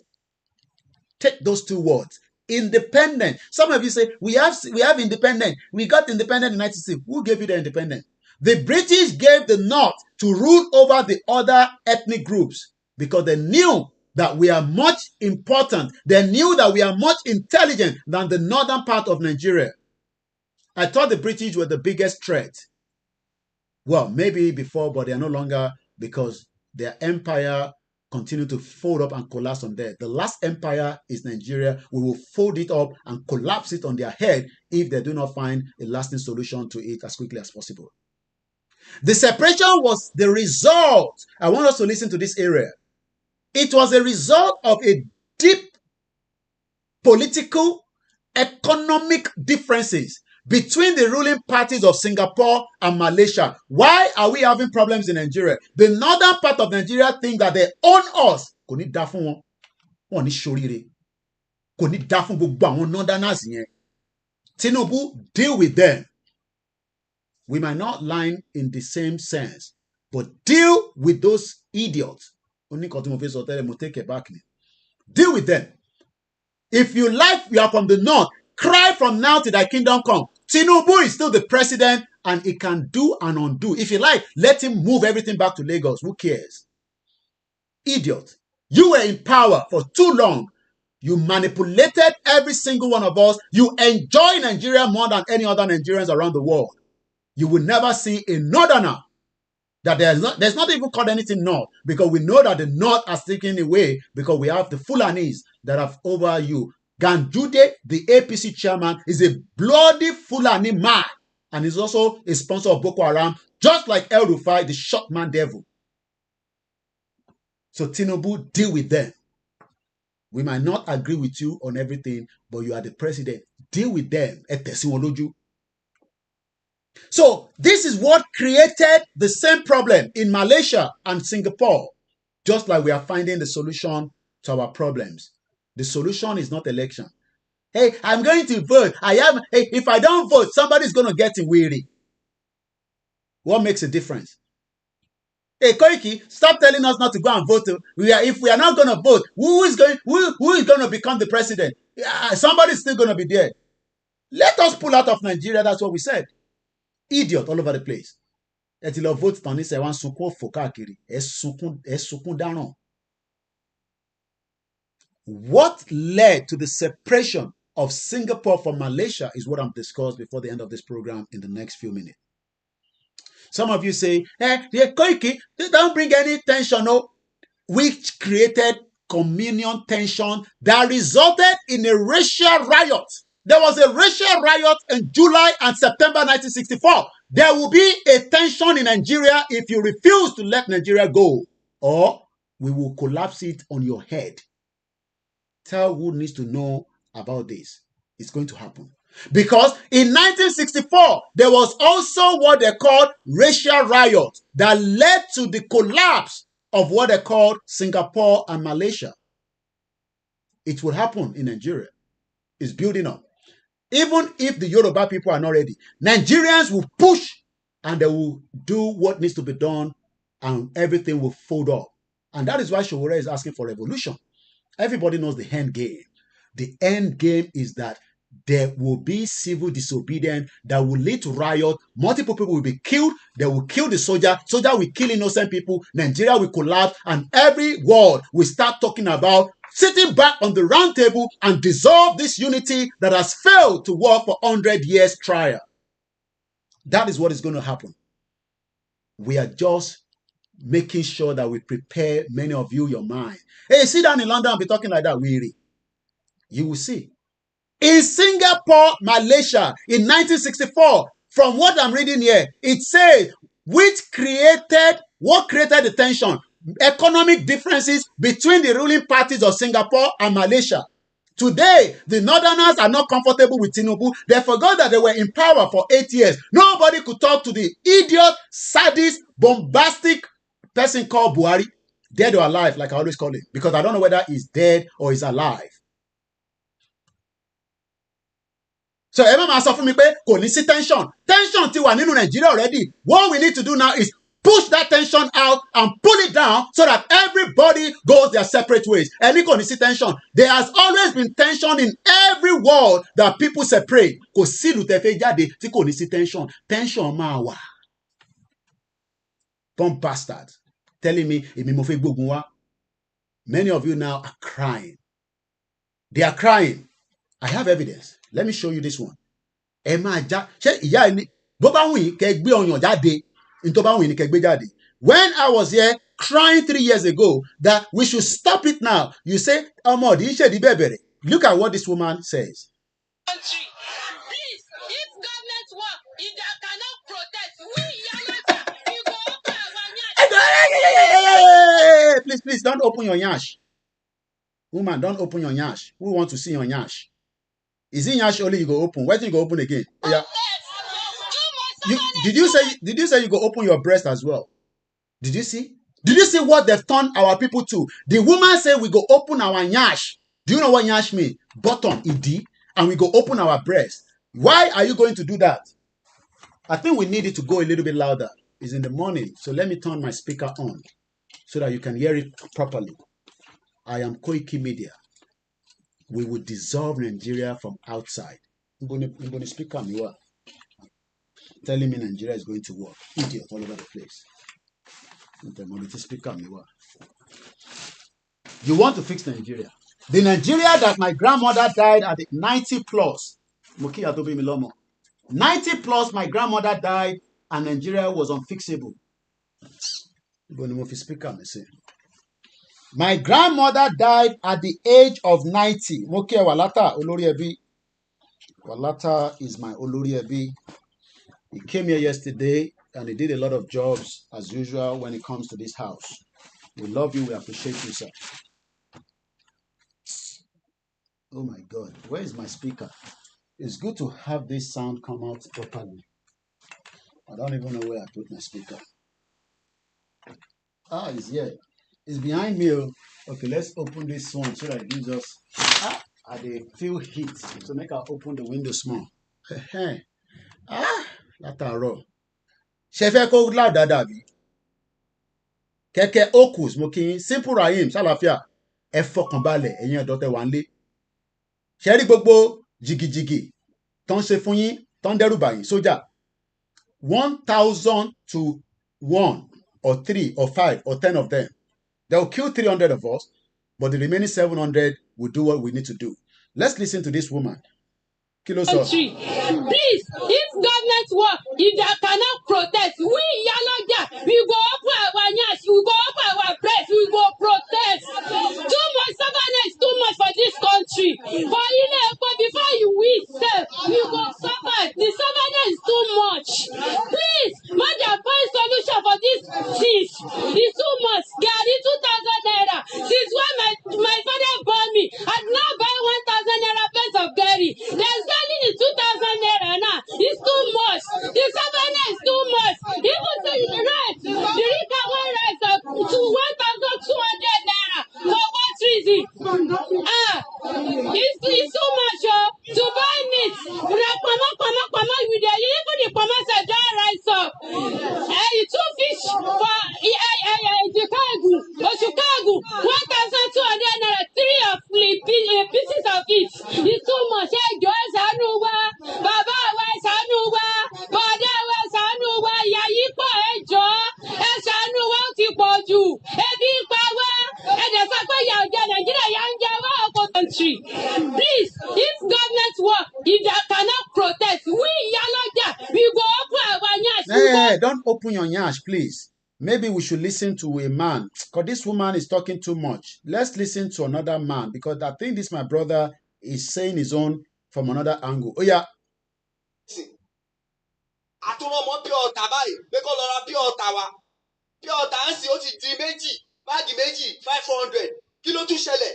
Take those 2 words. Independent. Some of you say, we have independent. We got independent in 1960. Who gave you the independence? The British gave the North to rule over the other ethnic groups because they knew that we are much important. They knew that we are much intelligent than the northern part of Nigeria. I thought the British were the biggest threat. Well, maybe before, but they are no longer, because their empire continued to fold up and collapse on there. The last empire is Nigeria. We will fold it up and collapse it on their head if they do not find a lasting solution to it as quickly as possible. The separation was the result. I want us to listen to this area. It was a result of a deep political, economic differences between the ruling parties of Singapore and Malaysia. Why are we having problems in Nigeria? The northern part of Nigeria think that they own us. Kò ní dá fún wọn. Wọ́n ní ṣoríire. Kò ní dá fún gbogbo àwọn northerners yẹn. Tinubu, deal with them. We might not line in the same sense, but deal with those idiots. Take it back. Deal with them. If you like, you are from the north. Cry from now till thy kingdom come. Tinubu is still the president and he can do and undo. If you like, let him move everything back to Lagos. Who cares? Idiot. You were in power for too long. You manipulated every single one of us. You enjoy Nigeria more than any other Nigerians around the world. You will never see a northerner that there's not even called anything north, because we know that the north has taken away because we have the Fulanis that have over you. Ganjude, the APC chairman, is a bloody Fulani man and is also a sponsor of Boko Haram, just like El Rufai, the short man devil. So Tinubu, deal with them. We might not agree with you on everything, but you are the president. Deal with them. So this is what created the same problem in Malaysia and Singapore, just like we are finding the solution to our problems. The solution is not election. Hey, I'm going to vote. Hey, if I don't vote, somebody's going to get weary. What makes a difference? Hey, Koiki, stop telling us not to go and vote. If we are not going to vote, who is going to become the president? Somebody's still going to be there. Let us pull out of Nigeria. That's what we said. Idiot all over the place. Vote What led to the separation of Singapore from Malaysia is what I'm discussing before the end of this program in the next few minutes. Some of you say, Koiki, they don't bring any tension, no, which created communion tension that resulted in a racial riot. There was a racial riot in July and September 1964. There will be a tension in Nigeria if you refuse to let Nigeria go, or we will collapse it on your head. Tell who needs to know about this. It's going to happen. Because in 1964, there was also what they called racial riot that led to the collapse of what they called Singapore and Malaysia. It will happen in Nigeria. It's building up. Even if the Yoruba people are not ready, Nigerians will push and they will do what needs to be done and everything will fold up. And that is why Showore is asking for revolution. Everybody knows the end game. The end game is that there will be civil disobedience that will lead to riot. Multiple people will be killed. They will kill the soldier. Soldier will kill innocent people. Nigeria will collapse. And every world will start talking about sitting back on the round table and dissolve this unity that has failed to work for 100 years prior. That is what is going to happen. We are just making sure that we prepare many of you your mind. Hey, sit down in London and be talking like that, weary. You will see. In Singapore, Malaysia, in 1964, from what I'm reading here, it says, what created the tension? Economic differences between the ruling parties of Singapore and Malaysia. Today, the Northerners are not comfortable with Tinubu. They forgot that they were in power for 8 years. Nobody could talk to the idiot, sadist, bombastic person called Buhari. Dead or alive, like I always call it. Because I don't know whether he's dead or he's alive. So everyone sọ fún mi pé kò ní sí tension. Tension ti wà nínú Nigeria already. What we need to do now is push that tension out and pull it down so that everybody goes their separate ways. Ẹni kò ní sí tension. There has always been tension in every world that people separate. Kò sí ìlú tẹ́ fẹ́ jáde tí kò ní sí tension. Tension máa wà. Bomb bastard. Telling me, many of you now are crying. They are crying. I have evidence. Let me show you this one. When I was here crying 3 years ago that we should stop it now, you say, look at what this woman says. Please, if government work, if they cannot protest, we go open our Please, don't open your nyash. Woman, don't open your nyash. Who wants to see your nyash? Is it nyash only you go open? Why don't you go open again? Yeah. Did you say you go open your breast as well? Did you see? Did you see what they've turned our people to? The woman said we go open our nyash. Do you know what nyash means? Bottom, ed, and we go open our breast. Why are you going to do that? I think we need it to go a little bit louder. It's in the morning, so let me turn my speaker on so that you can hear it properly. I am KOIKIMEDIA. We will dissolve Nigeria from outside. I'm going to speak on you. Telling me Nigeria is going to work. Idiot all over the place. You want to fix Nigeria. The Nigeria that my grandmother died at 90 plus. 90 plus, my grandmother died and Nigeria was unfixable. My grandmother died at the age of 90. Walata is my Oloriebi. He came here yesterday and he did a lot of jobs as usual when it comes to this house. We love you. We appreciate you, sir. Oh my God. Where is my speaker? It's good to have this sound come out properly. I don't even know where I put my speaker. Ah, it's here. It's behind me. Okay, let's open this one so that it gives us they feel heat. So make her open the window small. That's all. Shefe ko loud dadabi. Keke Okus mokin simple Rahim Salafia. Ẹ fọkàn balẹ̀ ẹ̀yin ọ̀dọ́ tẹ́ wà nílé. Ṣé rí gbogbo jìgìjìgì tó ń ṣe fún yín tó ń dẹ́rù bà yín sójà. 1,000 to 1 or 3 or 5 or 10 of them. They will kill 300 of us, but the remaining 700 will do what we need to do. Let's listen to this woman. Country. Please, if government work, if they cannot protest, we Yaloja, we go open our nyash, we go open our press, we go protest. Too much stubbornness, too much for this country. But before you will sell, you go suffer. The stubbornness is too much. Please, man, they find solution for this things. It's too much. Gary 2,000 naira. Since when my father bought me, I now buy 1,000 naira pence of Gary. There's selling it 2,000 naira now. It's too much. The savannah is too much. Even the rice, the Rika one rice up to 1,200 naira. For what reason? It's too much to buy meat. With the even the commerce dry rice up. Two fish for Chicago, 1,200 naira. 3 of pieces of it. It's too much. Country. Please, if government work, if they cannot protest, we Yaloja, we go open our nyash. Hey, don't open your nyash, please. Maybe we should listen to a man, because this woman is talking too much. Let's listen to another man, because I think this my brother is saying his own from another angle. Oh yeah. Àtúnmọ̀ pure water báyìí pé kó lọ ra pure water wa pure water ń sìn ó ti di báàgì méjì 500 kí ló tún ṣẹlẹ̀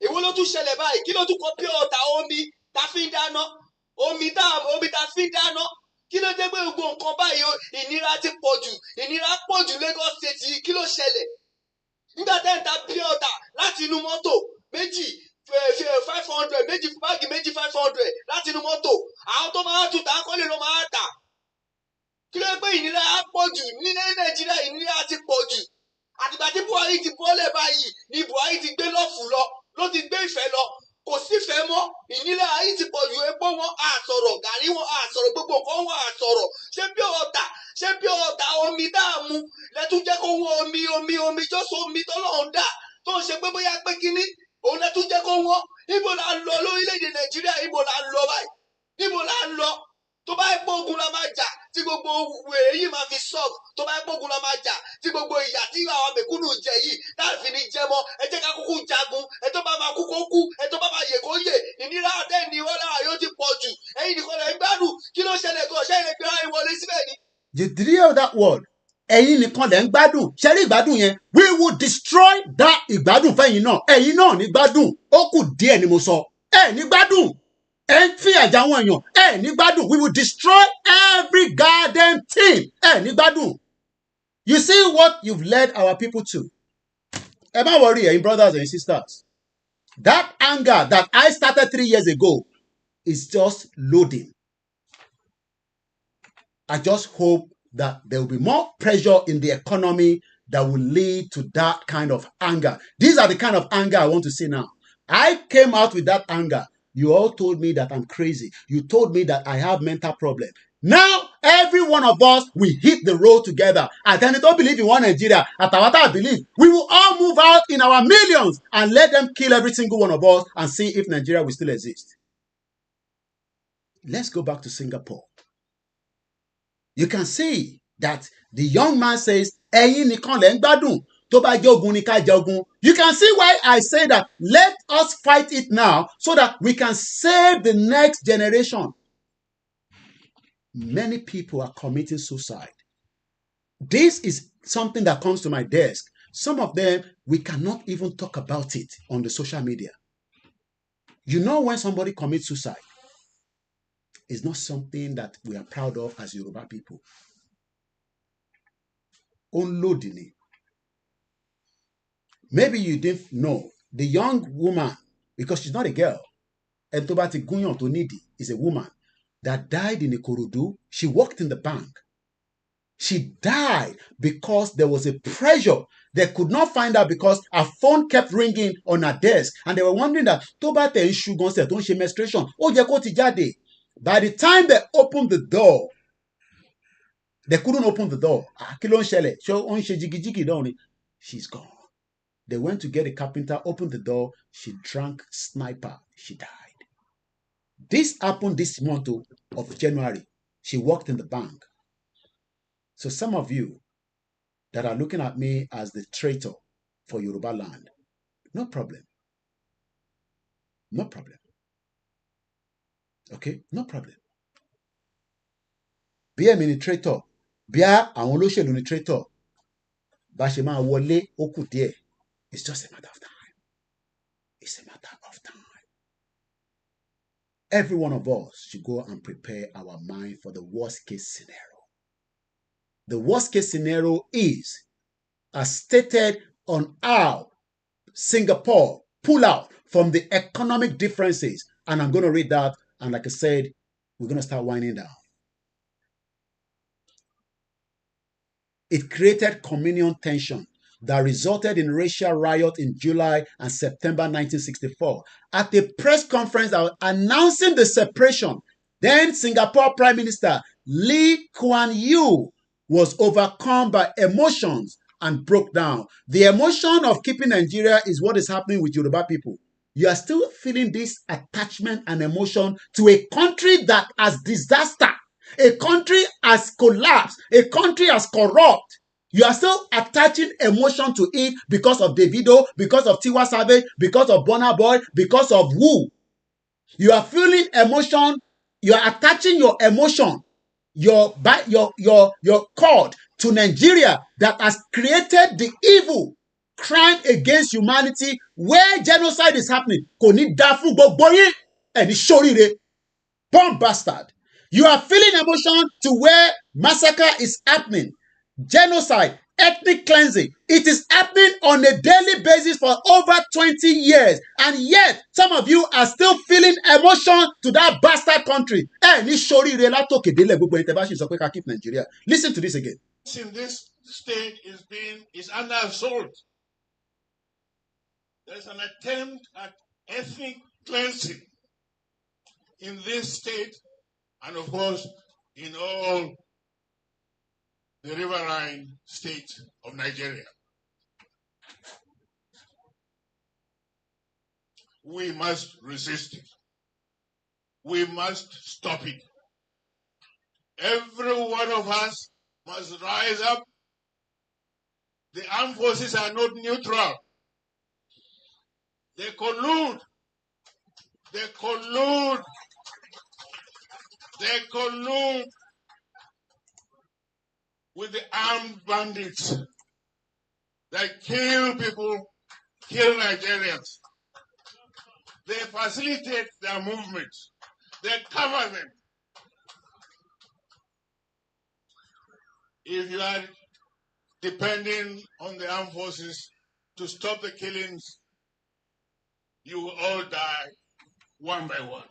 èwo ló tún ṣẹlẹ̀ báyìí kí ló tún kọ pure water omi tá fi ń dáná omi tá fi ń dáná kí ló dé pé gbogbo nǹkan báyìí ìnira ti pọ̀ jù Lagos State yìí kí ló ṣẹlẹ̀ nígbà tẹ́ ń ta pure water láti inú mọ́tò méjì 500 méjì báàgì méjì 500 láti inú mọ́tò àwọn tó máa tún tà á kọ́lé ló máa tà kí ló pé ìnira á pọ̀ jù ní Nàìjíríà ìnira ti pọ̀ jù àtìgbà tí Buhari ti bọ́lẹ̀ báyìí ni Buhari ti gbé lọ́ọ̀fù ló ti gbé ìfẹ́ lọ kò sífẹ̀ẹ́ mọ́ ìnira ayé ti pọ̀ jù epo wọn àsọ̀rọ̀ gàrí wọn àsọ̀rọ̀ gbogbo nǹkan wọn àsọ̀rọ̀ ṣé bí ọ̀tà ṣé bí ọ̀dà omi dààmú lẹ́tún jẹ́ kó wọ́n omi jọ́sọ omi tọ́lọ́run dà tó ń ṣe pé bóyá pé kínní òun lẹ́tún jẹ́ kó wọ́n. Ibo là ń lọ lórílẹ̀‐èdè Nàìjíríà, ibo là ń lọ báyìí, ibo là ń lọ. Tó bá yẹ pé ogun la máa jà tí gbogbo wèrè yìí máa fi sọ̀rọ̀, tó bá yẹ pé ogun la máa jà tí gbogbo ìyà tí àwọn mẹ̀kúnnù jẹ yìí láti ní jẹ mọ́, ẹ jẹ́ ká kúkú jagun, ẹ tó bá máa kú kó kú, ẹ tó bá máa yè kó yè. Ìnira àdé ni wọ́n lára yóò ti pọ̀ jù, ẹ̀yin nìkan lẹ̀ ń gbádùn. Kí ló ṣẹlẹ̀ gan? Ṣé ilẹ̀ gbéra ìwọlé síbẹ̀ ni? You did hear that word? Ẹ̀yin nìkan lẹ̀ ń gbádùn. Ṣé rí ìgbádùn yẹn? We will destroy that ìgbádùn fẹ́yìn náà. Ẹ̀yin náà ní gbádùn. Ó kù díẹ̀ ni mo sọ. Ẹ ní gbádùn. Ẹ ń fi àjà àwọn èèyàn. Ẹ ní gbádùn. We will destroy every goddamn thing. Ẹ ní gbádùn. You see what you've led our people to. Ẹ má worry, ẹ̀yin brothers and sisters. That anger that I started 3 years ago is just loading. I just hope that there will be more pressure in the economy that will lead to that kind of anger. These are the kind of anger I want to see now. I came out with that anger. You all told me that I'm crazy. You told me that I have mental problem. Now, every one of us, we hit the road together. And then don't believe in one Nigeria. I believe. We will all move out in our millions and let them kill every single one of us and see if Nigeria will still exist. Let's go back to Singapore. You can see that the young man says, "Ẹ̀yin nìkan lẹ̀ ń gbádùn, tó bá jẹ́ ogun ni ká jẹ ogun." You can see why I say that let us fight it now so that we can save the next generation. Many people are committing suicide. This is something that comes to my desk. Some of them, we cannot even talk about it on the social media. You know, when somebody commits suicide, it's not something that we are proud of as Yoruba people. Unloading. Maybe you didn't know the young woman, because she's not a girl, and Tobati Gunyon Tonidi is a woman that died in Ikorodu. She worked in the bank. She died because there was a pressure. They could not find her because her phone kept ringing on her desk, and they were wondering that Tobate Shugon said, "Don't she menstruation? Oh, Yakoti Jade." By the time they opened the door, they couldn't open the door. She's gone. They went to get a carpenter, opened the door. She drank sniper. She died. This happened this month of January. She worked in the bank. So some of you that are looking at me as the traitor for Yoruba land, no problem. No problem. Okay? No problem. Bí èmi ni traitor, bí àwọn olóṣèlú ni traitor, bá ṣe máa wọlé ó kù díẹ̀. It's just a matter of time. It's a matter of time. Every one of us should go and prepare our mind for the worst case scenario. The worst case scenario is, as stated on how Singapore pull out from the economic differences. And I'm going to read that. And like I said, we're going to start winding down. It created communion tension that resulted in racial riot in July and September 1964. At a press conference announcing the separation, then Singapore Prime Minister Lee Kuan Yew was overcome by emotions and broke down. The emotion of keeping Nigeria is what is happening with Yoruba people. You are still feeling this attachment and emotion to a country that has disaster, a country has collapsed, a country has corrupt. You are still attaching emotion to it because of Davido, because of Tiwa Savage, because of Burna Boy, because of who? You are feeling emotion. You are attaching your emotion, your cord to Nigeria that has created the evil crime against humanity where genocide is happening. Koni dafu gbogbo and shorire, bomb bastard. You are feeling emotion to where massacre is happening. Genocide, ethnic cleansing. It is happening on a daily basis for over 20 years. And yet, some of you are still feeling emotion to that bastard country. Listen to this again. In this state is under assault. There's an attempt at ethnic cleansing in this state and, of course, in all the riverine state of Nigeria. We must resist it. We must stop it. Every one of us must rise up. The armed forces are not neutral. They collude. They collude. They collude with the armed bandits that kill people, kill Nigerians. They facilitate their movements. They cover them. If you are depending on the armed forces to stop the killings, you will all die one by one.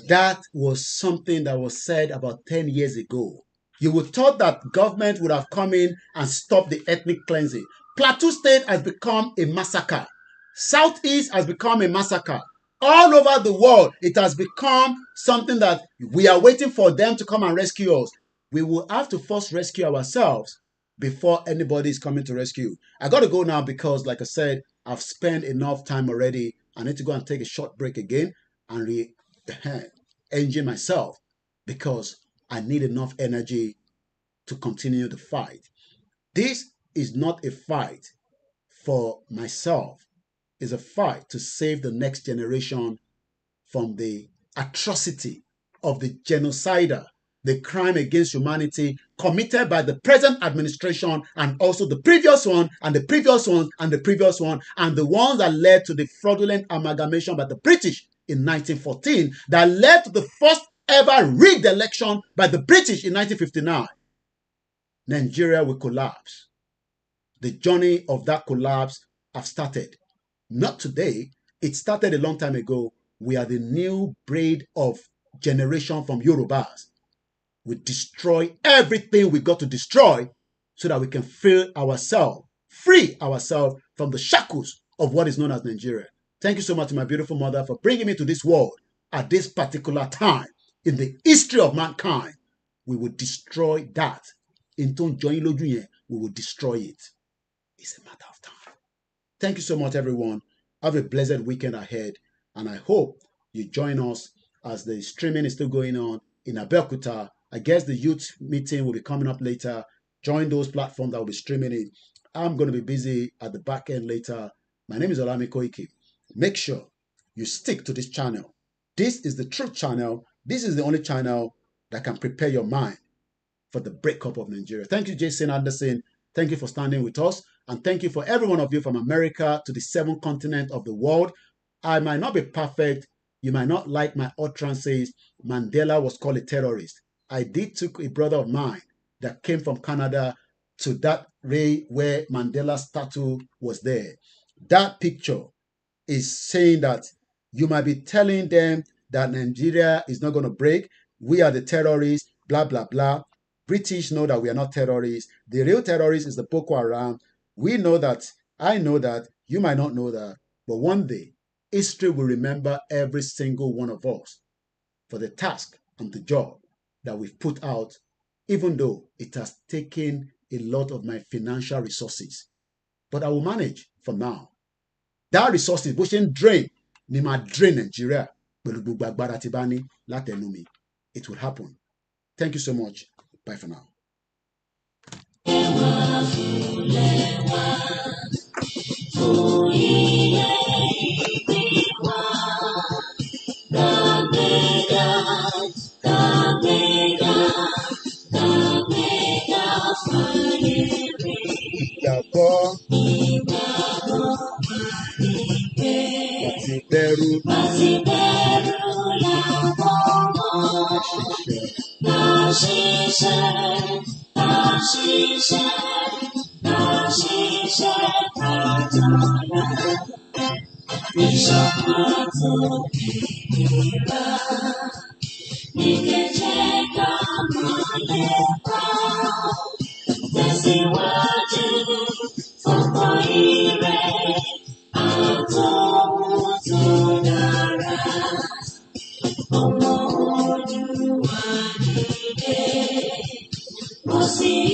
That was something that was said about 10 years ago. You would thought that government would have come in and stopped the ethnic cleansing. Plateau State has become a massacre. Southeast has become a massacre. All over the world, it has become something that we are waiting for them to come and rescue us. We will have to first rescue ourselves before anybody is coming to rescue. I got to go now because, like I said, I've spent enough time already. I need to go and take a short break again and re-engine myself because I need enough energy to continue the fight. This is not a fight for myself. It's a fight to save the next generation from the atrocity of the genocider, the crime against humanity committed by the present administration and also the previous one and the previous one and the previous one and the ones that led to the fraudulent amalgamation by the British in 1914 that led to the first ever rigged election by the British in 1959. Nigeria will collapse. The journey of that collapse have started. Not today. It started a long time ago. We are the new breed of generation from Yorubas. We destroy everything we got to destroy so that we can free ourselves from the shackles of what is known as Nigeria. Thank you so much to my beautiful mother for bringing me to this world at this particular time in the history of mankind. We will destroy that. We will destroy it. It's a matter of time. Thank you so much, everyone. Have a blessed weekend ahead. And I hope you join us as the streaming is still going on in Abeokuta. I guess the youth meeting will be coming up later. Join those platforms that will be streaming it. I'm going to be busy at the back end later. My name is OLAYOMI Koiki. Make sure you stick to this channel. This is the truth channel. This is the only channel that can prepare your mind for the breakup of Nigeria. Thank you, Jason Anderson. Thank you for standing with us. And thank you for every one of you from America to the 7 continents of the world. I might not be perfect. You might not like my utterances. Mandela was called a terrorist. I did took a brother of mine that came from Canada to that ray where Mandela's statue was there. That picture is saying that you might be telling them that Nigeria is not going to break. We are the terrorists, blah, blah, blah. British know that we are not terrorists. The real terrorist is the Boko Haram. We know that. I know that. You might not know that. But one day, history will remember every single one of us for the task and the job that we've put out, even though it has taken a lot of my financial resources. But I will manage for now. That resources, bó ṣe ń drain, ni máa drain Nigeria pẹ̀lú gbogbo agbára tí bá ní látẹnu mi. It will happen. Thank you so much. Bye for now. See